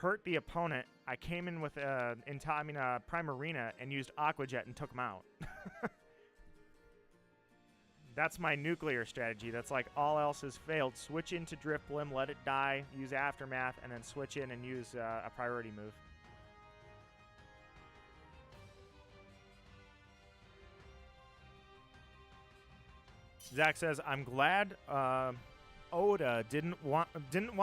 hurt the opponent. I came in with Primarina and used Aqua Jet and took him out. That's my nuclear strategy. That's like all else has failed. Switch into Driftblim, let it die, use Aftermath, and then switch in and use a priority move. Zach says, I'm glad Oda didn't want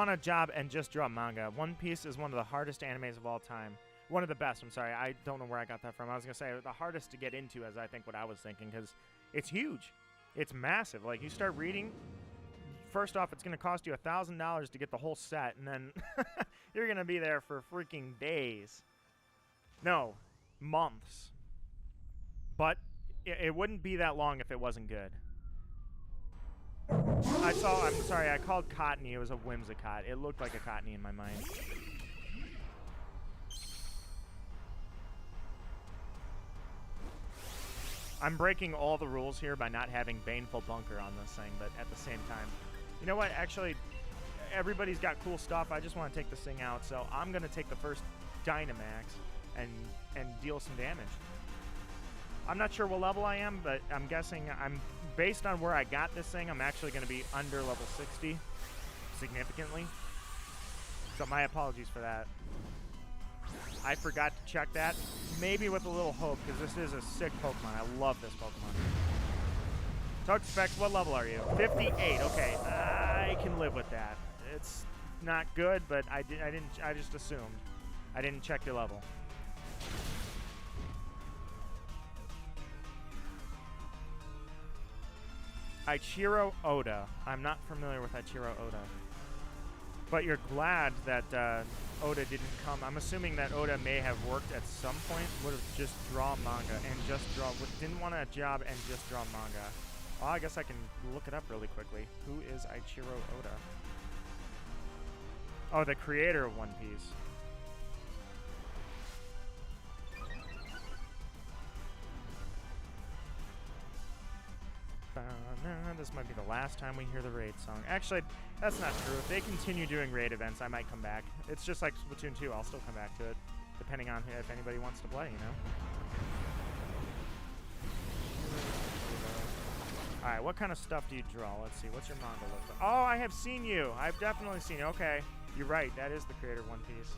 a job and just draw manga. One Piece is one of the hardest animes of all time. One of the best, I'm sorry. I don't know where I got that from. I was going to say the hardest to get into is I think what I was thinking, because it's huge. It's massive. Like, you start reading, first off, it's going to cost you $1,000 to get the whole set, and then you're going to be there for freaking days. No, months. But it wouldn't be that long if it wasn't good. I'm sorry, I called Cottony. It was a Whimsicott. It looked like a Cottony in my mind. I'm breaking all the rules here by not having Baneful Bunker on this thing, but at the same time, you know what? Actually, everybody's got cool stuff. I just want to take this thing out, so I'm going to take the first Dynamax and deal some damage. I'm not sure what level I am, but I'm guessing based on where I got this thing, I'm actually going to be under level 60 significantly. So my apologies for that. I forgot to check that. Maybe with a little hope, because this is a sick Pokemon. I love this Pokemon. Toxapex, what level are you? 58. Okay, I can live with that. It's not good, but I just assumed. I didn't check your level. Ichiro Oda. I'm not familiar with Ichiro Oda. But you're glad that Oda didn't come. I'm assuming that Oda may have worked at some point, would have just drawn manga and just draw. Didn't want a job and just draw manga. Well, I guess I can look it up really quickly. Who is Ichiro Oda? Oh, the creator of One Piece. This might be the last time we hear the raid song. Actually, that's not true. If they continue doing raid events, I might come back. It's just like Splatoon 2. I'll still come back to it, depending on if anybody wants to play, you know? Alright, what kind of stuff do you draw? Let's see. What's your manga look like? Oh, I have seen you. I've definitely seen you. Okay. You're right. That is the creator of One Piece.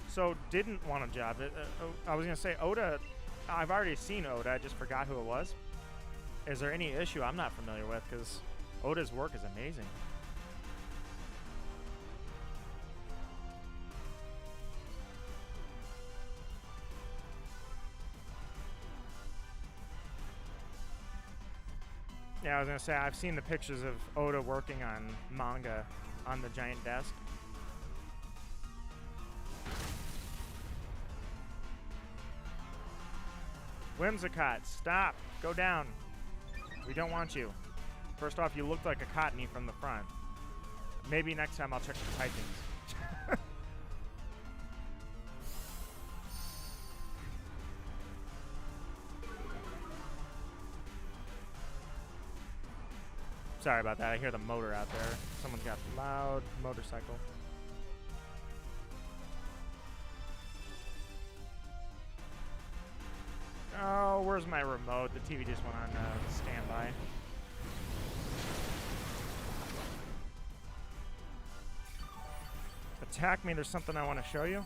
So, didn't want a job. I was going to say, Oda, I've already seen Oda. I just forgot who it was. Is there any issue I'm not familiar with? Because Oda's work is amazing. Yeah, I was going to say, I've seen the pictures of Oda working on manga on the giant desk. Whimsicott, stop. Go down. We don't want you. First off, you looked like a Cottony from the front. Maybe next time I'll check the typings. Sorry about that. I hear the motor out there. Someone's got loud motorcycle. Oh, where's my remote? The TV just went on standby. Attack me. There's something I want to show you.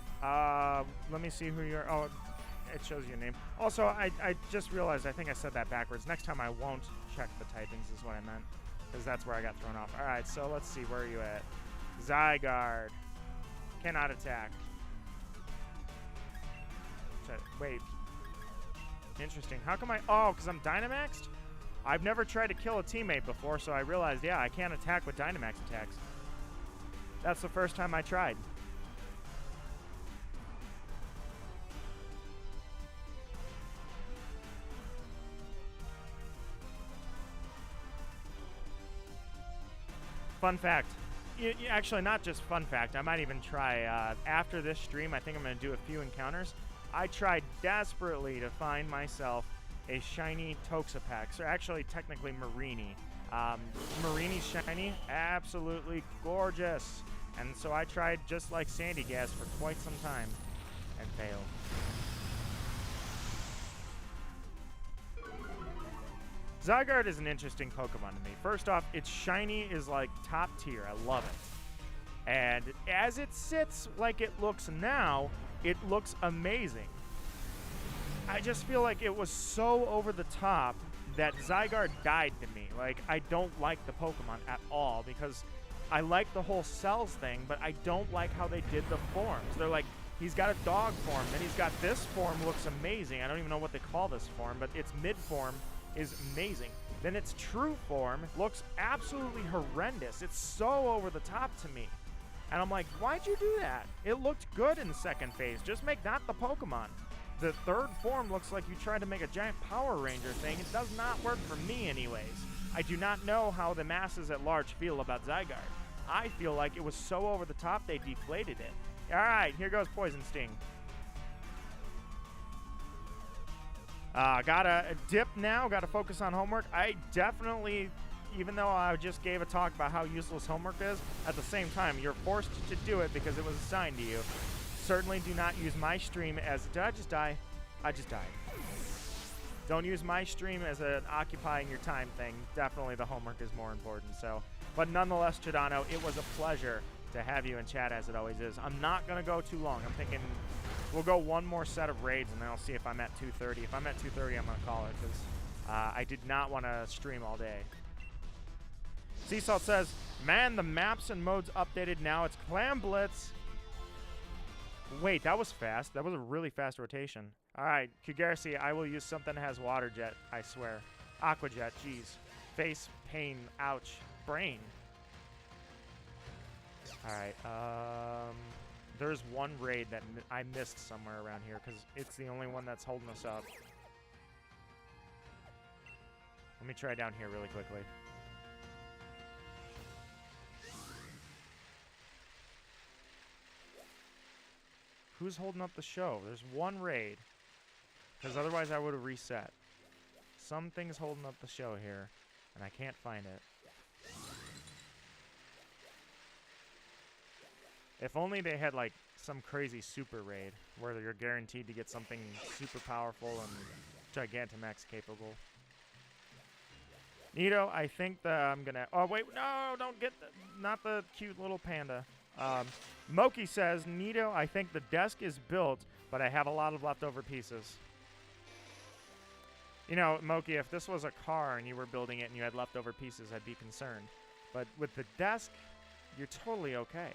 Let me see who you are. Oh, it shows your name. Also, I just realized I think I said that backwards. Next time I won't check the typings is what I meant. Because that's where I got thrown off. Alright, so let's see. Where are you at? Zygarde. Cannot attack. Wait. Interesting. How come I... Oh, because I'm Dynamaxed? I've never tried to kill a teammate before, so I realized, yeah, I can't attack with Dynamax attacks. That's the first time I tried. Fun fact. Actually, not just fun fact. I might even try, after this stream, I think I'm going to do a few encounters. I tried desperately to find myself a shiny Toxapex, or actually technically Marini. Marini's shiny, absolutely gorgeous. And so I tried just like Sandy Gas for quite some time and failed. Zygarde is an interesting Pokemon to me. First off, its shiny is like top tier. I love it. And as it sits like it looks now, it looks amazing. I just feel like it was so over the top that Zygarde died to me. Like, I don't like the Pokemon at all because I like the whole cells thing, but I don't like how they did the forms. They're like, he's got a dog form, then he's got this form, looks amazing. I don't even know what they call this form, but its mid form is amazing. Then its true form looks absolutely horrendous. It's so over the top to me. And I'm like, why'd you do that? It looked good in the second phase. Just make that the Pokemon. The third form looks like you tried to make a giant Power Ranger thing. It does not work for me anyways. I do not know how the masses at large feel about Zygarde. I feel like it was so over the top they deflated it. Alright, here goes Poison Sting. Gotta dip now, gotta focus on homework. I definitely, even though I just gave a talk about how useless homework is, at the same time, you're forced to do it because it was assigned to you. Certainly do not use my stream as... Did I just die? I just died. Don't use my stream as an occupying your time thing. Definitely the homework is more important. So, but nonetheless, Chidano, it was a pleasure to have you in chat as it always is. I'm not going to go too long. I'm thinking we'll go one more set of raids and then I'll see if I'm at 2:30. If I'm at 2:30, I'm going to call it because I did not want to stream all day. Sea Salt says, man, the maps and modes updated now. It's Clam Blitz. Wait, that was fast. That was a really fast rotation. All right, Kugarsi, I will use something that has water jet, I swear. Aqua Jet, jeez. Face, pain, ouch. Brain. All right, there's one raid that I missed somewhere around here because it's the only one that's holding us up. Let me try down here really quickly. Who's holding up the show? There's one raid. Because otherwise I would have reset. Something's holding up the show here. And I can't find it. If only they had, like, some crazy super raid. Where you're guaranteed to get something super powerful and Gigantamax capable. Nito, I think that I'm gonna... Oh, wait. No, don't get... Not the cute little panda. Moki says, Nito, I think the desk is built, but I have a lot of leftover pieces. You know, Moki, if this was a car and you were building it and you had leftover pieces, I'd be concerned. But with the desk, you're totally okay.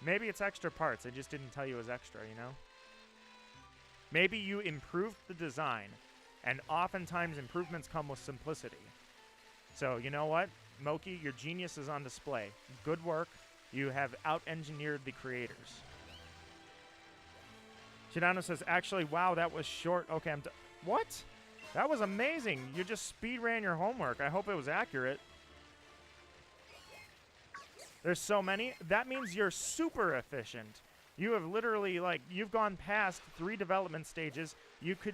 Maybe it's extra parts. I just didn't tell you it was extra, you know? Maybe you improved the design, and oftentimes improvements come with simplicity. So, you know what? Moki, your genius is on display. Good work. You have out-engineered the creators. Shidano says, actually, wow, that was short. Okay, what? That was amazing. You just speed ran your homework. I hope it was accurate. There's so many. That means you're super efficient. You have literally, like, you've gone past 3 development stages. You could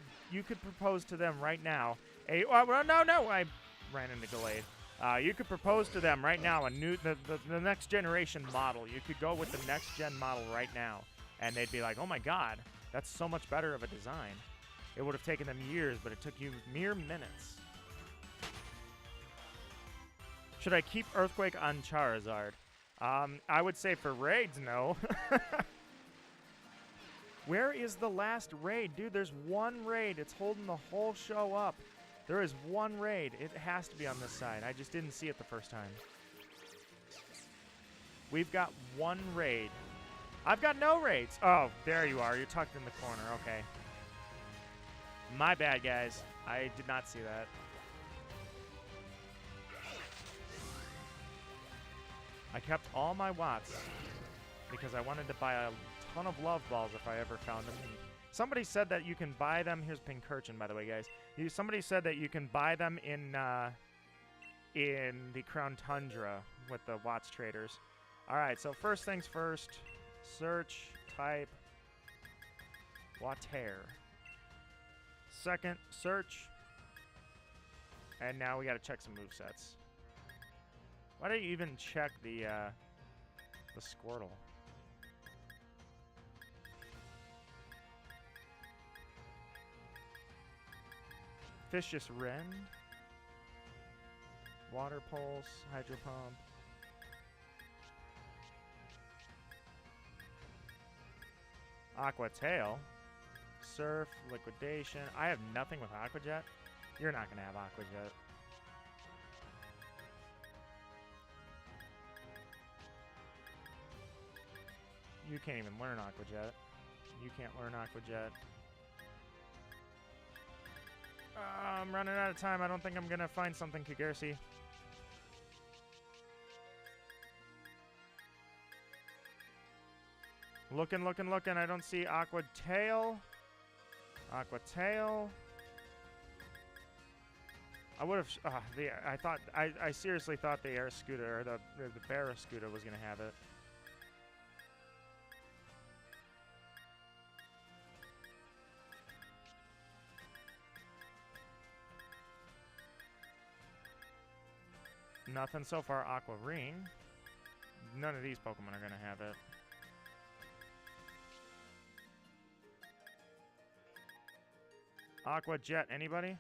propose to them right now. No, I ran into Gallade. You could propose to them right now the next generation model. You could go with the next gen model right now, and they'd be like, oh my god, that's so much better of a design. It would have taken them years, but it took you mere minutes. Should I keep Earthquake on Charizard? I would say for raids, no. Where is the last raid? Dude, there's one raid. It's holding the whole show up. There is one raid. It has to be on this side. I just didn't see it the first time. We've got one raid. I've got no raids. Oh, there you are. You're tucked in the corner. Okay. My bad, guys. I did not see that. I kept all my watts because I wanted to buy a ton of love balls if I ever found them. Somebody said that you can buy them. Here's Pinchurchin, by the way, guys. Somebody said that you can buy them in the Crown Tundra with the Watts traders. All right, so first things first. Search, type, Water. Second, search. And now we got to check some movesets. Why do you even check the Squirtle? Vicious Wren. Water Pulse, Hydro Pump. Aqua Tail. Surf, Liquidation. I have nothing with Aqua Jet. You're not going to have Aqua Jet. You can't even learn Aqua Jet. You can't learn Aqua Jet. I'm running out of time. I don't think I'm going to find something Kagursi. Looking. I don't see Aqua Tail. Aqua Tail. I would have... I seriously thought the Air Scooter, or the Barrascuda was going to have it. Nothing so far. Aqua Ring. None of these Pokemon are going to have it. Aqua Jet, anybody?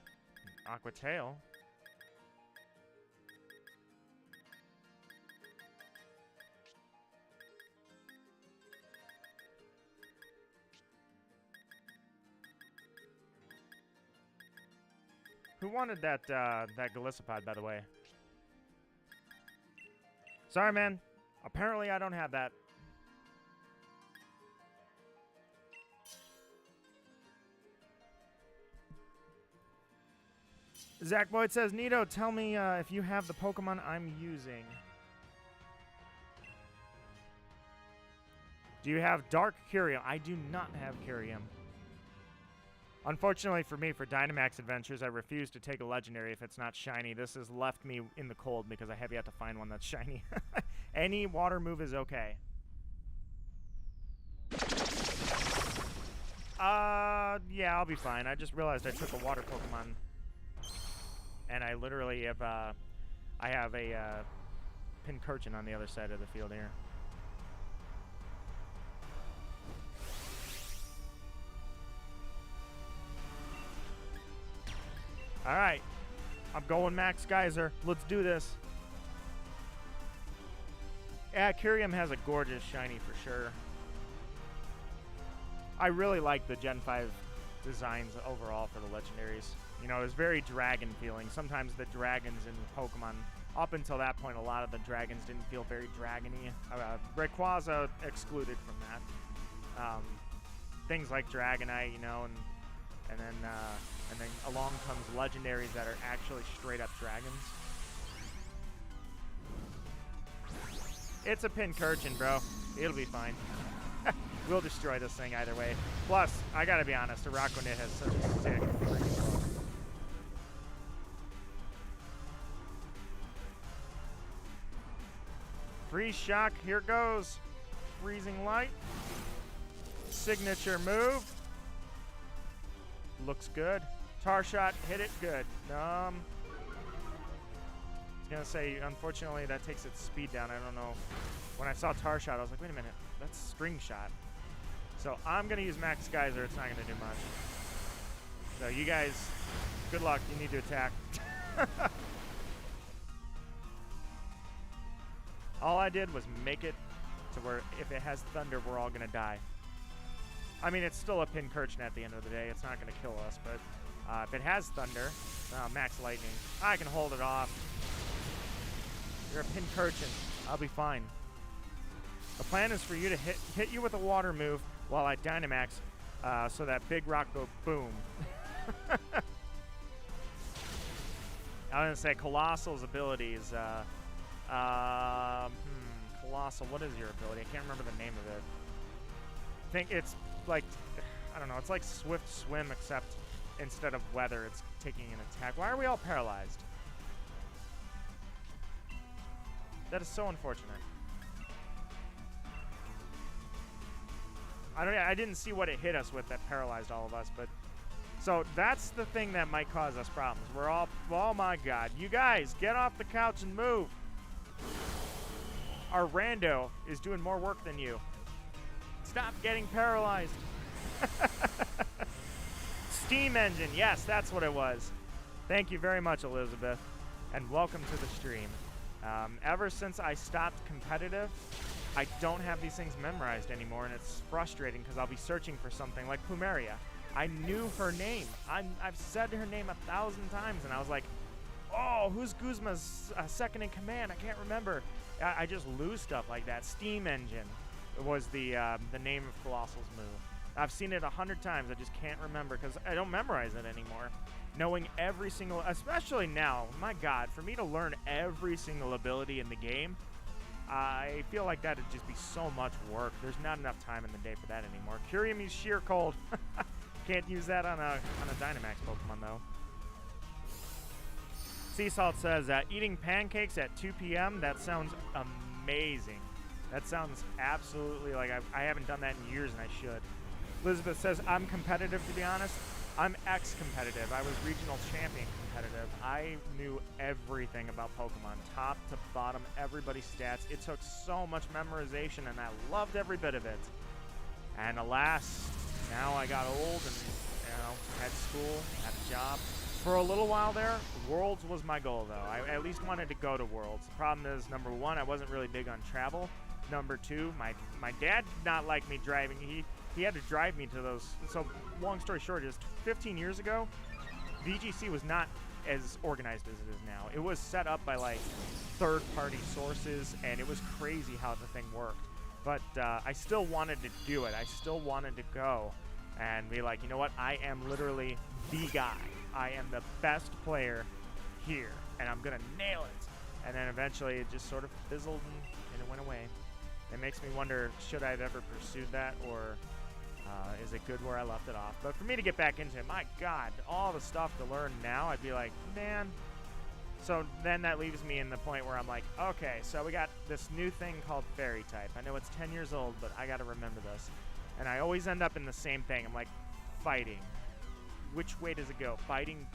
Aqua Tail. Who wanted that Golisopod, by the way? Sorry, man. Apparently, I don't have that. Zach Boyd says, Nito, tell me if you have the Pokemon I'm using. Do you have Dark Kyurem? I do not have Kyurem. Unfortunately for me, for Dynamax Adventures, I refuse to take a Legendary if it's not shiny. This has left me in the cold because I have yet to find one that's shiny. Any water move is okay. Yeah, I'll be fine. I just realized I took a water Pokemon. And I literally have, I have a Pinchurchin on the other side of the field here. All right, I'm going Max Geyser. Let's do this. Yeah, Kyurem has a gorgeous shiny for sure. I really like the Gen 5 designs overall for the legendaries. You know, it's very dragon feeling. Sometimes the dragons in Pokemon, up until that point, a lot of the dragons didn't feel very dragony. Rayquaza excluded from that. Things like Dragonite, you know, and then along comes legendaries that are actually straight up dragons. It's a Pinchurchin, bro. It'll be fine. We'll destroy this thing either way. Plus, I gotta be honest, Araquanid has such a sick freaking look. Freeze Shock, here goes. Freezing Light. Signature move. Looks good. Tar Shot, hit it good. was going to say, unfortunately, that takes its speed down. I don't know. When I saw Tar Shot, I was like, wait a minute. That's String Shot. So I'm going to use Max Geyser. It's not going to do much. So you guys, good luck. You need to attack. All I did was make it to where if it has thunder, we're all going to die. I mean, it's still a Pinchurchin at the end of the day. It's not going to kill us, but if it has thunder, Max Lightning, I can hold it off. You're a Pinchurchin. I'll be fine. The plan is for you to hit you with a water move while I Dynamax, so that big rock go boom. I was going to say Colossal's ability is... Colossal, what is your ability? I can't remember the name of it. I think it's like, I don't know, it's like Swift Swim, except instead of weather, it's taking an attack. Why are we all paralyzed? That is so unfortunate. I didn't see what it hit us with that paralyzed all of us, but... So that's the thing that might cause us problems. We're all, oh my god. You guys, get off the couch and move. Our rando is doing more work than you. Stop getting paralyzed. Steam engine. Yes, that's what it was. Thank you very much, Elizabeth. And welcome to the stream. Ever since I stopped competitive, I don't have these things memorized anymore, and it's frustrating because I'll be searching for something like Plumeria. I knew her name. I've said her name 1,000 times, and I was like, oh, who's Guzma's second in command? I can't remember. I just lose stuff like that. Steam Engine was the name of Colossal's move. I've seen it 100 times. I just can't remember because I don't memorize it anymore. Knowing every single, especially now, my God, for me to learn every single ability in the game, I feel like that'd just be so much work. There's not enough time in the day for that anymore. Curium is sheer cold. Can't use that on a Dynamax Pokemon, though. Sea Salt says, eating pancakes at 2 p.m., that sounds amazing. That sounds absolutely like I haven't done that in years, and I should. Elizabeth says, I'm competitive, to be honest. I'm ex-competitive. I was regional champion competitive. I knew everything about Pokemon, top to bottom, everybody's stats. It took so much memorization, and I loved every bit of it. And alas, now I got old and, had school, had a job. For a little while there, Worlds was my goal, though. I at least wanted to go to Worlds. The problem is, number one, I wasn't really big on travel. Number two, my dad did not like me driving. He had to drive me to those. So long story short is 15 years ago, VGC was not as organized as it is now. It was set up by like third-party sources, and it was crazy how the thing worked. But I still wanted to do it. I still wanted to go and be like, you know what? I am literally the guy. I am the best player here, and I'm going to nail it. And then eventually it just sort of fizzled and it went away. It makes me wonder, should I have ever pursued that, or is it good where I left it off? But for me to get back into it, my God, all the stuff to learn now, I'd be like, man. So then that leaves me in the point where I'm like, okay, so we got this new thing called Fairy type. I know it's 10 years old, but I got to remember this. And I always end up in the same thing. I'm like, fighting. Which way does it go? Fighting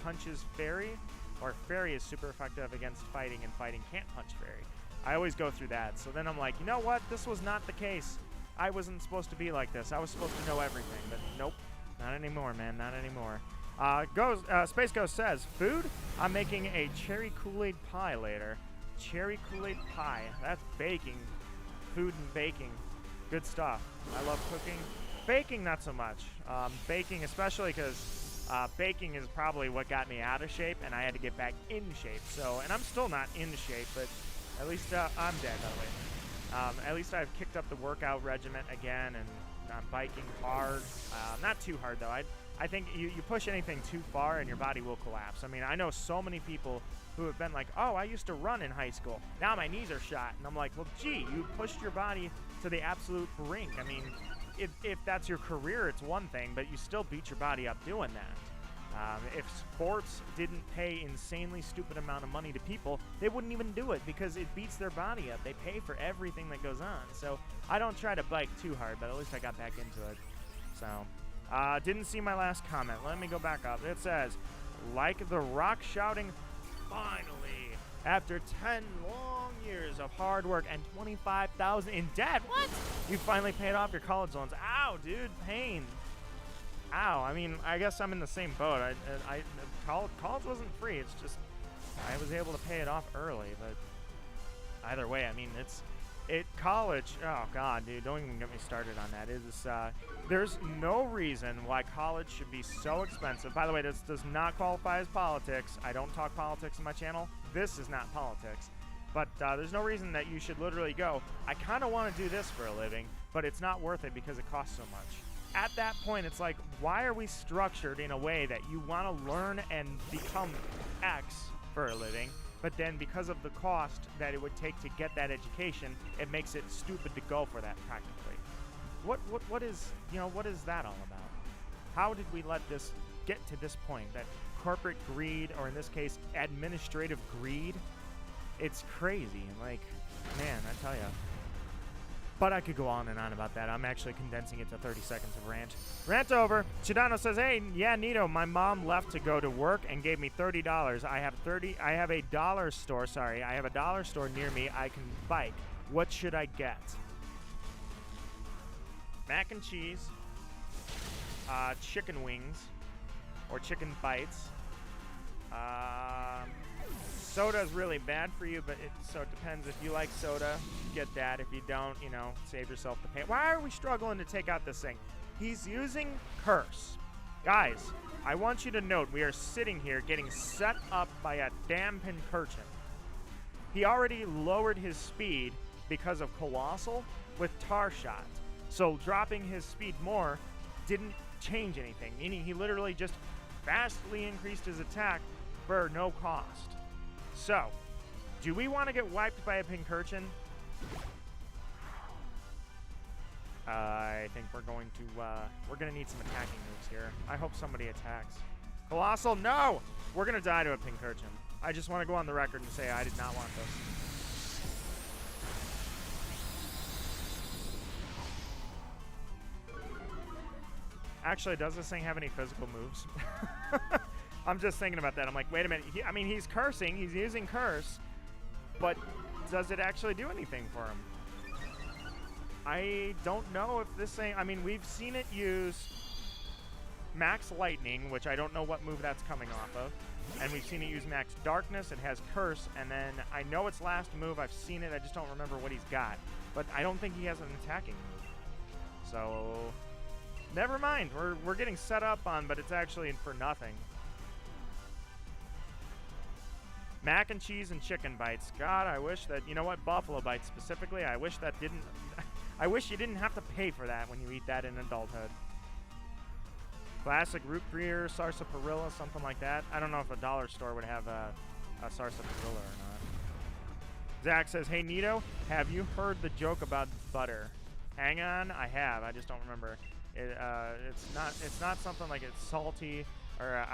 punches Fairy? Or Fairy is super effective against fighting, and fighting can't punch Fairy. I always go through that. So then I'm like, you know what? This was not the case. I wasn't supposed to be like this. I was supposed to know everything. But nope. Not anymore, man. Not anymore. Space Ghost says, food? I'm making a cherry Kool-Aid pie later. Cherry Kool-Aid pie. That's baking. Food and baking. Good stuff. I love cooking. Baking, not so much. Baking, especially because baking is probably what got me out of shape, and I had to get back in shape. So, and I'm still not in shape, but at least I'm dead, by the way. At least I've kicked up the workout regimen again, and I'm biking hard. Not too hard, though. I think you push anything too far, and your body will collapse. I mean, I know so many people who have been like, oh, I used to run in high school. Now my knees are shot. And I'm like, well, gee, you pushed your body to the absolute brink. I mean, if that's your career, it's one thing, but you still beat your body up doing that. If sports didn't pay insanely stupid amount of money to people, they wouldn't even do it because it beats their body up. They pay for everything that goes on. So I don't try to bike too hard, but at least I got back into it. So, didn't see my last comment. Let me go back up. It says, like the rock shouting, finally. After 10 long years of hard work and $25,000 in debt, what? You finally paid off your college loans. Ow, dude, pain. Ow, I mean, I guess I'm in the same boat. College wasn't free. It's just I was able to pay it off early, but either way, I mean, college, oh God, dude, don't even get me started on that. There's no reason why college should be so expensive. By the way, this does not qualify as politics. I don't talk politics on my channel. This is not politics. But there's no reason that you should literally go, I kind of want to do this for a living, but it's not worth it because it costs so much. At that point, it's like, why are we structured in a way that you want to learn and become X for a living, but then because of the cost that it would take to get that education, it makes it stupid to go for that practically. What is that all about? How did we let this get to this point, that corporate greed, or in this case, administrative greed? It's crazy. Like, man, I tell ya. But I could go on and on about that. I'm actually condensing it to 30 seconds of rant. Rant over. Chidano says, hey, yeah, Nito, my mom left to go to work and gave me $30. I have a dollar store, sorry. I have a dollar store near me I can bike. What should I get? Mac and cheese, chicken wings, or chicken bites. Soda is really bad for you, but so it depends. If you like soda, get that. If you don't, save yourself the pain. Why are we struggling to take out this thing? He's using curse. Guys, I want you to note, we are sitting here getting set up by a damn Pinchurchin. He already lowered his speed because of Colossal with Tar Shot. So dropping his speed more didn't change anything, meaning he literally just vastly increased his attack for no cost. So, do we want to get wiped by a Pinchurchin? I think we're going to need some attacking moves here. I hope somebody attacks. Colossal, no! We're going to die to a Pinchurchin. I just want to go on the record and say I did not want this. Actually, does this thing have any physical moves? I'm just thinking about that. I'm like, wait a minute. He's cursing. He's using curse. But does it actually do anything for him? I don't know if this thing... we've seen it use Max Lightning, which I don't know what move that's coming off of. And we've seen it use Max Darkness. It has Curse. And then I know its last move. I've seen it. I just don't remember what he's got. But I don't think he has an attacking move. So... never mind. We're getting set up on, but it's actually for nothing. Mac and cheese and chicken bites. God, I wish that, buffalo bites specifically, I wish that didn't, I wish you didn't have to pay for that when you eat that in adulthood. Classic root beer, sarsaparilla, something like that. I don't know if a dollar store would have a sarsaparilla or not. Zach says, hey, Nito, have you heard the joke about butter? Hang on, I have. I just don't remember. It's not something like it's salty, or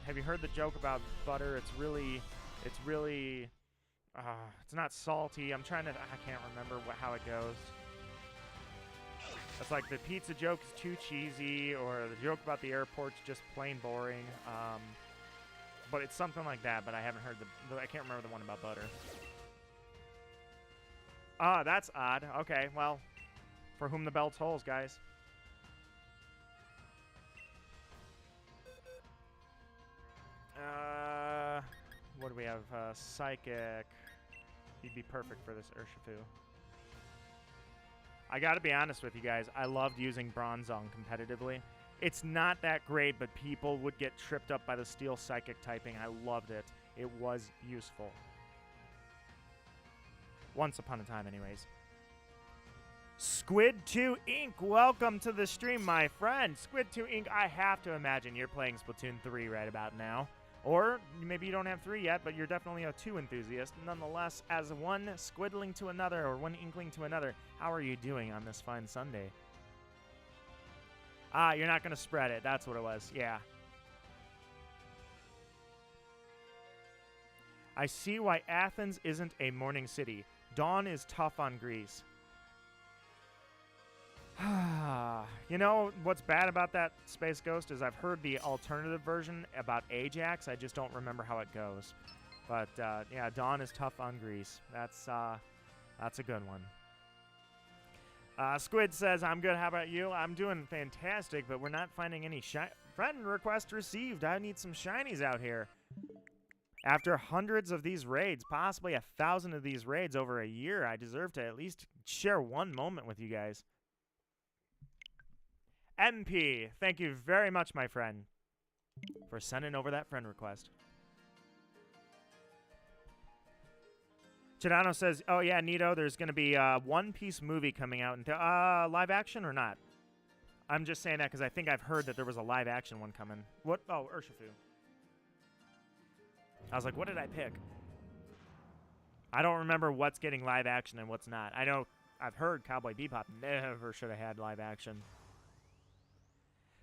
have you heard the joke about butter? It's not salty. I can't remember how it goes. It's like the pizza joke is too cheesy, or the joke about the airport's just plain boring. But it's something like that, but I haven't heard I can't remember the one about butter. Ah, that's odd. Okay, well, for whom the bell tolls, guys. What do we have? Psychic. He'd be perfect for this Urshifu. I gotta be honest with you guys. I loved using Bronzong competitively. It's not that great, but people would get tripped up by the Steel Psychic typing. I loved it. It was useful. Once upon a time, anyways. Squid2 Inc., welcome to the stream, my friend. Squid2 Inc., I have to imagine you're playing Splatoon 3 right about now. Or maybe you don't have 3 yet, but you're definitely a 2 enthusiast. Nonetheless, as one squiddling to another, or one inkling to another, how are you doing on this fine Sunday? Ah, you're not going to spread it. That's what it was. Yeah. I see why Athens isn't a morning city. Dawn is tough on Greece. You know what's bad about that Space Ghost is I've heard the alternative version about Ajax. I just don't remember how it goes. But, yeah, Dawn is tough on Grease. That's a good one. Squid says, I'm good. How about you? I'm doing fantastic, but we're not finding any friend request received. I need some shinies out here. After hundreds of these raids, possibly 1,000 of these raids over a year, I deserve to at least share one moment with you guys. MP, thank you very much, my friend, for sending over that friend request. Chidano says, oh yeah, Nito, there's going to be a One Piece movie coming out. Live action or not? I'm just saying that because I think I've heard that there was a live action one coming. What? Oh, Urshifu. I was like, what did I pick? I don't remember what's getting live action and what's not. I know I've heard Cowboy Bebop never should have had live action.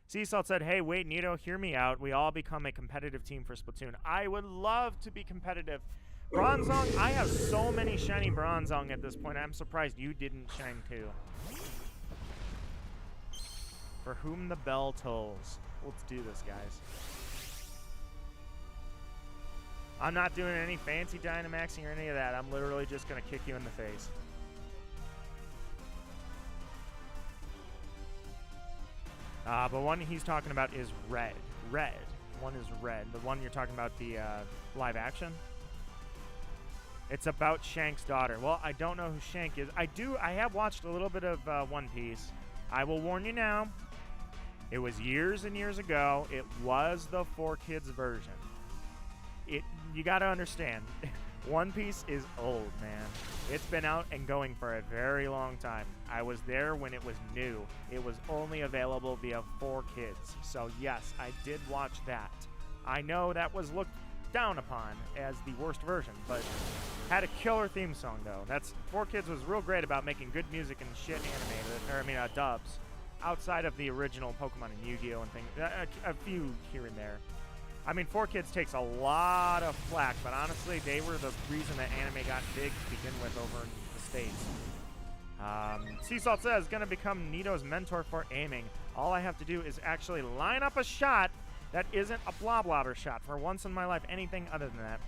Sea Salt said, hey, wait, Nito, hear me out. We all become a competitive team for Splatoon. I would love to be competitive. Bronzong, I have so many shiny Bronzong at this point. I'm surprised you didn't shine too. For whom the bell tolls. Let's do this, guys. I'm not doing any fancy Dynamaxing or any of that. I'm literally just going to kick you in the face. But one he's talking about is red. Red. One is red. The one you're talking about, the live action. It's about Shank's daughter. Well, I don't know who Shank is. I have watched a little bit of One Piece. I will warn you now. It was years and years ago. It was the 4Kids version. You got to understand. One Piece is old, man. It's been out and going for a very long time. I was there when it was new. It was only available via 4Kids. So yes, I did watch that. I know that was looked down upon as the worst version, but had a killer theme song though. 4Kids was real great about making good music and shit animated, dubs, outside of the original Pokemon and Yu-Gi-Oh and things, a few here and there. I mean, 4Kids takes a lot of flack, but honestly, they were the reason that anime got big to begin with over in the States. Sea Salt says, gonna become Nito's mentor for aiming. All I have to do is actually line up a shot that isn't a blob-lobber shot. For once in my life, anything other than that.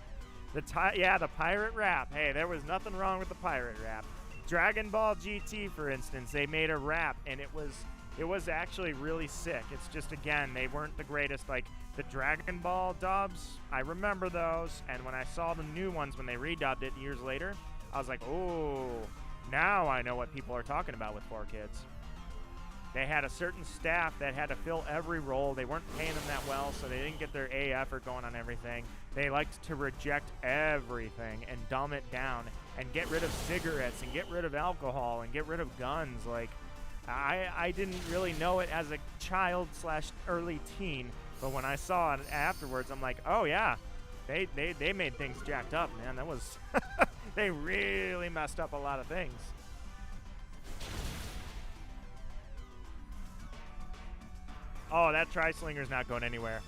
The pirate rap. Hey, there was nothing wrong with the pirate rap. Dragon Ball GT, for instance, they made a rap, and it was actually really sick. It's just, again, they weren't the greatest. Like, the Dragon Ball dubs, I remember those, and when I saw the new ones when they redubbed it years later, I was like, oh, now I know what people are talking about with 4Kids. They had a certain staff that had to fill every role. They weren't paying them that well, so they didn't get their A effort going on everything. They liked to reject everything and dumb it down and get rid of cigarettes and get rid of alcohol and get rid of guns. Like, I didn't really know it as a child / early teen, but when I saw it afterwards, I'm like, oh yeah, they made things jacked up, man. That was they really messed up a lot of things. Oh, that Tri-Slinger's not going anywhere.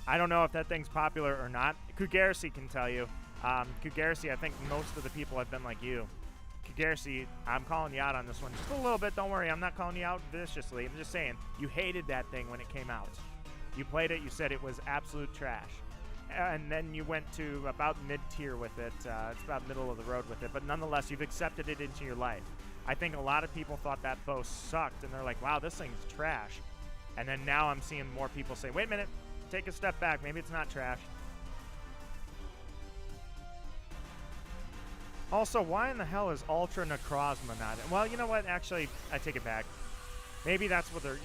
I don't know if that thing's popular or not. Kugarsi can tell you. Kugarsi, I think most of the people have been like you. Kugarsi, I'm calling you out on this one just a little bit. Don't worry, I'm not calling you out viciously. I'm just saying, you hated that thing when it came out. You played it, you said it was absolute trash. And then you went to about mid-tier with it. It's about middle of the road with it. But nonetheless, you've accepted it into your life. I think a lot of people thought that bow sucked, and they're like, wow, this thing's trash. And then now I'm seeing more people say, wait a minute, take a step back. Maybe it's not trash. Also, why in the hell is Ultra Necrozma not in? Well, you know what? Actually, I take it back. Maybe that's what they're...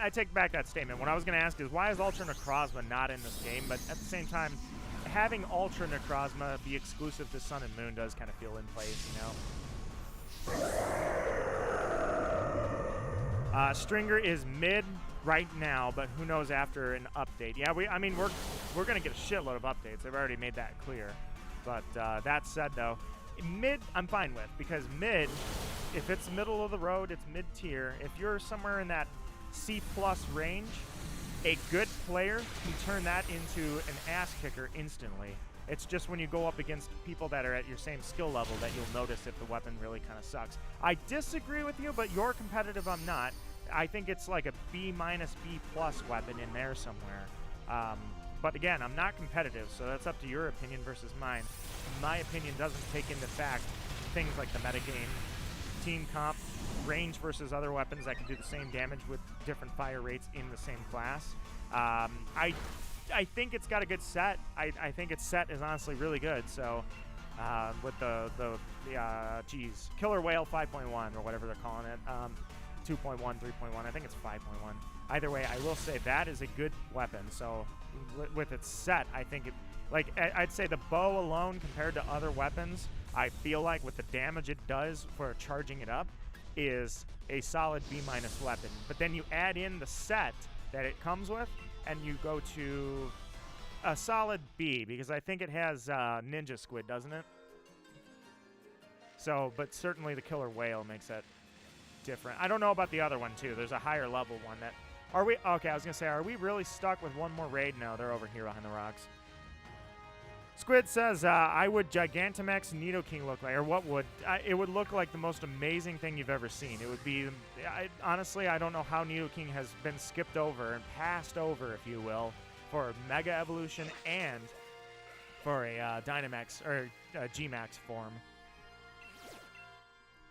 I take back that statement. What I was going to ask is, why is Ultra Necrozma not in this game? But at the same time, having Ultra Necrozma be exclusive to Sun and Moon does kind of feel in place, you know? Stringer is mid right now, but who knows after an update. Yeah, we're going to get a shitload of updates. They've already made that clear. But that said, though, mid I'm fine with, because mid, if it's middle of the road, it's mid-tier. If you're somewhere in that C+ range, a good player can turn that into an ass kicker instantly. It's just when you go up against people that are at your same skill level that you'll notice if the weapon really kind of sucks. I disagree with you, but you're competitive, I'm not. I think it's like a B-, B+ weapon in there somewhere. But again, I'm not competitive, so that's up to your opinion versus mine. My opinion doesn't take into fact things like the metagame, team comp, range versus other weapons that can do the same damage with different fire rates in the same class. I think it's got a good set. I think its set is honestly really good. So with the Killer Whale 5.1 or whatever they're calling it, 2.1, 3.1. I think it's 5.1. Either way, I will say that is a good weapon. So with its set, I think it, like, I'd say the bow alone compared to other weapons, I feel like with the damage it does for charging it up, is a solid B- weapon. But then you add in the set that it comes with, and you go to a solid B, because I think it has Ninja Squid, doesn't it? So, but certainly the Killer Whale makes that different. I don't know about the other one, too. There's a higher level one that... Are we... Okay, I was going to say, are we really stuck with one more raid? No, they're over here behind the rocks. Squid says, I would Gigantamax Nidoking look like, or what would? It would look like the most amazing thing you've ever seen. It would be... honestly, I don't know how Nidoking has been skipped over and passed over, if you will, for Mega Evolution and for a Dynamax, or G-Max form.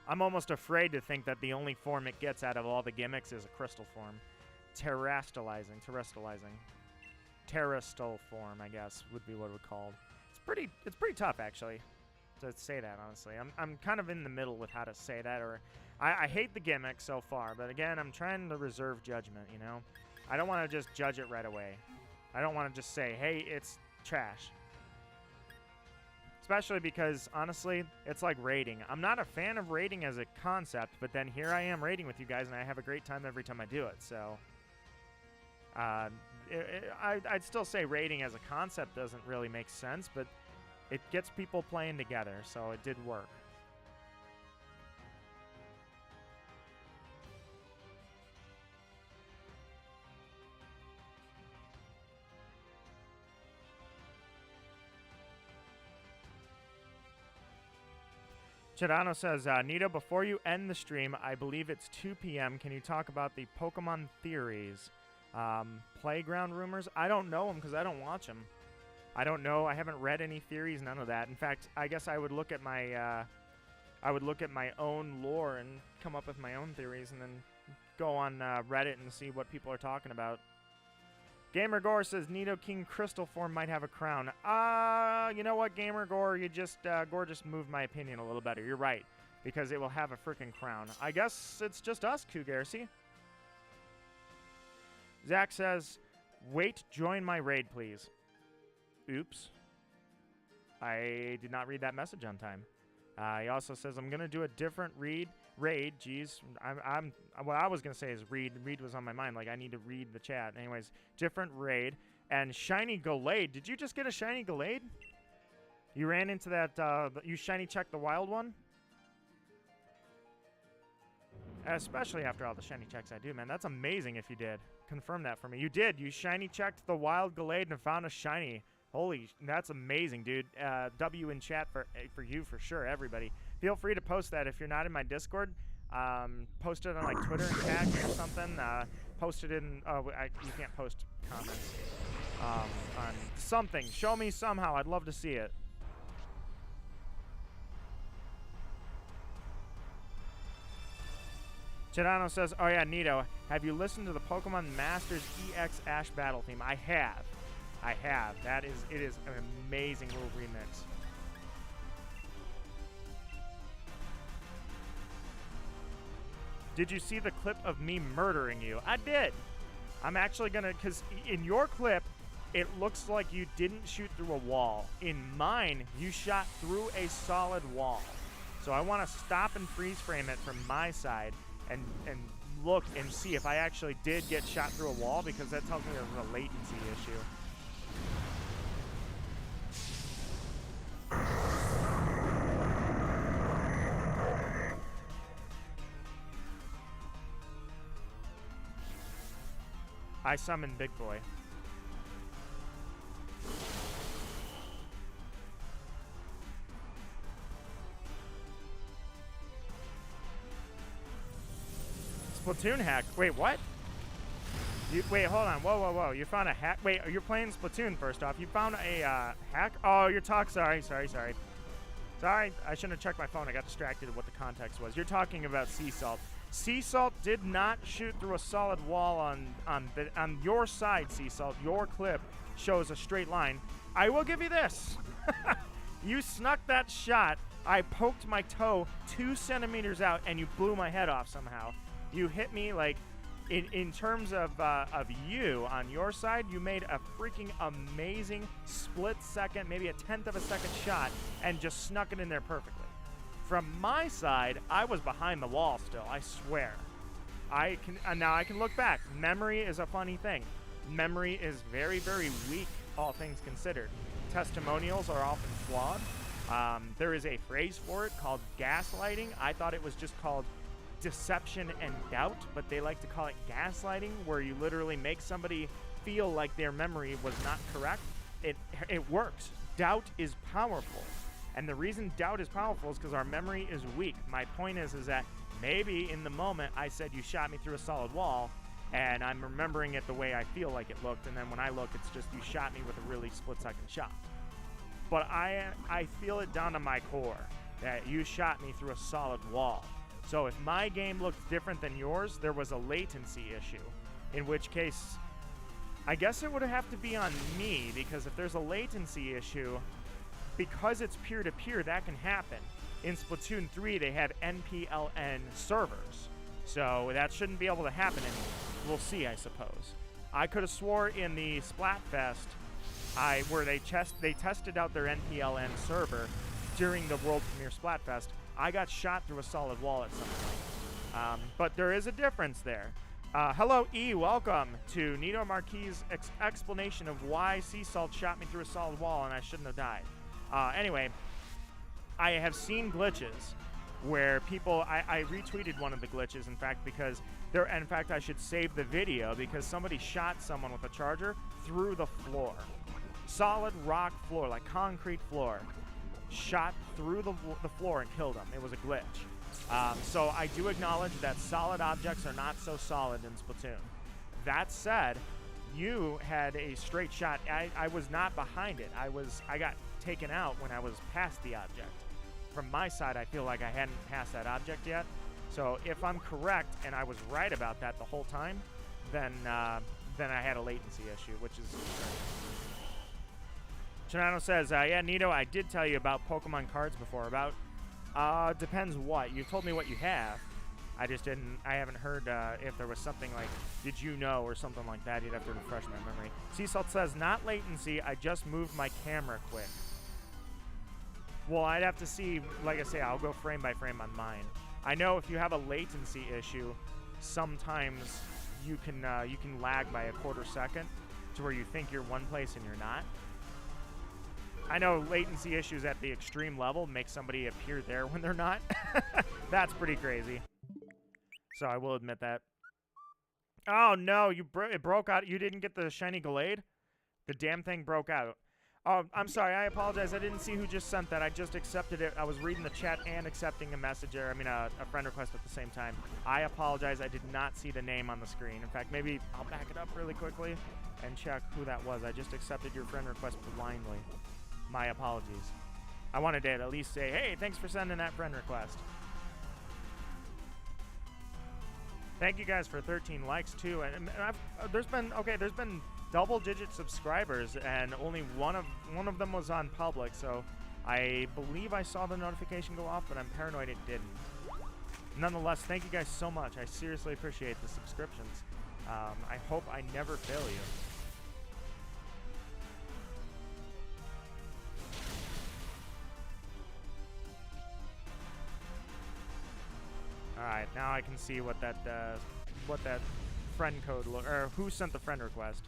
I'm almost afraid to think that the only form it gets out of all the gimmicks is a crystal form. Terrestrializing. Terrestrial form, I guess, would be what it would call. It's pretty tough, actually, to say that, honestly. I'm kind of in the middle with how to say that, or... I hate the gimmick so far, but again, I'm trying to reserve judgment, you know? I don't want to just judge it right away. I don't want to just say, hey, it's trash. Especially because, honestly, it's like raiding. I'm not a fan of raiding as a concept, but then here I am raiding with you guys, and I have a great time every time I do it, so... I'd still say raiding as a concept doesn't really make sense, but it gets people playing together, so it did work. Chidano says, Nito, before you end the stream, I believe it's 2 p.m. Can you talk about the Pokemon theories? Playground rumors? I don't know them because I don't watch them. I don't know. I haven't read any theories, none of that. In fact, I guess I would look at my own lore and come up with my own theories and then go on Reddit and see what people are talking about. Gamer Gore says Nidoking crystal form might have a crown. You know what, Gamer Gore? Gore just moved my opinion a little better. You're right, because it will have a freaking crown. I guess it's just us, Cougarcy. Zach says, wait, join my raid, please. Oops. I did not read that message on time. He also says, I'm going to do a different raid. Jeez. What I was going to say is read. Read was on my mind. Like, I need to read the chat. Anyways, different raid. And Shiny Gallade. Did you just get a Shiny Gallade? You ran into that, you Shiny checked the wild one? Especially after all the Shiny checks I do, man. That's amazing if you did. Confirm that for me. You did. You Shiny checked the wild Gallade and found a Shiny. Holy, that's amazing, dude. W in chat for you for sure, everybody. Feel free to post that if you're not in my Discord. Post it on like Twitter and tag me or something. Post it in. You can't post comments on something. Show me somehow. I'd love to see it. Chidano says, oh yeah, Nito, have you listened to the Pokemon Masters EX Ash battle theme? I have. It is an amazing little remix. Did you see the clip of me murdering you? I did. I'm actually gonna, because in your clip, it looks like you didn't shoot through a wall. In mine, you shot through a solid wall. So I want to stop and freeze frame it from my side and look and see if I actually did get shot through a wall, because that tells me there's a latency issue. I summon Big Boy. Splatoon hack. Wait, what? Wait, hold on. Whoa, whoa, whoa. You found a hack. Wait, you're playing Splatoon first off. You found a hack? Oh, you're sorry. Sorry, I shouldn't have checked my phone. I got distracted with what the context was. You're talking about Sea Salt. Sea Salt did not shoot through a solid wall on your side, Sea Salt. Your clip shows a straight line. I will give you this. You snuck that shot. I poked my toe 2 centimeters out, and you blew my head off somehow. You hit me like, in terms of you on your side, you made a freaking amazing split second, maybe a 1/10 of a second shot, and just snuck it in there perfectly. From my side, I was behind the wall still. I swear. Now I can look back. Memory is a funny thing. Memory is very, very weak, all things considered. Testimonials are often flawed. There is a phrase for it called gaslighting. I thought it was just called deception and doubt, but they like to call it gaslighting, where you literally make somebody feel like their memory was not correct. It works. Doubt is powerful. And the reason doubt is powerful is because our memory is weak. My point is that maybe in the moment I said you shot me through a solid wall, and I'm remembering it the way I feel like it looked, and then when I look, it's just you shot me with a really split-second shot. But I feel it down to my core that you shot me through a solid wall. So if my game looked different than yours, there was a latency issue, in which case I guess it would have to be on me, because if there's a latency issue, because it's peer-to-peer, that can happen. In Splatoon 3, they have NPLN servers, so that shouldn't be able to happen anymore. We'll see, I suppose. I could have swore in the Splatfest, where they tested out their NPLN server during the World Premiere Splatfest, I got shot through a solid wall at some point. But there is a difference there. Hello, E. Welcome to Nito Marquis' explanation of why Sea Salt shot me through a solid wall and I shouldn't have died. Anyway, I have seen glitches where people... I retweeted one of the glitches, in fact, because... In fact, I should save the video because somebody shot someone with a charger through the floor. Solid rock floor, like concrete floor. Shot through the floor and killed him. It was a glitch. So I do acknowledge that solid objects are not so solid in Splatoon. That said, you had a straight shot. I was not behind it. I got taken out when I was past the object. From my side, I feel like I hadn't passed that object yet. So if I'm correct and I was right about that the whole time, then I had a latency issue, which is concerning. Chinano says, yeah, Nito, I did tell you about Pokemon cards before. About, depends what. You told me what you have. I haven't heard if there was something like, did you know, or something like that. You'd have to refresh my memory. Sea Salt says, not latency, I just moved my camera quick. Well, I'd have to see, like I say, I'll go frame by frame on mine. I know if you have a latency issue, sometimes you can lag by a quarter second to where you think you're one place and you're not. I know latency issues at the extreme level make somebody appear there when they're not. That's pretty crazy. So I will admit that. Oh no, it broke out. You didn't get the shiny Glade? The damn thing broke out. Oh, I'm sorry. I apologize. I didn't see who just sent that. I just accepted it. I was reading the chat and accepting a message, or a friend request at the same time. I apologize. I did not see the name on the screen. In fact, maybe I'll back it up really quickly and check who that was. I just accepted your friend request blindly. My apologies. I wanted to at least say, hey, thanks for sending that friend request. Thank you guys for 13 likes too. And there's been double-digit subscribers, and only one of them was on public. So I believe I saw the notification go off, but I'm paranoid it didn't. Nonetheless, thank you guys so much. I seriously appreciate the subscriptions. I hope I never fail you. Alright, now I can see what that friend code or who sent the friend request.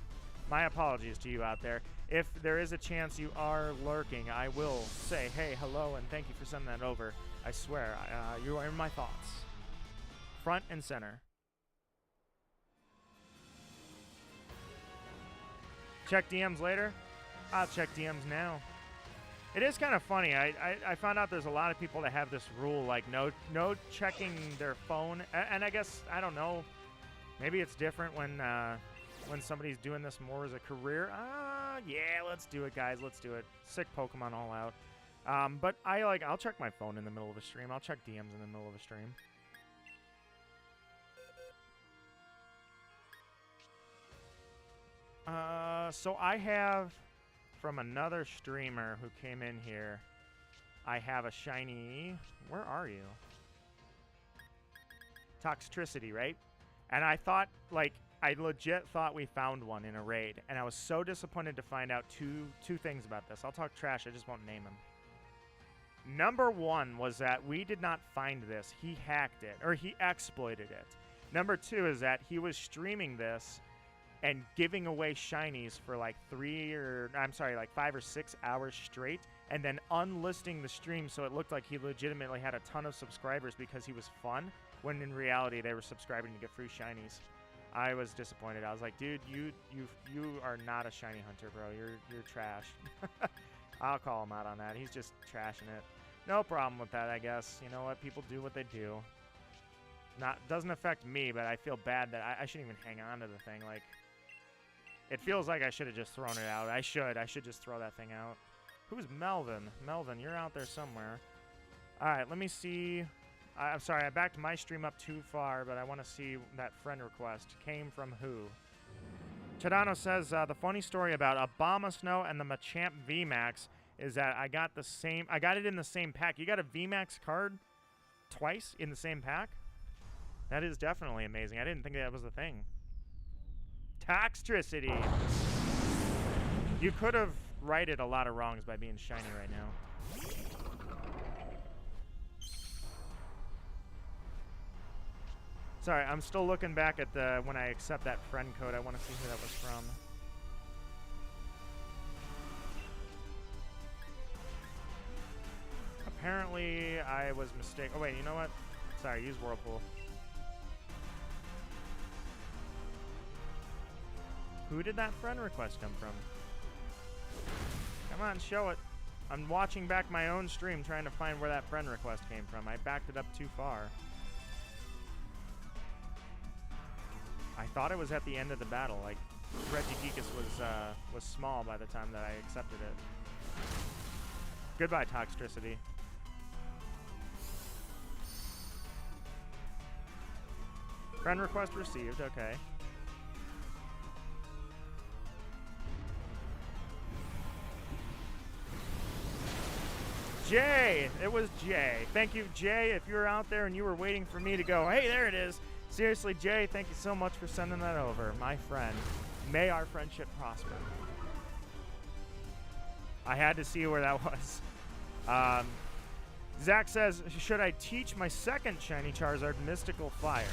My apologies to you out there. If there is a chance you are lurking, I will say, hey, hello, and thank you for sending that over. I swear, you are in my thoughts. Front and center. Check DMs later? I'll check DMs now. It is kind of funny. I found out there's a lot of people that have this rule, like no checking their phone. And I guess, I don't know, maybe it's different when when somebody's doing this more as a career. Yeah, let's do it, guys. Let's do it. Sick Pokemon all out. But I'll check my phone in the middle of a stream. I'll check DMs in the middle of a stream. So I have, from another streamer who came in here, I have a shiny... Where are you? Toxtricity, right? And I thought, like, I legit thought we found one in a raid. And I was so disappointed to find out two things about this. I'll talk trash, I just won't name him. Number one was that we did not find this. He hacked it, or he exploited it. Number two is that he was streaming this and giving away shinies for like 5 or 6 hours straight, and then unlisting the stream so it looked like he legitimately had a ton of subscribers because he was fun, when in reality they were subscribing to get free shinies. I was disappointed. I was like, dude, you are not a shiny hunter, bro. You're trash. I'll call him out on that. He's just trashing it. No problem with that, I guess. You know what? People do what they do. Doesn't affect me, but I feel bad that I shouldn't even hang on to the thing. Like, it feels like I should have just thrown it out. I should just throw that thing out. Who's Melvin? Melvin, you're out there somewhere. All right, let me see. I'm sorry, I backed my stream up too far, but I want to see that friend request came from who. Chadano says, the funny story about Obama Snow and the Machamp VMAX is that I got it in the same pack. You got a VMAX card twice in the same pack? That is definitely amazing. I didn't think that was a thing. Toxtricity. You could have righted a lot of wrongs by being shiny right now. Sorry, I'm still looking back at when I accept that friend code. I want to see who that was from. Apparently, I was mistaken. Oh, wait, you know what? Sorry, use Whirlpool. Who did that friend request come from? Come on, show it. I'm watching back my own stream trying to find where that friend request came from. I backed it up too far. I thought it was at the end of the battle. Like, Regigigas was small by the time that I accepted it. Goodbye, Toxtricity. Friend request received, okay. Jay! It was Jay. Thank you, Jay. If you were out there and you were waiting for me to go, hey, there it is. Seriously, Jay, thank you so much for sending that over. My friend. May our friendship prosper. I had to see where that was. Zach says, should I teach my second shiny Charizard Mystical Fire?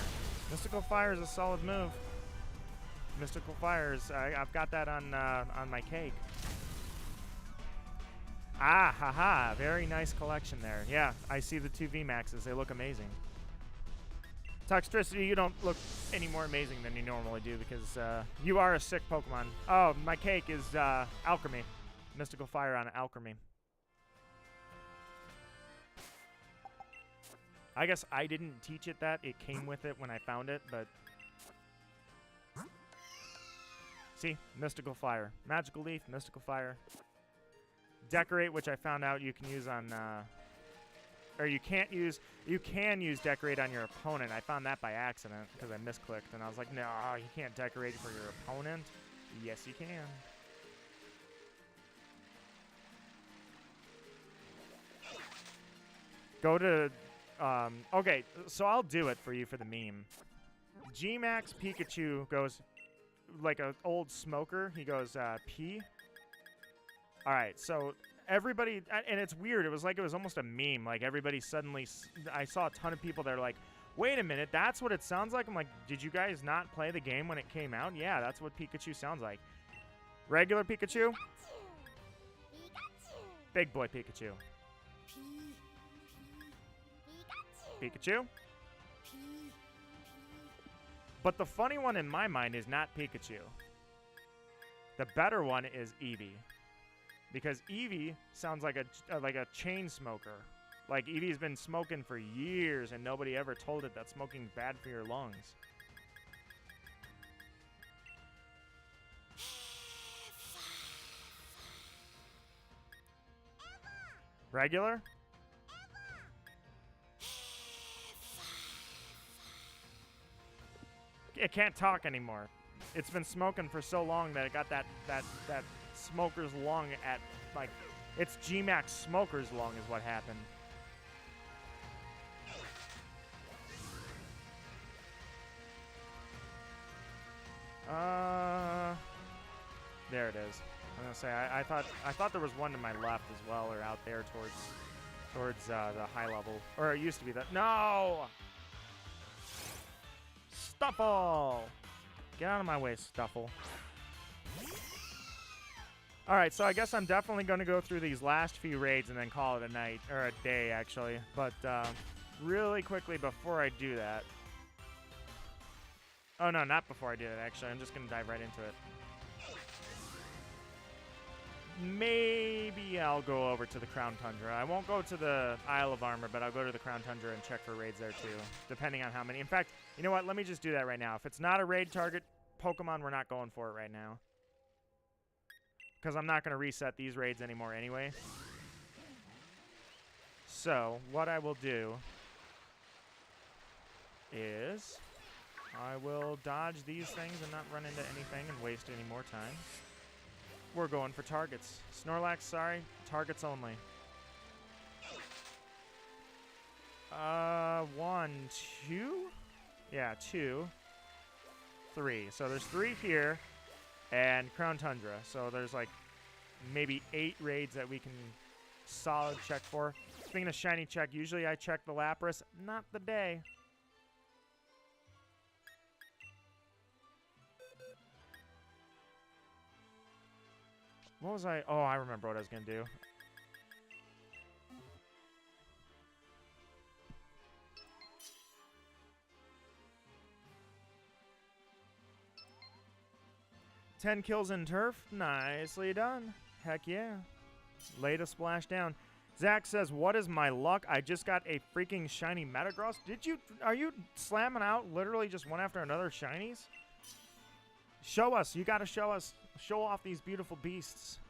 Mystical Fire is a solid move. Mystical Fires, I've got that on my cake. Ah, haha, very nice collection there. Yeah, I see the two VMAXs. They look amazing. Toxtricity, you don't look any more amazing than you normally do because you are a sick Pokemon. Oh, my cake is Alchemy. Mystical Fire on Alchemy. I guess I didn't teach it that. It came with it when I found it, but... See? Mystical Fire. Magical Leaf, Mystical Fire. Decorate, which I found out you can use on... or you can use Decorate on your opponent. I found that by accident because I misclicked, and I was like, no, you can't Decorate for your opponent. Yes, you can. Go to... okay, so I'll do it for you for the meme. G-Max Pikachu goes like an old smoker. He goes, P. All right, so everybody, and it's weird. It was like it was almost a meme. Like everybody suddenly, I saw a ton of people that are like, wait a minute, that's what it sounds like? I'm like, did you guys not play the game when it came out? Yeah, that's what Pikachu sounds like. Regular Pikachu. Big boy Pikachu. Pikachu. But the funny one in my mind is not Pikachu. The better one is Eevee. Because Eevee sounds like a chain smoker. Like Eevee's been smoking for years and nobody ever told it that smoking's bad for your lungs. Regular? It can't talk anymore. It's been smoking for so long that it got that smoker's lung at, like, it's G-Max smoker's lung is what happened. There it is. I'm gonna say I thought there was one to my left as well, or out there towards the high level, or it used to be that. No, Stuffle, get out of my way, Stuffle. All right, so I guess I'm definitely going to go through these last few raids and then call it a night, or a day actually. But really quickly before I do that. Oh no, not before I do that actually. I'm just going to dive right into it. Maybe I'll go over to the Crown Tundra. I won't go to the Isle of Armor, but I'll go to the Crown Tundra and check for raids there too, depending on how many. In fact, you know what? Let me just do that right now. If it's not a raid target Pokemon, we're not going for it right now. Because I'm not going to reset these raids anymore anyway. So, what I will do is I will dodge these things and not run into anything and waste any more time. We're going for targets. Snorlax, sorry. Targets only. 1, 2? Yeah, 2, 3. So there's 3 here and Crown Tundra. So there's like maybe 8 raids that we can solid check for. Speaking of shiny check, usually I check the Lapras. Not the day. What was I? Oh, I remember what I was going to do. "10 kills in turf. Nicely done. Heck yeah. Laid a splash down. Zach says, what is my luck? I just got a freaking shiny Metagross. Are you slamming out literally just one after another shinies? Show us. You got to show us. Show off these beautiful beasts.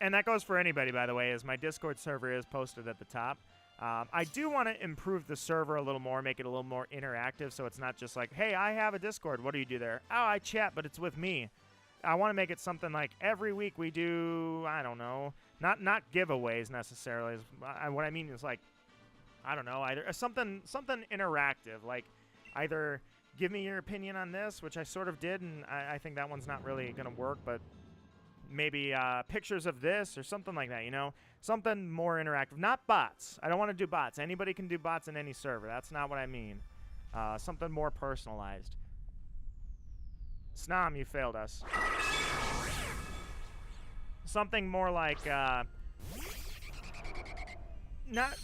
And that goes for anybody, by the way, as my Discord server is posted at the top. I do want to improve the server a little more, make it a little more interactive, so it's not just like, hey, I have a Discord. What do you do there? Oh, I chat, but it's with me. I want to make it something like every week we do, I don't know, not giveaways necessarily. What I mean is like, I don't know, either something interactive, like either give me your opinion on this, which I sort of did, and I think that one's not really going to work, but maybe pictures of this or something like that, you know? Something more interactive. Not bots. I don't want to do bots. Anybody can do bots in any server. That's not what I mean. Something more personalized. Snom, you failed us. Something more like, well,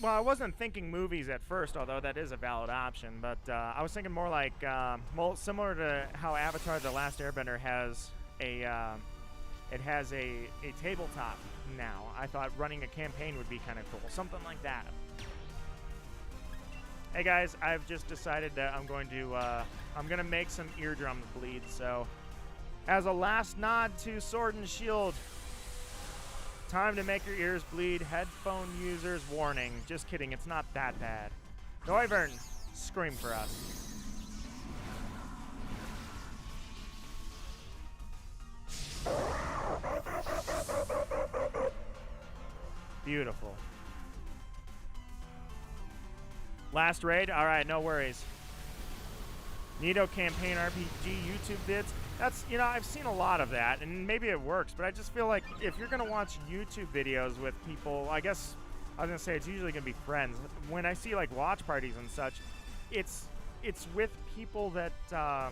I wasn't thinking movies at first, although that is a valid option, but I was thinking more like, well, similar to how Avatar The Last Airbender has a, it has a tabletop now. I thought running a campaign would be kind of cool. Something like that. Hey guys, I've just decided that I'm going to make some eardrums bleed, so as a last nod to Sword and Shield, time to make your ears bleed. Headphone users warning. Just kidding, it's not that bad. Noivern, scream for us. Beautiful. Last raid? Alright, no worries. Nito campaign RPG YouTube vids. That's, you know, I've seen a lot of that, and maybe it works, but I just feel like if you're going to watch YouTube videos with people, I guess, I was going to say it's usually going to be friends. When I see, like, watch parties and such, it's with people that, I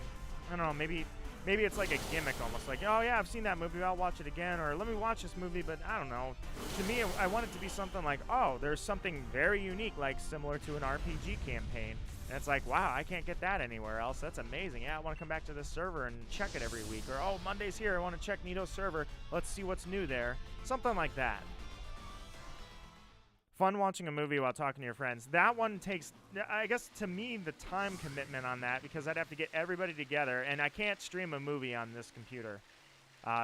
don't know, maybe it's like a gimmick almost. Like, oh, yeah, I've seen that movie, I'll watch it again, or let me watch this movie, but I don't know. To me, I want it to be something like, oh, there's something very unique, like similar to an RPG campaign. And it's like, wow, I can't get that anywhere else. That's amazing. Yeah, I want to come back to this server and check it every week. Or, oh, Monday's here. I want to check Nito's server. Let's see what's new there. Something like that. Fun watching a movie while talking to your friends. That one takes, I guess, to me, the time commitment on that, because I'd have to get everybody together, and I can't stream a movie on this computer.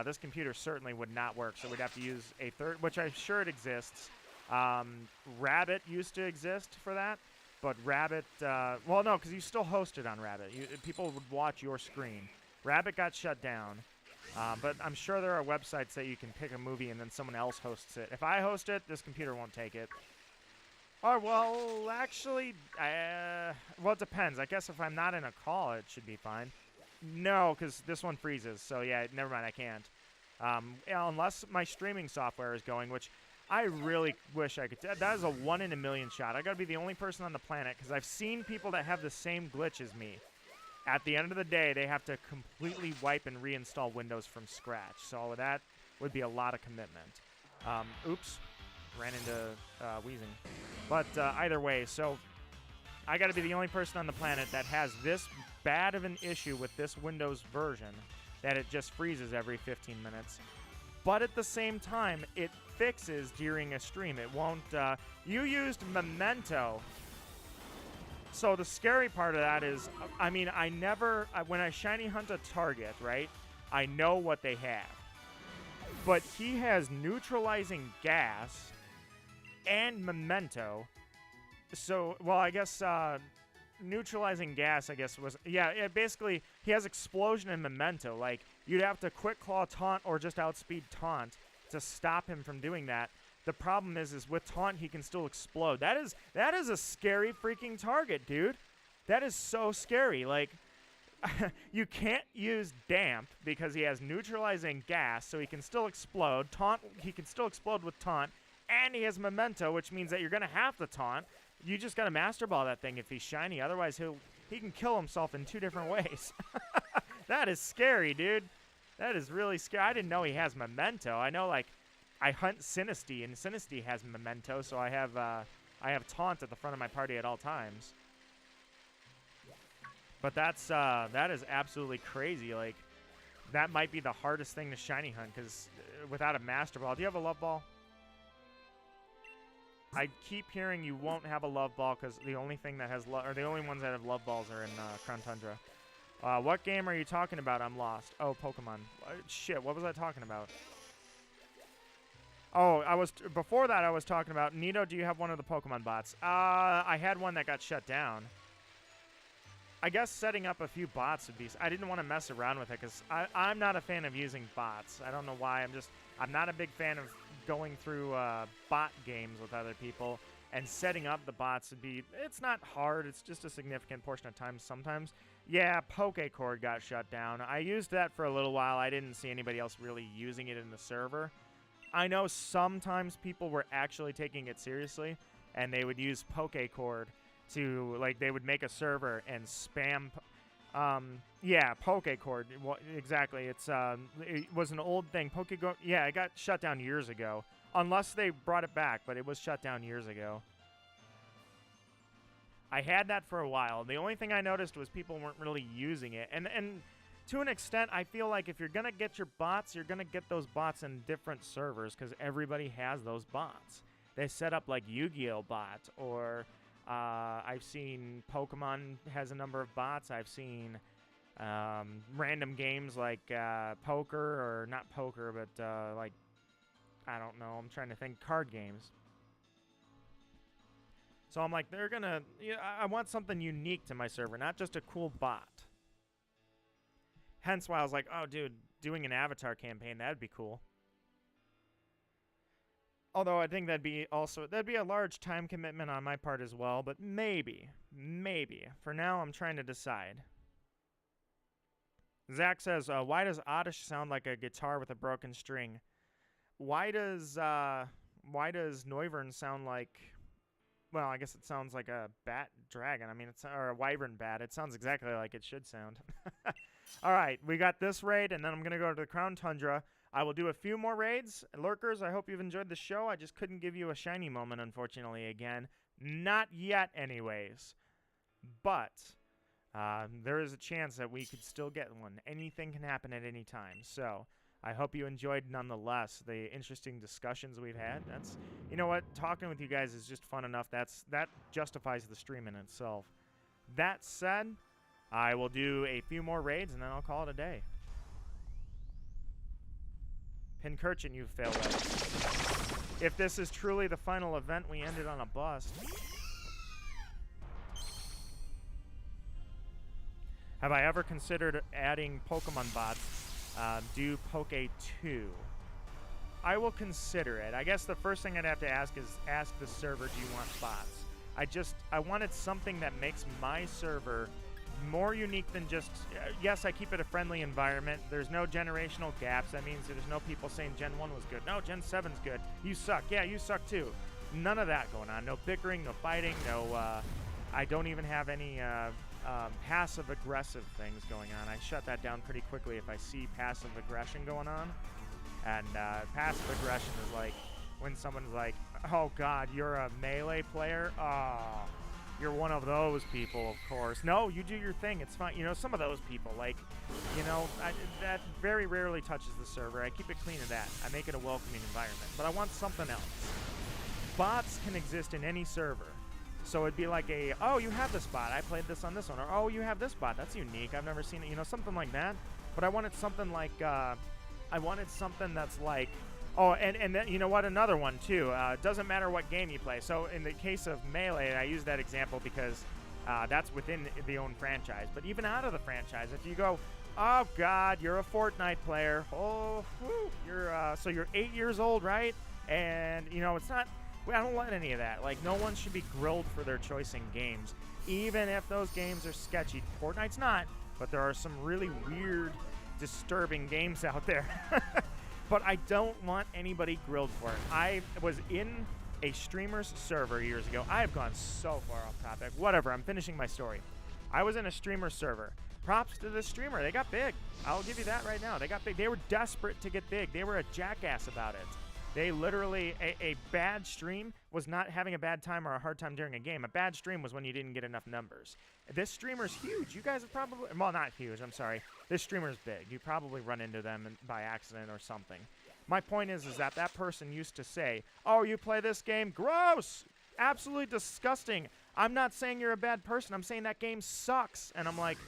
This computer certainly would not work, so we'd have to use a third, which I'm sure it exists. Rabbit used to exist for that, but Rabbit, well, no, because you still hosted on Rabbit. People would watch your screen. Rabbit got shut down, but I'm sure there are websites that you can pick a movie and then someone else hosts it. If I host it, this computer won't take it. Or, well, actually, well, it depends. I guess if I'm not in a call, it should be fine. No, because this one freezes, so yeah, never mind, I can't. Unless my streaming software is going, which I really wish I could. That is a 1 in a million shot. I gotta be the only person on the planet, because I've seen people that have the same glitch as me. At the end of the day, they have to completely wipe and reinstall Windows from scratch, so that would be a lot of commitment. Oops. Ran into wheezing. But either way, so I got to be the only person on the planet that has this bad of an issue with this Windows version that it just freezes every 15 minutes. But at the same time, it fixes during a stream. It won't... you used Memento. So the scary part of that is, I mean, I never... when I shiny hunt a target, right, I know what they have. But he has neutralizing gas and Memento. So, well, I guess neutralizing gas, I guess, was... Yeah, basically, he has explosion and Memento. Like, you'd have to quick claw taunt or just outspeed taunt to stop him from doing that. The problem is with taunt, he can still explode. That is a scary freaking target, dude. That is so scary. Like, you can't use damp because he has neutralizing gas, so he can still explode. Taunt, he can still explode with taunt. And he has Memento, which means that you're going to have to taunt. You just got to Master Ball that thing if he's shiny. Otherwise, he can kill himself in 2 different ways. That is scary, dude. That is really scary. I didn't know he has Memento. I know, like, I hunt Sinisty, and Sinisty has Memento, so I have taunt at the front of my party at all times. But that is absolutely crazy. Like, that might be the hardest thing to shiny hunt, because without a Master Ball... Do you have a Love Ball? I keep hearing you won't have a Love Ball because the only thing that has the only ones that have Love Balls are in Crown Tundra. What game are you talking about? I'm lost. Oh, Pokemon. Shit, what was I talking about? Oh, before that I was talking about, Nito, do you have one of the Pokemon bots? I had one that got shut down. I guess setting up a few bots would be... I didn't want to mess around with it because I'm not a fan of using bots. I don't know why. I'm not a big fan of going through bot games with other people, and setting up the bots would be... It's not hard. It's just a significant portion of time sometimes. Yeah, Pokecord got shut down. I used that for a little while. I didn't see anybody else really using it in the server. I know sometimes people were actually taking it seriously, and they would use Pokecord to, like, they would make a server and spam... yeah, Pokecord. Well, exactly. It was an old thing. Pokecord... Yeah, it got shut down years ago. Unless they brought it back, but it was shut down years ago. I had that for a while. The only thing I noticed was people weren't really using it. And to an extent, I feel like if you're going to get your bots, you're going to get those bots in different servers because everybody has those bots. They set up like Yu-Gi-Oh bot, or I've seen Pokemon has a number of bots. I've seen random games like poker, or not poker, but like, I don't know, I'm trying to think, card games. So I'm like, they're gonna... I want something unique to my server, not just a cool bot. Hence why I was like, oh, dude, doing an avatar campaign, that'd be cool. Although I think that'd be a large time commitment on my part as well, but maybe. For now, I'm trying to decide. Zach says, why does Oddish sound like a guitar with a broken string? Why does Noivern sound like... Well, I guess it sounds like a bat dragon. I mean, or a wyvern bat. It sounds exactly like it should sound. All right, we got this raid, and then I'm going to go to the Crown Tundra. I will do a few more raids. Lurkers, I hope you've enjoyed the show. I just couldn't give you a shiny moment, unfortunately, again. Not yet, anyways. But there is a chance that we could still get one. Anything can happen at any time. So I hope you enjoyed, nonetheless, the interesting discussions we've had. That's, you know what, talking with you guys is just fun enough. That justifies the stream in itself. That said, I will do a few more raids, and then I'll call it a day. Pinchurchin, you failed us. If this is truly the final event, we ended on a bust. Have I ever considered adding Pokemon bots? Do Poke 2. I will consider it. I guess the first thing I'd have to ask is ask the server, do you want bots? I wanted something that makes my server more unique than just, yes, I keep it a friendly environment. There's no generational gaps. That means there's no people saying Gen 1 was good. No, Gen 7's good. You suck. Yeah, you suck too. None of that going on. No bickering, no fighting, no, I don't even have any passive-aggressive things going on. I shut that down pretty quickly if I see passive aggression going on. And passive aggression is like when someone's like, oh, God, you're a melee player? Oh, you're one of those people, of course. No, you do your thing. It's fine. You know, some of those people, like, you know, that very rarely touches the server. I keep it clean of that. I make it a welcoming environment. But I want something else. Bots can exist in any server. So it'd be like oh, you have this bot. I played this on this one. Or, oh, you have this bot. That's unique. I've never seen it. You know, something like that. But I wanted something like, that's like, oh, and then, you know what? Another one, too. Doesn't matter what game you play. So in the case of Melee, I use that example because that's within the own franchise. But even out of the franchise, if you go, oh, God, you're a Fortnite player. Oh, whew, so you're 8 years old, right? And, you know, it's not... I don't want any of that. Like, no one should be grilled for their choice in games, even if those games are sketchy. Fortnite's not, but there are some really weird, disturbing games out there. But I don't want anybody grilled for it. I was in a streamer's server years ago. I have gone so far off topic. Whatever, I'm finishing my story. I was in a streamer server. Props to the streamer. They got big. I'll give you that right now. They got big. They were desperate to get big. They were a jackass about it. They literally, a bad stream was not having a bad time or a hard time during a game. A bad stream was when you didn't get enough numbers. This streamer's huge. You guys have probably, well, not huge, I'm sorry. This streamer's big. You probably run into them by accident or something. My point is that that person used to say, oh, you play this game? Gross! Absolutely disgusting. I'm not saying you're a bad person. I'm saying that game sucks. And I'm like,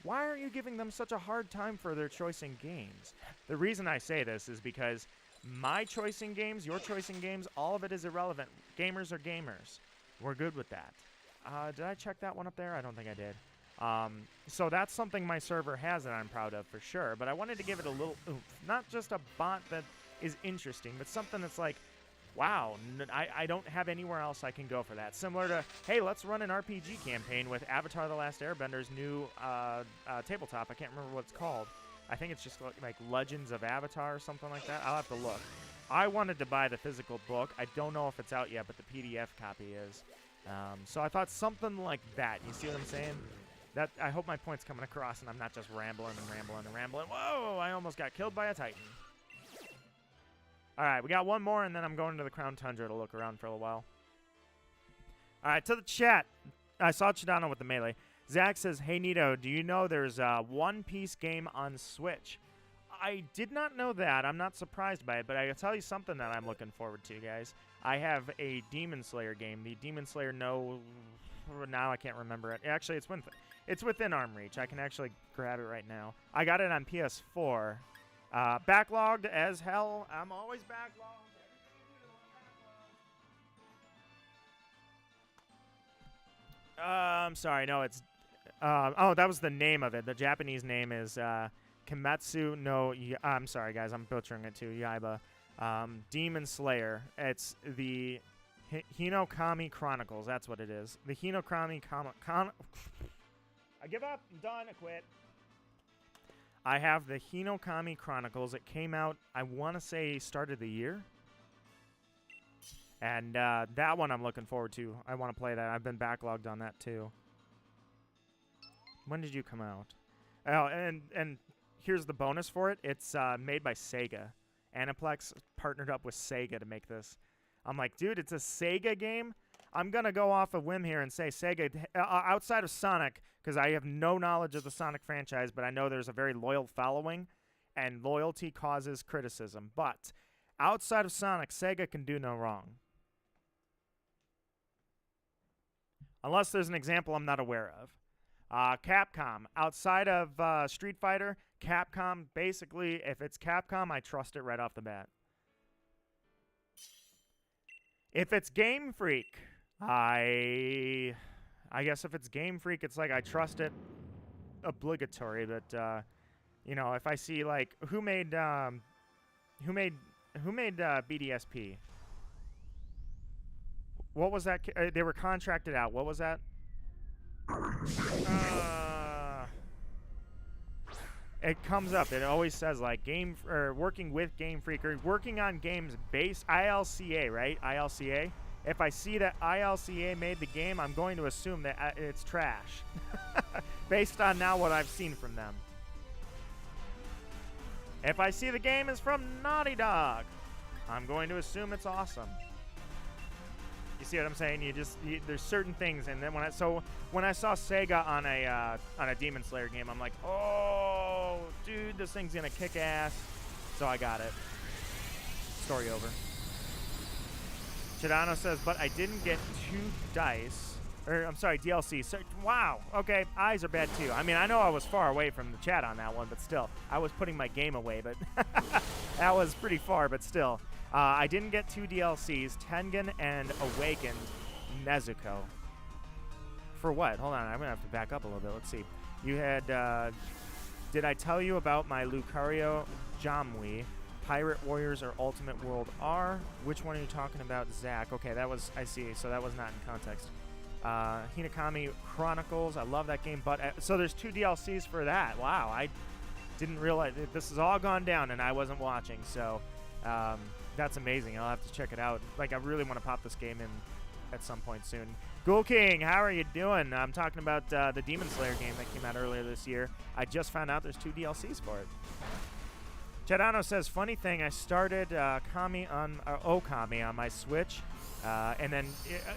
why are you giving them such a hard time for their choice in games? The reason I say this is because my choice in games, your choice in games, all of it is irrelevant. Gamers are gamers. We're good with that. Did I check that one up there? I don't think I did. So that's something my server has that I'm proud of for sure. But I wanted to give it a little oomph. Not just a bot that is interesting, but something that's like, wow, I don't have anywhere else I can go for that. Similar to, hey, let's run an RPG campaign with Avatar The Last Airbender's new tabletop. I can't remember what it's called. I think it's just like Legends of Avatar or something like that. I'll have to look. I wanted to buy the physical book. I don't know if it's out yet, but the PDF copy is. So I thought something like that. You see what I'm saying? That I hope my point's coming across and I'm not just rambling and rambling and rambling. Whoa, I almost got killed by a Titan. All right, we got one more, and then I'm going to the Crown Tundra to look around for a little while. All right, to the chat. I saw Chidano with the melee. Zach says, hey, Nito, do you know there's a One Piece game on Switch? I did not know that. I'm not surprised by it, but I can tell you something that I'm looking forward to, guys. I have a Demon Slayer game. The Demon Slayer, no, now I can't remember it. Actually, it's within arm reach. I can actually grab it right now. I got it on PS4. Backlogged as hell. I'm always backlogged. I'm sorry. No, it's... oh, that was the name of it. The Japanese name is Kimetsu no... I'm sorry, guys. I'm butchering it too. Yaiba. Demon Slayer. It's the Hinokami Chronicles. That's what it is. The Hinokami... I give up. I'm done. I quit. I have the Hinokami Chronicles. It came out, I want to say, start of the year. And that one I'm looking forward to. I want to play that. I've been backlogged on that, too. When did you come out? Oh, and here's the bonus for it. It's made by Sega. Aniplex partnered up with Sega to make this. I'm like, dude, it's a Sega game? I'm going to go off a whim here and say Sega, outside of Sonic, because I have no knowledge of the Sonic franchise, but I know there's a very loyal following, and loyalty causes criticism. But outside of Sonic, Sega can do no wrong. Unless there's an example I'm not aware of. Capcom. Outside of Street Fighter, Capcom, basically, if it's Capcom, I trust it right off the bat. If it's Game Freak, I guess if it's Game Freak, it's like I trust it obligatory, but you know, if I see like who made BDSP? What was that? They were contracted out. What was that? It comes up. It always says like working with Game Freak or working on games based ILCA, right? ILCA. If I see that ILCA made the game, I'm going to assume that it's trash, based on now what I've seen from them. If I see the game is from Naughty Dog, I'm going to assume it's awesome. You see what I'm saying? There's certain things, and then when I saw Sega on a Demon Slayer game, I'm like, oh, dude, this thing's gonna kick ass. So I got it. Story over. Chidano says, but I didn't get 2 dice, or I'm sorry, DLC. So, wow. Okay, eyes are bad too. I mean, I know I was far away from the chat on that one, but still, I was putting my game away. But that was pretty far, but still. I didn't get 2 DLCs, Tengen and Awakened Nezuko. For what? Hold on, I'm going to have to back up a little bit. Let's see. You had, did I tell you about my Lucario Jamui, Pirate Warriors or Ultimate World R? Which one are you talking about, Zach? Okay, that was, I see, so that was not in context. Hinokami Chronicles, I love that game, but, so there's 2 DLCs for that. Wow, I didn't realize, this has all gone down and I wasn't watching, so, that's amazing. I'll have to check it out. Like, I really want to pop this game in at some point soon. Ghoul King, how are you doing? I'm talking about the Demon Slayer game that came out earlier this year. I just found out there's 2 DLCs for it. Chadano says, funny thing, I started Okami on my Switch, and then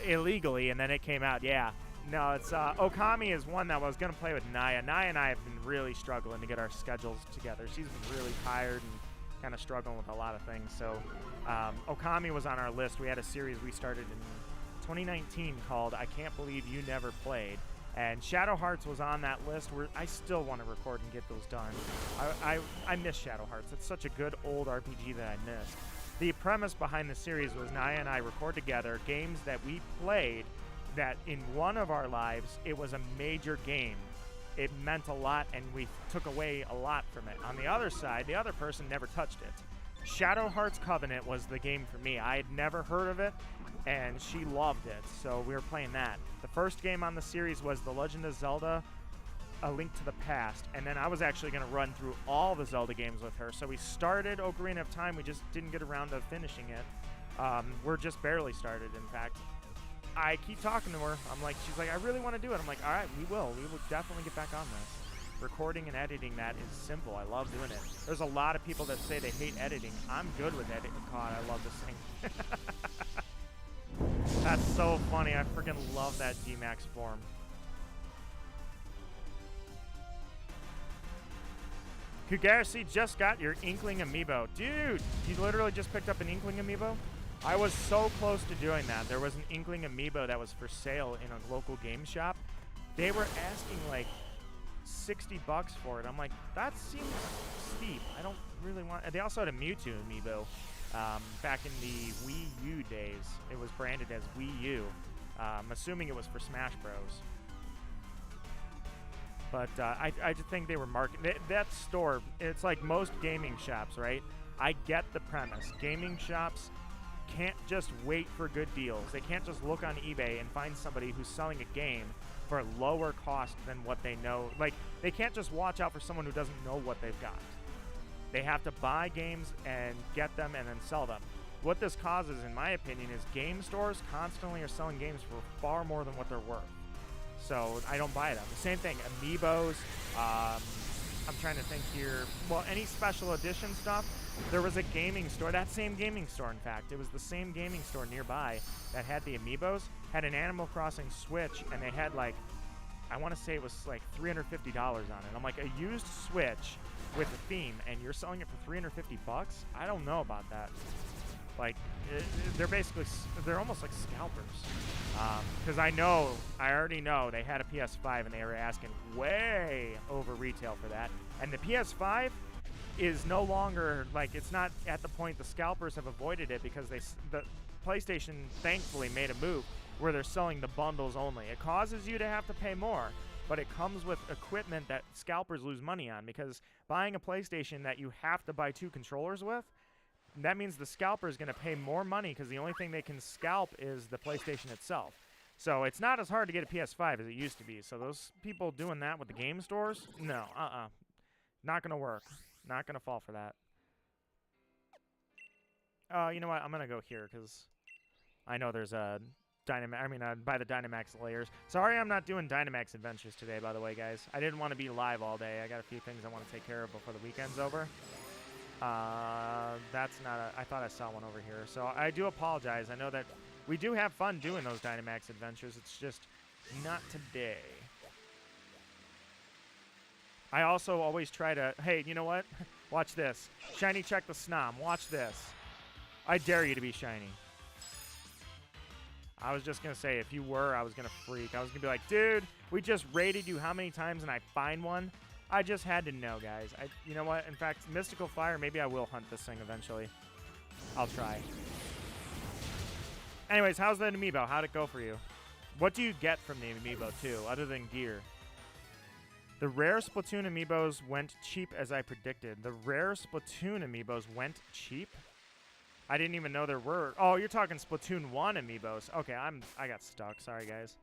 illegally, and then it came out. Yeah. No, it's Okami is one that I was going to play with Naya. Naya and I have been really struggling to get our schedules together. She's been really tired and kind of struggling with a lot of things. So Okami was on our list. We had a series we started in 2019 called I Can't Believe You Never Played. And Shadow Hearts was on that list where I still want to record and get those done. I miss Shadow Hearts. It's such a good old RPG that I missed. The premise behind the series was Naya and I record together games that we played that in one of our lives, it was a major game. It meant a lot, and we took away a lot from it. On the other side, the other person never touched it. Shadow Hearts Covenant was the game for me. I had never heard of it, and she loved it, so we were playing that. The first game on the series was The Legend of Zelda, A Link to the Past, and then I was actually going to run through all the Zelda games with her. So we started Ocarina of Time. We just didn't get around to finishing it. We're just barely started, in fact. I keep talking to her. I'm like, she's like, I really want to do it. I'm like, all right, we will. We will definitely get back on this. Recording and editing that is simple. I love doing it. There's a lot of people that say they hate editing. I'm good with editing. God, I love this thing. That's so funny. I freaking love that G-Max form. Kugarasi just got your Inkling amiibo. Dude, you literally just picked up an Inkling amiibo? I was so close to doing that. There was an Inkling amiibo that was for sale in a local game shop. They were asking like $60 for it. I'm like, that seems steep. I don't really want. They also had a Mewtwo amiibo back in the Wii U days. It was branded as Wii U. I'm assuming it was for Smash Bros. But I just think they were marketing that store. It's like most gaming shops, right? I get the premise. Gaming shops can't just wait for good deals. They can't just look on eBay and find somebody who's selling a game for a lower cost than what they know. Like, they can't just watch out for someone who doesn't know what they've got. They have to buy games and get them and then sell them. What this causes, in my opinion, is game stores constantly are selling games for far more than what they're worth. So I don't buy them. The same thing, amiibos. I'm trying to think here. Well, any special edition stuff. There was a gaming store, that same gaming store, in fact. It was the same gaming store nearby that had the amiibos, had an Animal Crossing Switch, and they had like, I want to say it was like $350 on it. I'm like, a used Switch with a theme, and you're selling it for $350? I don't know about that. Like, they're almost like scalpers. Because I already know they had a PS5 and they were asking way over retail for that. And the PS5 is no longer, like, it's not at the point the scalpers have avoided it because the PlayStation thankfully made a move where they're selling the bundles only. It causes you to have to pay more, but it comes with equipment that scalpers lose money on, because buying a PlayStation that you have to buy 2 controllers with, that means the scalper is going to pay more money because the only thing they can scalp is the PlayStation itself. So it's not as hard to get a PS5 as it used to be. So those people doing that with the game stores, no, not going to work. Not going to fall for that. You know what? I'm going to go here because I know there's a buy the Dynamax layers. Sorry I'm not doing Dynamax adventures today, by the way, guys. I didn't want to be live all day. I got a few things I want to take care of before the weekend's over. That's not a... I thought I saw one over here. So I do apologize. I know that we do have fun doing those Dynamax adventures. It's just not today. I also always try to... Hey, you know what? Watch this. Shiny check the Snom. Watch this. I dare you to be shiny. I was just going to say, if you were, I was going to freak. I was going to be like, dude, we just raided you how many times and I find one? I just had to know, guys. You know what? In fact, Mystical Fire, maybe I will hunt this thing eventually. I'll try. Anyways, how's that amiibo? How'd it go for you? What do you get from the amiibo, too, other than gear? The rare Splatoon amiibos went cheap as I predicted. The rare Splatoon amiibos went cheap? I didn't even know there were. Oh, you're talking Splatoon 1 amiibos. Okay, I got stuck. Sorry, guys.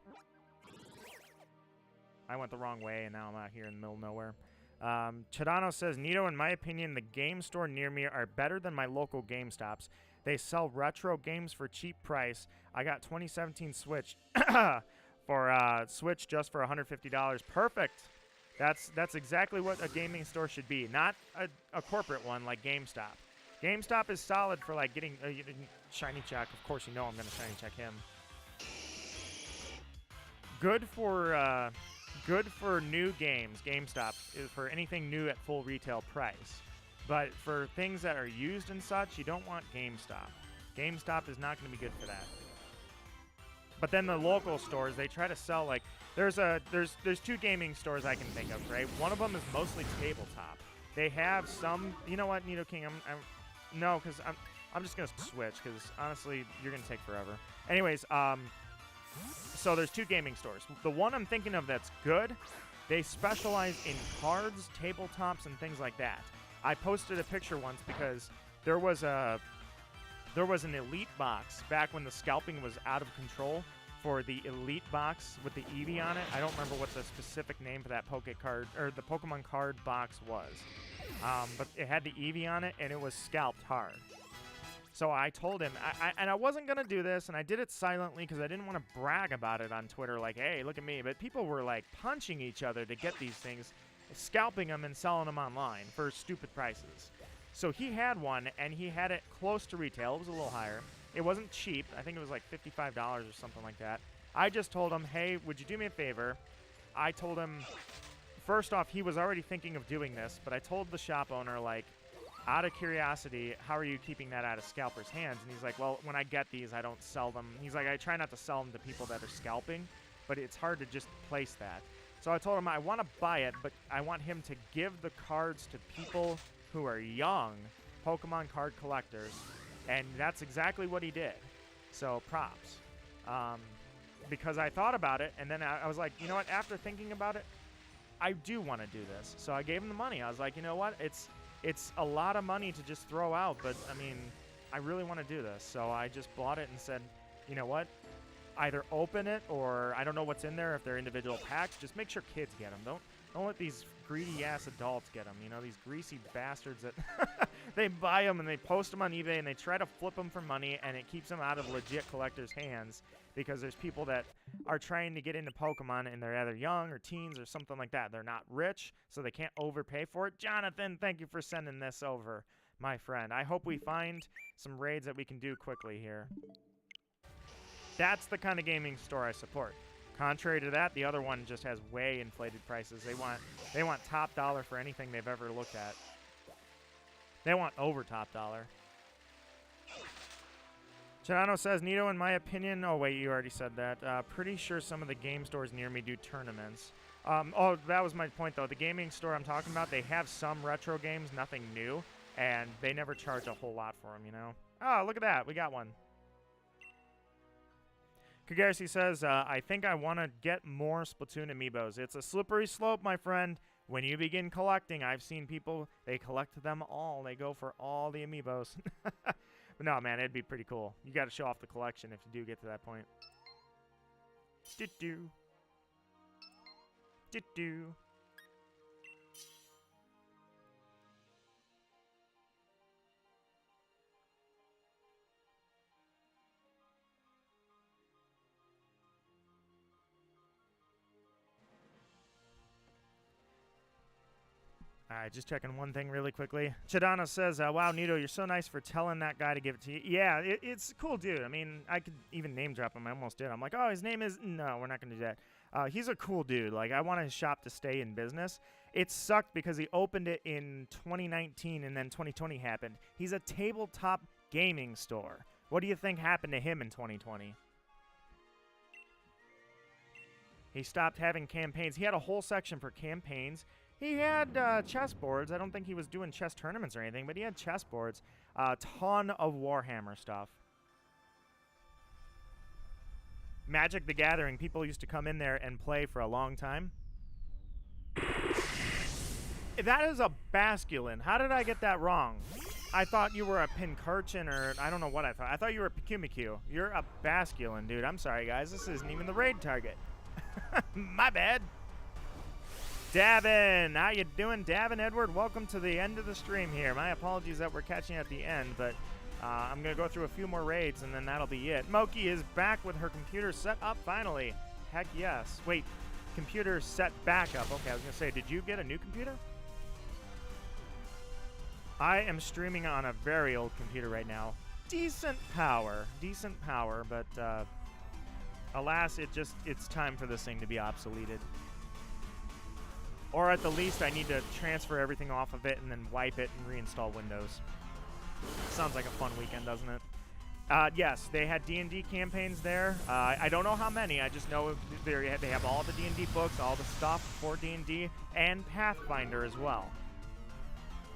I went the wrong way, and now I'm out here in the middle of nowhere. Chadano says, Nito, in my opinion, the game store near me are better than my local GameStops. They sell retro games for cheap price. I got 2017 Switch for Switch just for $150. Perfect. That's exactly what a gaming store should be, not a corporate one like GameStop. GameStop is solid for, like, getting shiny check. Of course, you know I'm going to shiny check him. Good for new games. GameStop is for anything new at full retail price. But for things that are used and such, you don't want GameStop. GameStop is not going to be good for that. But then the local stores, they try to sell, like, there's 2 gaming stores I can think of, right? One of them is mostly tabletop. They have some, you know what, Nito King, no, because I'm just going to switch, because honestly, you're going to take forever. Anyways, so there's 2 gaming stores. The one I'm thinking of that's good, they specialize in cards, tabletops, and things like that. I posted a picture once because there was an Elite box back when the scalping was out of control for the Elite box with the Eevee on it. I don't remember what the specific name for that the Pokemon card box was. But it had the Eevee on it, and it was scalped hard. So I told him, and I wasn't going to do this, and I did it silently because I didn't want to brag about it on Twitter, like, hey, look at me. But people were, like, punching each other to get these things, scalping them and selling them online for stupid prices. So he had one, and he had it close to retail. It was a little higher. It wasn't cheap. I think it was like $55 or something like that. I just told him, hey, would you do me a favor? I told him, first off, he was already thinking of doing this, but I told the shop owner, like, out of curiosity, how are you keeping that out of scalpers' hands? And he's like, well, when I get these, I don't sell them. He's like, I try not to sell them to people that are scalping, but it's hard to just place that. So I told him I want to buy it, but I want him to give the cards to people who are young Pokemon card collectors, and that's exactly what he did. So props. Because I thought about it, and then I was like, you know what, after thinking about it, I do want to do this. So I gave him the money. I was like, you know what, it's a lot of money to just throw out, but I mean, I really want to do this. So I just bought it and said, you know what, either open it, or I don't know what's in there, if they're individual packs, just make sure kids get them. Don't let these greedy-ass adults get them, you know, these greasy bastards that they buy them and they post them on eBay and they try to flip them for money, and it keeps them out of legit collectors' hands because there's people that are trying to get into Pokemon and they're either young or teens or something like that. They're not rich, so they can't overpay for it. Jonathan, thank you for sending this over, my friend. I hope we find some raids that we can do quickly here. That's the kind of gaming store I support. Contrary to that, the other one just has way inflated prices. They want top dollar for anything they've ever looked at. They want over top dollar. Chidano says, Nito, in my opinion... Oh, wait, you already said that. Pretty sure some of the game stores near me do tournaments. Oh, that was my point, though. The gaming store I'm talking about, they have some retro games, nothing new, and they never charge a whole lot for them, you know? Oh, look at that. We got one. Kagarsi says, I think I want to get more Splatoon amiibos. It's a slippery slope, my friend. When you begin collecting, I've seen people, they collect them all. They go for all the amiibos. But no, man, it'd be pretty cool. You got to show off the collection if you do get to that point. Do-do. Do-do. All right, just checking one thing really quickly. Chidana says, wow, Nito, you're so nice for telling that guy to give it to you. Yeah, it's a cool dude. I mean, I could even name drop him. I almost did. I'm like, oh, his name is... No, we're not going to do that. He's a cool dude. Like, I want his shop to stay in business. It sucked because he opened it in 2019 and then 2020 happened. He's a tabletop gaming store. What do you think happened to him in 2020? He stopped having campaigns. He had a whole section for campaigns. He had chess boards. I don't think he was doing chess tournaments or anything, but he had chess boards. A ton of Warhammer stuff. Magic the Gathering. People used to come in there and play for a long time. That is a basculin. How did I get that wrong? I thought you were a Pinchurchin, or I don't know what I thought. I thought you were a Pyukumuku. You're a basculin, dude. I'm sorry, guys. This isn't even the raid target. My bad. Davin, how you doing? Davin Edward, welcome to the end of the stream here. My apologies that we're catching at the end, but I'm going to go through a few more raids, and then that'll be it. Moki is back with her computer set up, finally. Heck yes. Wait, computer set back up. Okay, I was going to say, did you get a new computer? I am streaming on a very old computer right now. Decent power, but alas, it's time for this thing to be obsoleted. Or at the least, I need to transfer everything off of it and then wipe it and reinstall Windows. Sounds like a fun weekend, doesn't it? Yes, they had D&D campaigns there. I don't know how many. I just know they have all the D&D books, all the stuff for D&D, and Pathfinder as well.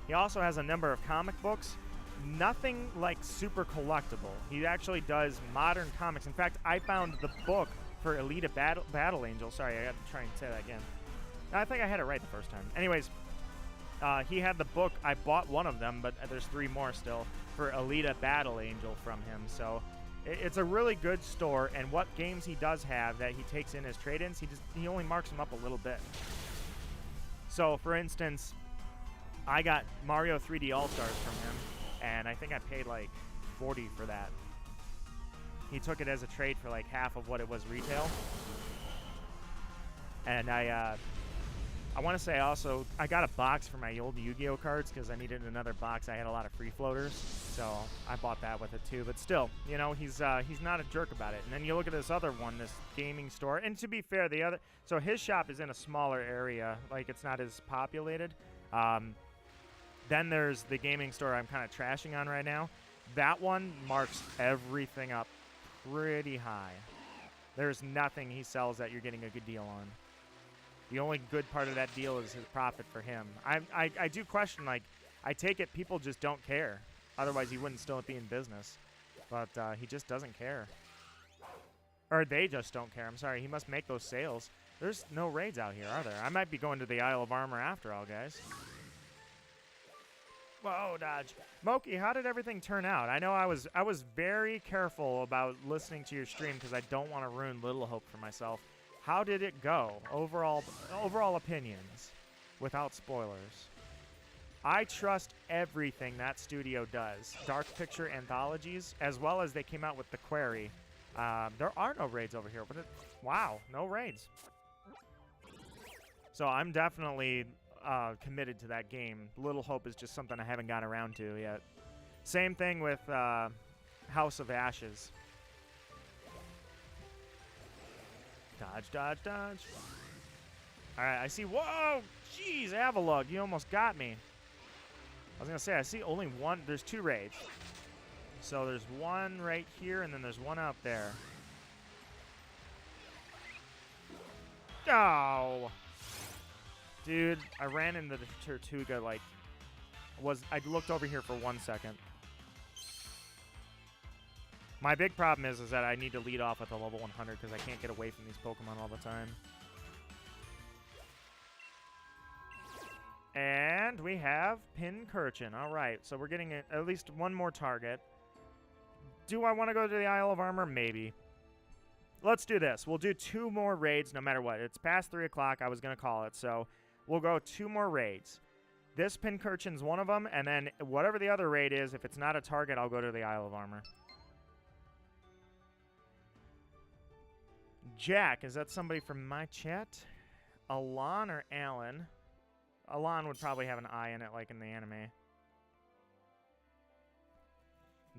He also has a number of comic books. Nothing like super collectible. He actually does modern comics. In fact, I found the book for Elita Battle Angel. Sorry, I got to try and say that again. I think I had it right the first time. Anyways, he had the book. I bought one of them, but there's 3 more still for Elita Battle Angel from him. So it's a really good store. And what games he does have that he takes in as trade-ins, he only marks them up a little bit. So, for instance, I got Mario 3D All-Stars from him, and I think I paid like $40 for that. He took it as a trade for like half of what it was retail. And I want to say also, I got a box for my old Yu-Gi-Oh cards because I needed another box. I had a lot of free floaters, so I bought that with it too. But still, you know, he's not a jerk about it. And then you look at this other one, this gaming store. And to be fair, so his shop is in a smaller area, like it's not as populated. Then there's the gaming store I'm kind of trashing on right now. That one marks everything up pretty high. There's nothing he sells that you're getting a good deal on. The only good part of that deal is his profit for him. I do question, like, I take it people just don't care. Otherwise, he wouldn't still be in business. But he just doesn't care. Or they just don't care. I'm sorry. He must make those sales. There's no raids out here, are there? I might be going to the Isle of Armor after all, guys. Whoa, dodge. Moki, how did everything turn out? I know I was very careful about listening to your stream because I don't want to ruin Little Hope for myself. How did it go? Overall opinions, without spoilers. I trust everything that studio does. Dark Picture Anthologies, as well as they came out with The Quarry. There are no raids over here. But wow, no raids. So I'm definitely committed to that game. Little Hope is just something I haven't gotten around to yet. Same thing with House of Ashes. Dodge, dodge, dodge. All right, I see. Whoa! Jeez, Avalug, you almost got me. I was going to say, I see only one. There's 2 raids. So there's one right here, and then there's one out there. Oh! Dude, I ran into the Tortuga, like, I looked over here for 1 second. My big problem is that I need to lead off with a level 100 because I can't get away from these Pokemon all the time. And we have Pinchurchin. All right, so we're getting at least one more target. Do I want to go to the Isle of Armor? Maybe. Let's do this. We'll do 2 more raids no matter what. It's past 3 o'clock. I was going to call it, so we'll go 2 more raids. This Pinchurchin's one of them, and then whatever the other raid is, if it's not a target, I'll go to the Isle of Armor. Jack, is that somebody from my chat? Alon or Alan? Alon would probably have an I in it like in the anime.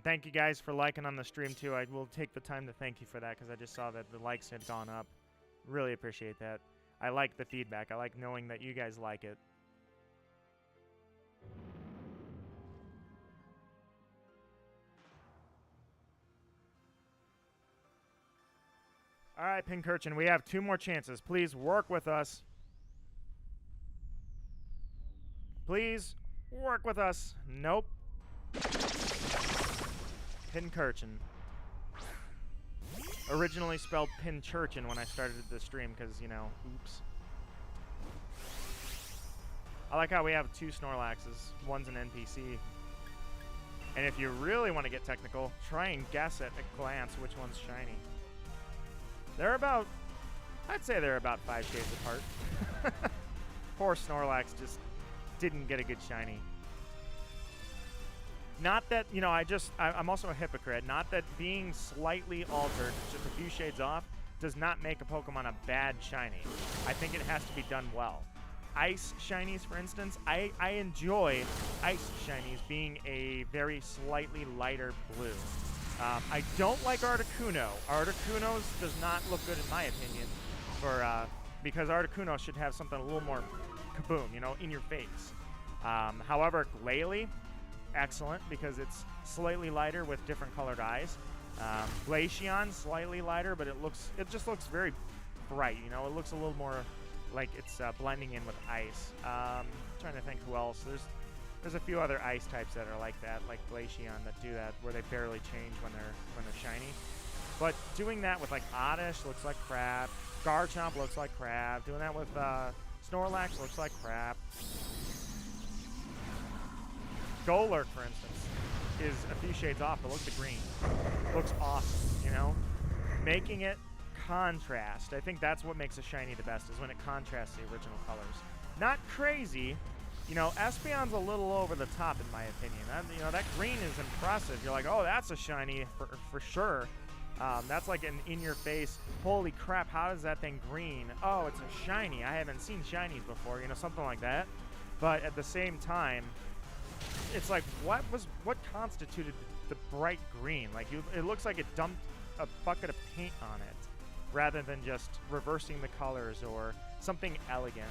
Thank you guys for liking on the stream too. I will take the time to thank you for that because I just saw that the likes had gone up. Really appreciate that. I like the feedback. I like knowing that you guys like it. All right, Pinchurchin, we have 2 more chances. Please work with us. Please work with us. Nope. Pinchurchin. Originally spelled Pinchurchin when I started the stream because, you know, oops. I like how we have 2 Snorlaxes. One's an NPC. And if you really want to get technical, try and guess at a glance which one's shiny. They're about, I'd say they're about 5 shades apart. Poor Snorlax just didn't get a good shiny. Not that, you know, I'm also a hypocrite. Not that being slightly altered, just a few shades off, does not make a Pokemon a bad shiny. I think it has to be done well. Ice shinies, for instance, I enjoy ice shinies being a very slightly lighter blue. I don't like Articuno. Articuno's does not look good in my opinion, because Articuno should have something a little more kaboom, you know, in your face. However, Glalie, excellent because it's slightly lighter with different colored eyes. Glaceon, slightly lighter, but it just looks very bright. You know, it looks a little more like it's blending in with ice. Trying to think who else. There's a few other ice types that are like that, like Glaceon, that do that, where they barely change when they're shiny. But doing that with like Oddish looks like crap. Garchomp looks like crap. Doing that with Snorlax looks like crap. Golurk, for instance, is a few shades off, but look at the green. Looks awesome, you know? Making it contrast. I think that's what makes a shiny the best, is when it contrasts the original colors. Not crazy. You know, Espeon's a little over the top, in my opinion. You know, that green is impressive. You're like, oh, that's a shiny for sure. That's like an in-your-face, holy crap, how is that thing green? Oh, it's a shiny. I haven't seen shinies before, you know, something like that. But at the same time, it's like, what constituted the bright green? Like, it looks like it dumped a bucket of paint on it, rather than just reversing the colors or something elegant.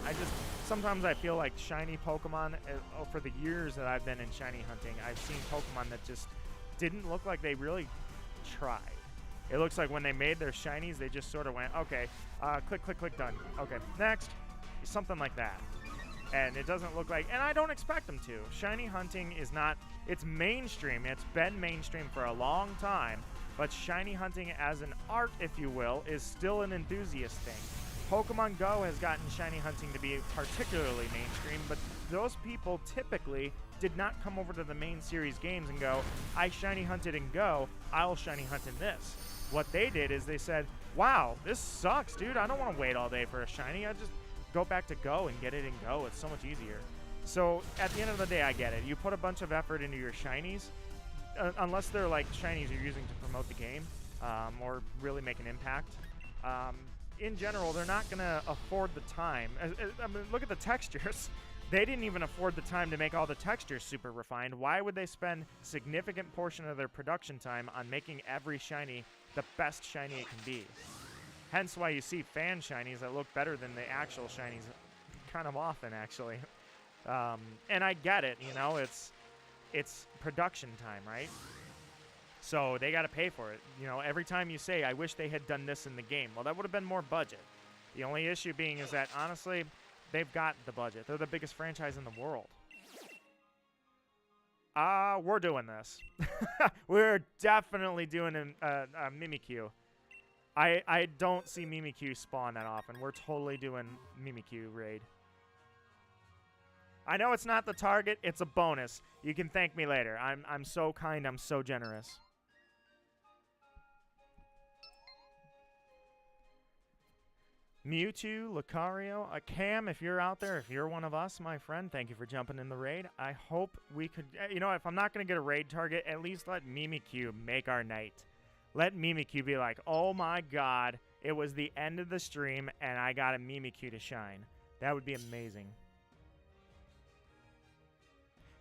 Sometimes I feel like shiny Pokemon, for the years that I've been in shiny hunting, I've seen Pokemon that just didn't look like they really tried. It looks like when they made their shinies, they just sort of went, okay, click, click, click, done. Okay, next. Something like that. And it doesn't look like, and I don't expect them to. Shiny hunting is not, it's mainstream. It's been mainstream for a long time. But shiny hunting as an art, if you will, is still an enthusiast thing. Pokemon Go has gotten shiny hunting to be particularly mainstream, but those people typically did not come over to the main series games and go, I shiny hunted in Go, I'll shiny hunt in this. What they did is they said, wow, this sucks, dude. I don't want to wait all day for a shiny. I just go back to Go and get it in Go. It's so much easier. So at the end of the day, I get it. You put a bunch of effort into your shinies, unless they're like shinies you're using to promote the game or really make an impact. In general, they're not going to afford the time. I mean, look at the textures. They didn't even afford the time to make all the textures super refined. Why would they spend significant portion of their production time on making every shiny the best shiny it can be? Hence why you see fan shinies that look better than the actual shinies kind of often, actually. And I get it, you know, it's production time, right? So they got to pay for it. You know, every time you say, I wish they had done this in the game, well, that would have been more budget. The only issue being is that, honestly, they've got the budget. They're the biggest franchise in the world. We're doing this. We're definitely doing a Mimikyu. I don't see Mimikyu spawn that often. We're totally doing Mimikyu raid. I know it's not the target. It's a bonus. You can thank me later. I'm so kind. I'm so generous. Mewtwo, Lucario, Cam, if you're out there, if you're one of us, my friend, thank you for jumping in the raid. I hope we could, you know, if I'm not going to get a raid target, at least let Mimikyu make our night. Let Mimikyu be like, oh my god, it was the end of the stream and I got a Mimikyu to shine. That would be amazing.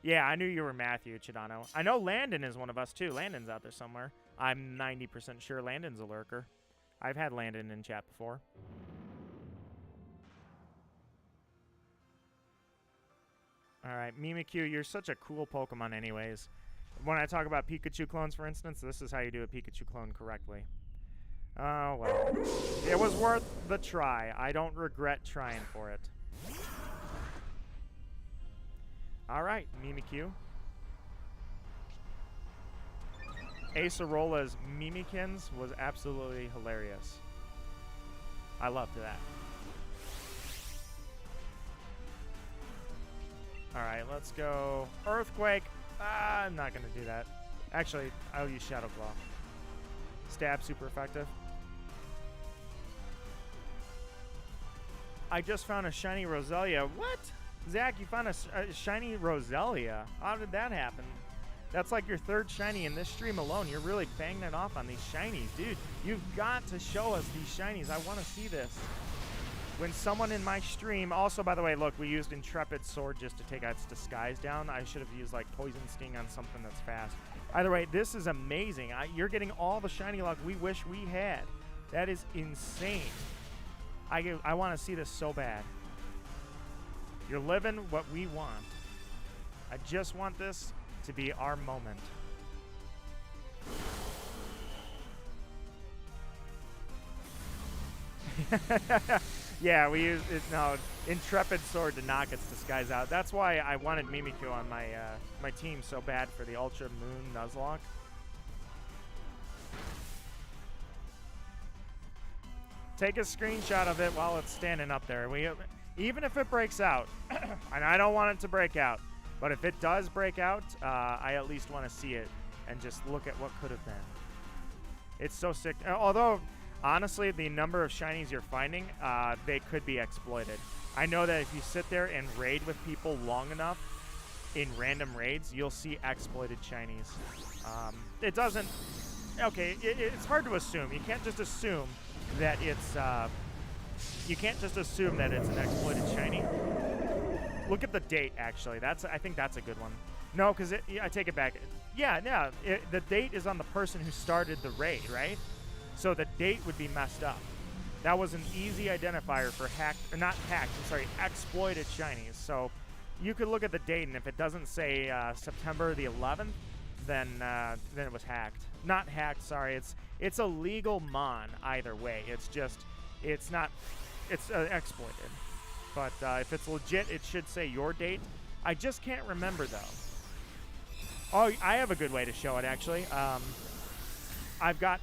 Yeah, I knew you were Matthew, Chidano. I know Landon is one of us too. Landon's out there somewhere. I'm 90% sure Landon's a lurker. I've had Landon in chat before. Alright, Mimikyu, you're such a cool Pokemon anyways. When I talk about Pikachu clones, for instance, this is how you do a Pikachu clone correctly. Oh, well. It was worth the try. I don't regret trying for it. Alright, Mimikyu. Acerola's Mimikins was absolutely hilarious. I loved that. Alright, let's go. Earthquake. I'm not going to do that. Actually, I'll use Shadow Claw. Stab, super effective. I just found a shiny Roselia. What? Zach, you found a shiny Roselia. How did that happen? That's like your third shiny in this stream alone. You're really banging it off on these shinies. Dude, you've got to show us these shinies. I want to see this. When someone in my stream... Also, by the way, look, we used Intrepid Sword just to take its disguise down. I should have used, like, Poison Sting on something that's fast. Either way, this is amazing. You're getting all the shiny luck we wish we had. That is insane. I want to see this so bad. You're living what we want. I just want this to be our moment. Yeah, we used it. No, Intrepid Sword to knock its disguise out. That's why I wanted Mimikyu on my my team so bad for the Ultra Moon Nuzlocke. Take a screenshot of it while it's standing up there. Even if it breaks out, and I don't want it to break out, but if it does break out, I at least want to see it and just look at what could have been. It's so sick. Although, honestly, the number of shinies you're finding, they could be exploited. I know that if you sit there and raid with people long enough in random raids, you'll see exploited shinies. It doesn't... Okay, it's hard to assume. You can't just assume that it's... you can't just assume that it's an exploited shiny. Look at the date, actually. I think that's a good one. No, because I take it back. Yeah, the date is on the person who started the raid, right? So the date would be messed up. That was an easy identifier for exploited shinies. So you could look at the date, and if it doesn't say September the 11th, then it was hacked. Not hacked, sorry. It's a legal mon either way. It's just, it's not, it's exploited. But if it's legit, it should say your date. I just can't remember, though. Oh, I have a good way to show it, actually. I've got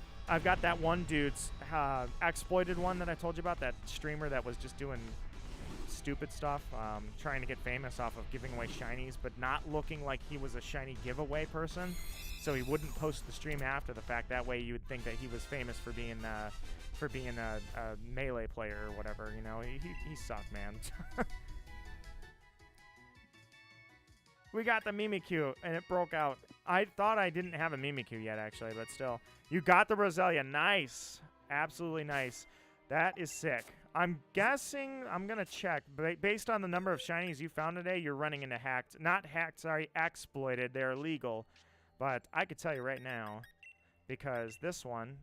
that one dude's exploited one that I told you about, that streamer that was just doing stupid stuff, trying to get famous off of giving away shinies, but not looking like he was a shiny giveaway person. So he wouldn't post the stream after the fact. That way you would think that he was famous for being a melee player or whatever. You know, he sucked, man. We got the Mimikyu, and it broke out. I thought I didn't have a Mimikyu yet, actually, but still. You got the Roselia. Nice. Absolutely nice. That is sick. I'm guessing, I'm going to check. Based on the number of shinies you found today, you're running into hacked. Not hacked, sorry, exploited. They're illegal. But I could tell you right now, because this one...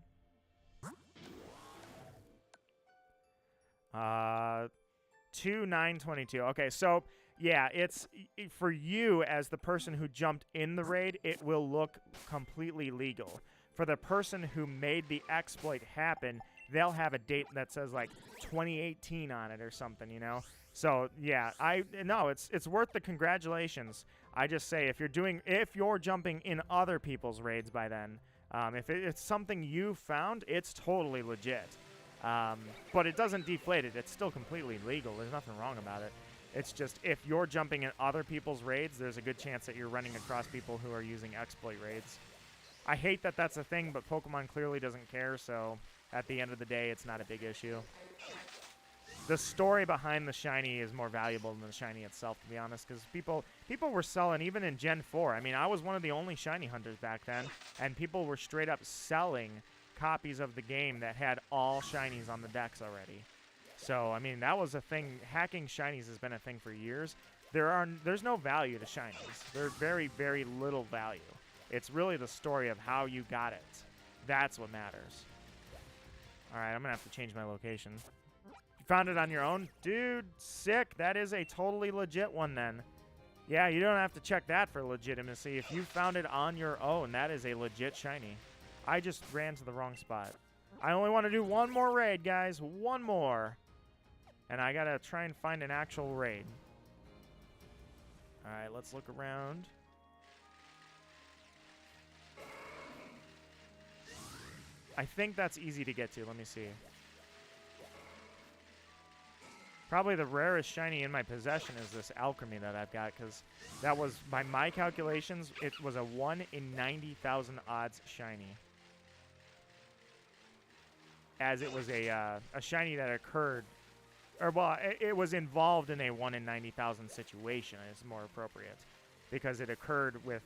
2922. Okay, so... Yeah, it's for you as the person who jumped in the raid, it will look completely legal. For the person who made the exploit happen, they'll have a date that says like 2018 on it or something, you know? So, yeah, it's worth the congratulations. I just say if you're jumping in other people's raids by then, if it's something you found, it's totally legit. But it doesn't deflate it. It's still completely legal. There's nothing wrong about it. It's just if you're jumping in other people's raids, there's a good chance that you're running across people who are using exploit raids. I hate that that's a thing, but Pokemon clearly doesn't care, so at the end of the day, it's not a big issue. The story behind the shiny is more valuable than the shiny itself, to be honest, because people were selling, even in Gen 4. I mean, I was one of the only shiny hunters back then, and people were straight up selling copies of the game that had all shinies on the decks already. So, I mean, that was a thing. Hacking shinies has been a thing for years. There's no value to shinies. There's very, very little value. It's really the story of how you got it. That's what matters. All right, I'm going to have to change my location. You found it on your own? Dude, sick. That is a totally legit one then. Yeah, you don't have to check that for legitimacy. If you found it on your own, that is a legit shiny. I just ran to the wrong spot. I only want to do one more raid, guys. One more. And I got to try and find an actual raid. All right, let's look around. I think that's easy to get to. Let me see. Probably the rarest shiny in my possession is this alchemy that I've got, because that was, by my calculations, it was a 1 in 90,000 odds shiny. As it was a shiny that occurred, or well, it was involved in a 1 in 90,000 situation. It's more appropriate, because it occurred with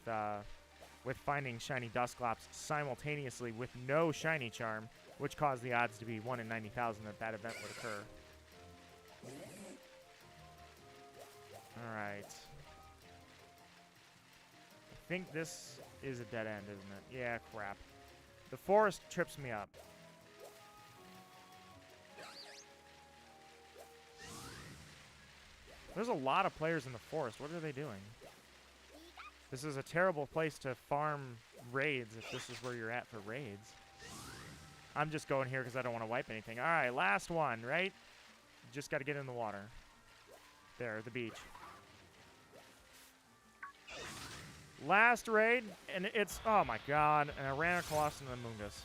finding shiny Dusclops simultaneously with no shiny charm, which caused the odds to be 1 in 90,000 that that event would occur. Alright. I think this is a dead end, isn't it? Yeah, crap. The forest trips me up. There's a lot of players in the forest. What are they doing? This is a terrible place to farm raids if this is where you're at for raids. I'm just going here because I don't want to wipe anything. All right, last one, right? Just got to get in the water. There, the beach. Last raid, and it's, oh my god, and I ran across an Amoonguss.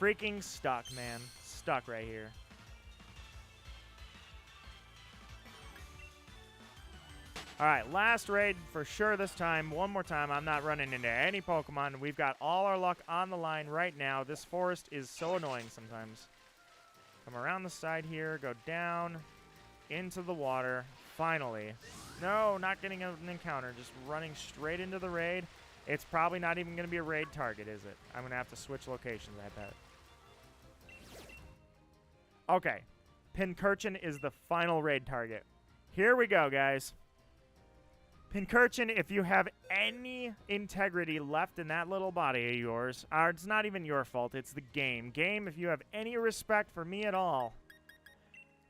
Freaking stuck, man. Stuck right here. All right, last raid for sure this time. One more time. I'm not running into any Pokemon. We've got all our luck on the line right now. This forest is so annoying sometimes. Come around the side here, go down, into the water. Finally. No, not getting an encounter. Just running straight into the raid. It's probably not even going to be a raid target, is it? I'm going to have to switch locations, I bet. Okay. Pinchurchin is the final raid target. Here we go, guys. Pinchurchin, if you have any integrity left in that little body of yours, it's not even your fault, it's the game. Game, if you have any respect for me at all,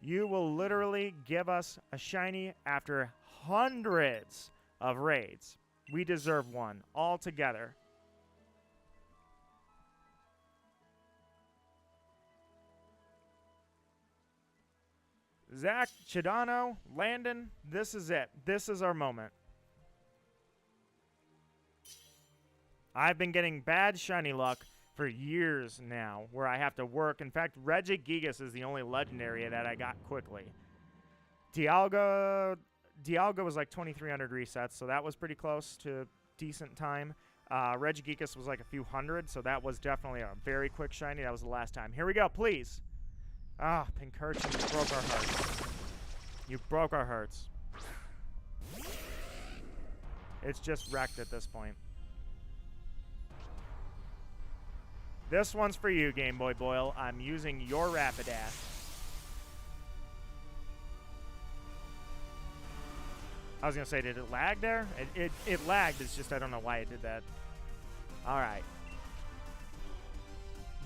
you will literally give us a shiny after hundreds of raids. We deserve one, all together. Zach, Chidano, Landon, this is it. This is our moment. I've been getting bad shiny luck for years now, where I have to work. In fact, Regigigas is the only legendary that I got quickly. Dialga was like 2,300 resets, so that was pretty close to decent time. Regigigas was like a few hundred, so that was definitely a very quick shiny. That was the last time. Here we go, please. Ah, Pinchurchin, you broke our hearts. You broke our hearts. It's just wrecked at this point. This one's for you, Game Boy Boyle. I'm using your Rapidash. I was going to say, did it lag there? It lagged. It's just I don't know why it did that. All right.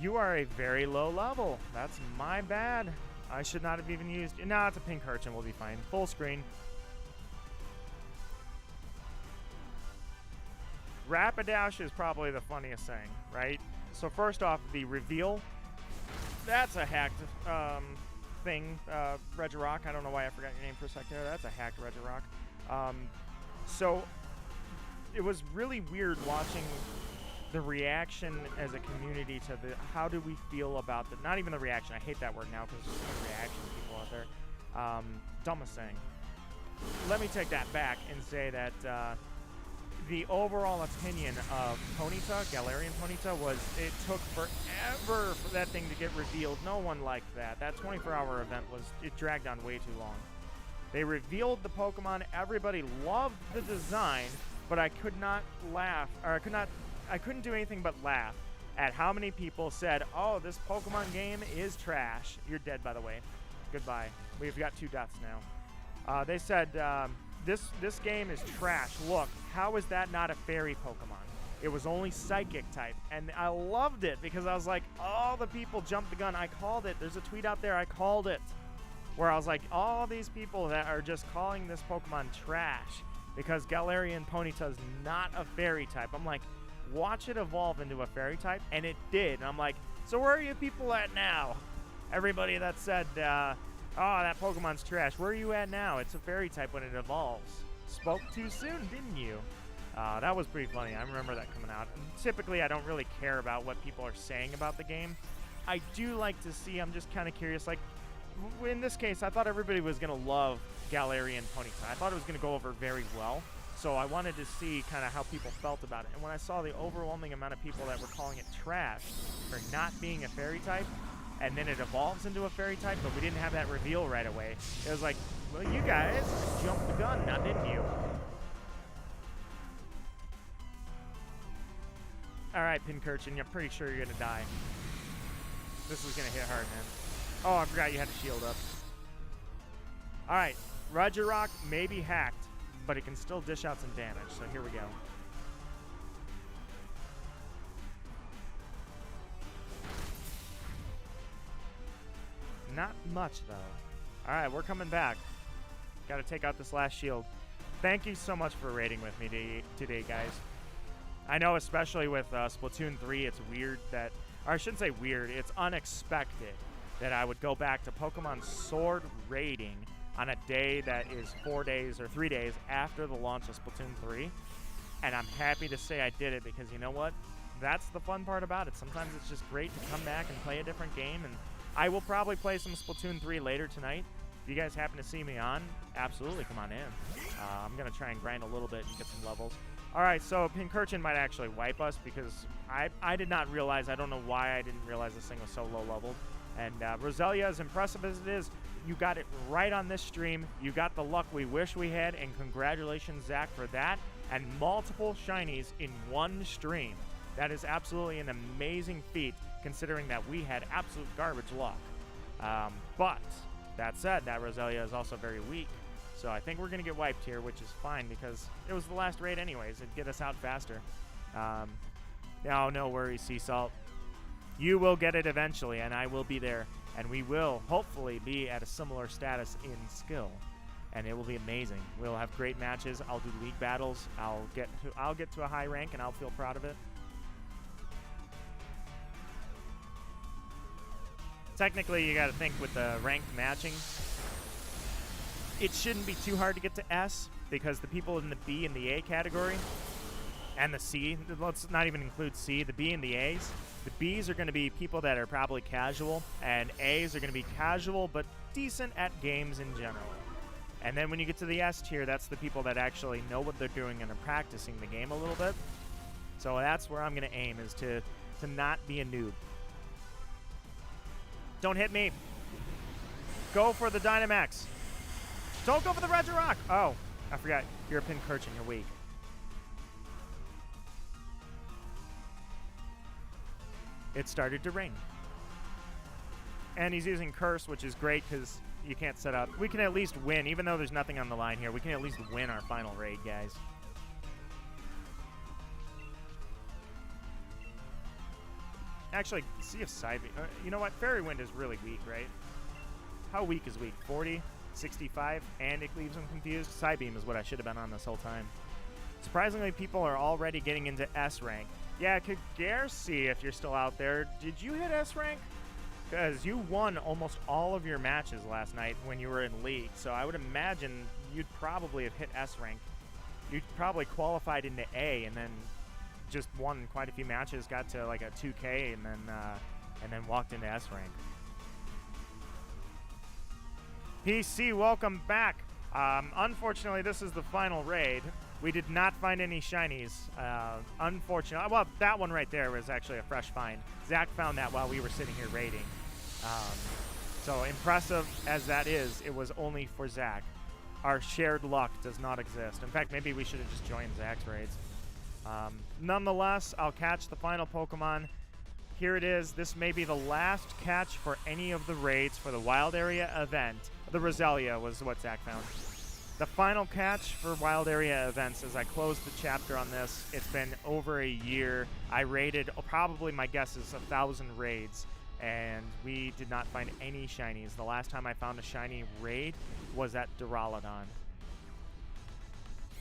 You are a very low level. That's my bad. I should not have even used... No, it's a Pinchurchin. We'll be fine. Full screen. Rapidash is probably the funniest thing, right? So first off, the reveal. That's a hacked thing. Regirock. I don't know why I forgot your name for a sec there. That's a hacked Regirock. So it was really weird watching the reaction as a community to the how do we feel about the not even the reaction. I hate that word now because there's so many reaction people out there. Dumbest thing. Let me take that back and say that the overall opinion of Ponyta, Galarian Ponyta, was it took forever for that thing to get revealed. No one liked that. That 24-hour event it dragged on way too long. They revealed the Pokemon. Everybody loved the design, but I could not laugh, or I couldn't do anything but laugh at how many people said, "Oh, this Pokemon game is trash." You're dead, by the way. Goodbye. We've got 2 deaths now. They said, this game is trash. Look, how is that not a fairy Pokemon? It was only psychic type. And I loved it because I was like, all the people jumped the gun. I called it. There's a tweet out there. I called it. Where I was like, all these people that are just calling this Pokemon trash because Galarian Ponyta is not a fairy type. I'm like, watch it evolve into a fairy type. And it did. And I'm like, so where are you people at now? Everybody that said, oh, that Pokemon's trash. Where are you at now? It's a fairy type when it evolves. Spoke too soon, didn't you? That was pretty funny. I remember that coming out. And typically, I don't really care about what people are saying about the game. I do like to see, I'm just kind of curious, like, in this case, I thought everybody was going to love Galarian Ponyta. I thought it was going to go over very well. So I wanted to see kind of how people felt about it. And when I saw the overwhelming amount of people that were calling it trash for not being a fairy type, and then it evolves into a fairy type, but we didn't have that reveal right away. It was like, well, you guys jumped the gun now, didn't you? All right, Pinchurchin, I'm pretty sure you're going to die. This is going to hit hard, man. Oh, I forgot you had to shield up. All right, Regirock may be hacked, but it can still dish out some damage, so here we go. Not much, though. All right, we're coming back. Got to take out this last shield. Thank you so much for raiding with me today, guys. I know, especially with Splatoon 3, it's weird that... Or I shouldn't say weird. It's unexpected that I would go back to Pokemon Sword raiding on a day that is 4 days or 3 days after the launch of Splatoon 3. And I'm happy to say I did it because, you know what? That's the fun part about it. Sometimes it's just great to come back and play a different game, and I will probably play some Splatoon 3 later tonight. If you guys happen to see me on, absolutely come on in. I'm going to try and grind a little bit and get some levels. All right, so Pinchurchin might actually wipe us because I did not realize, I don't know why I didn't realize this thing was so low leveled. And Roselia, as impressive as it is, you got it right on this stream. You got the luck we wish we had, and congratulations, Zach, for that. And multiple shinies in one stream. That is absolutely an amazing feat, considering that we had absolute garbage luck. But that said, that Roselia is also very weak. So I think we're going to get wiped here, which is fine because it was the last raid anyways. It'd get us out faster. No worries, Sea Salt. You will get it eventually, and I will be there. And we will hopefully be at a similar status in skill. And it will be amazing. We'll have great matches. I'll do league battles. I'll get to a high rank, and I'll feel proud of it. Technically, you got to think with the ranked matching, it shouldn't be too hard to get to S because the people in the B and the A category and the C, let's not even include C, the B and the A's. The B's are going to be people that are probably casual, and A's are going to be casual but decent at games in general. And then when you get to the S tier, that's the people that actually know what they're doing and are practicing the game a little bit. So that's where I'm going to aim, is to not be a noob. Don't hit me. Go for the Dynamax. Don't go for the Regirock. Oh, I forgot. You're a Pinchurchin. You're weak. It started to rain. And he's using Curse, which is great because you can't set up. We can at least win. Even though there's nothing on the line here, we can at least win our final raid, guys. Actually, see if Psybe... you know what? Fairy Wind is really weak, right? How weak is weak? 40, 65, and it leaves them confused? Psybeam is what I should have been on this whole time. Surprisingly, people are already getting into S rank. Yeah, Kugersi, if you're still out there, did you hit S rank? Because you won almost all of your matches last night when you were in League, so I would imagine you'd probably have hit S rank. You'd probably qualified into A and then just won quite a few matches, got to like a 2K, and then walked into S rank. PC, welcome back. Unfortunately, this is the final raid. We did not find any shinies. Unfortunately, well, that one right there was actually a fresh find. Zach found that while we were sitting here raiding. So impressive as that is, it was only for Zach. Our shared luck does not exist. In fact, maybe we should have just joined Zach's raids. Nonetheless, I'll catch the final Pokemon. Here it is. This may be the last catch for any of the raids for the Wild Area event. The Roselia was what Zach found. The final catch for Wild Area events as I close the chapter on this. It's been over a year. I raided, probably my guess is 1,000 raids, and we did not find any shinies. The last time I found a shiny raid was at Duraludon.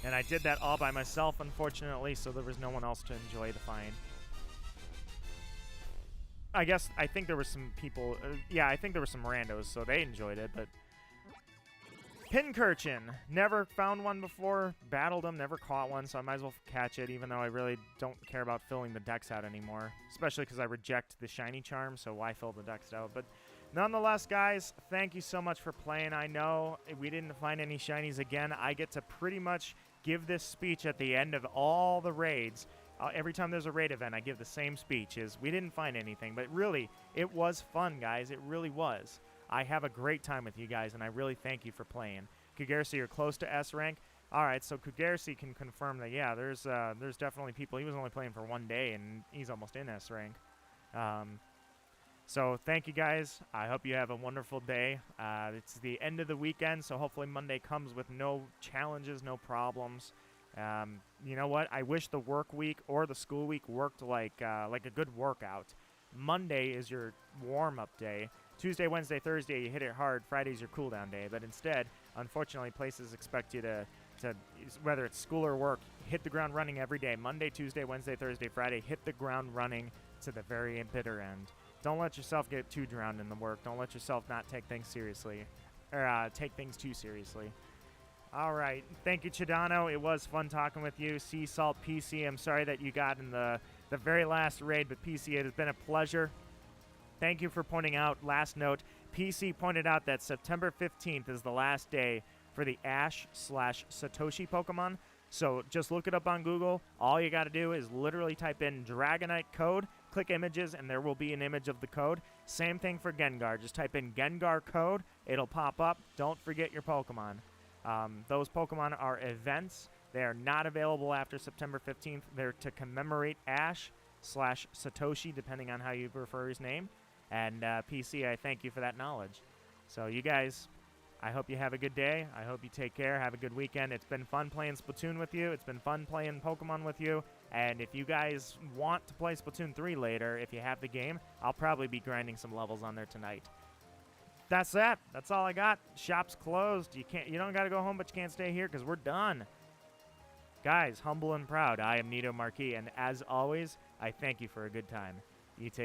And I did that all by myself, unfortunately, so there was no one else to enjoy the find. I think there were some people, yeah, I think there were some randos, so they enjoyed it, but... Pinchurchin. Never found one before, battled them, never caught one, so I might as well catch it, even though I really don't care about filling the decks out anymore. Especially because I reject the shiny charm, so why fill the decks out? But nonetheless, guys, thank you so much for playing. I know we didn't find any shinies again. I get to pretty much give this speech at the end of all the raids. Every time there's a raid event, I give the same speech, is we didn't find anything. But really, it was fun, guys. It really was. I have a great time with you guys, and I really thank you for playing. Kugersi, you're close to S rank. All right, so Kugersi can confirm that, yeah, there's definitely people. He was only playing for 1 day, and he's almost in S rank. So thank you, guys. I hope you have a wonderful day. It's the end of the weekend, so hopefully Monday comes with no challenges, no problems. You know what? I wish the work week or the school week worked like a good workout. Monday is your warm-up day. Tuesday, Wednesday, Thursday, you hit it hard. Friday's your cooldown day. But instead, unfortunately, places expect you to, whether it's school or work, hit the ground running every day. Monday, Tuesday, Wednesday, Thursday, Friday, hit the ground running to the very bitter end. Don't let yourself get too drowned in the work. Don't let yourself not take things seriously, or take things too seriously. All right. Thank you, Chidano. It was fun talking with you. Sea Salt PC, I'm sorry that you got in the very last raid, but PC, it has been a pleasure. Thank you for pointing out. Last note, PC pointed out that September 15th is the last day for the Ash/Satoshi Pokemon. So just look it up on Google. All you got to do is literally type in Dragonite code, click images, and there will be an image of the code. Same thing for Gengar. Just type in Gengar code. It'll pop up. Don't forget your Pokemon. Those Pokemon are events. They are not available after September 15th. They're to commemorate Ash/Satoshi, depending on how you prefer his name. And PC, I thank you for that knowledge. So you guys, I hope you have a good day. I hope you take care. Have a good weekend. It's been fun playing Splatoon with you. It's been fun playing Pokemon with you. And if you guys want to play Splatoon 3 later, if you have the game, I'll probably be grinding some levels on there tonight. That's that. That's all I got. Shop's closed. You don't got to go home, but you can't stay here because we're done. Guys, humble and proud, I am Nito Marquis, and as always, I thank you for a good time.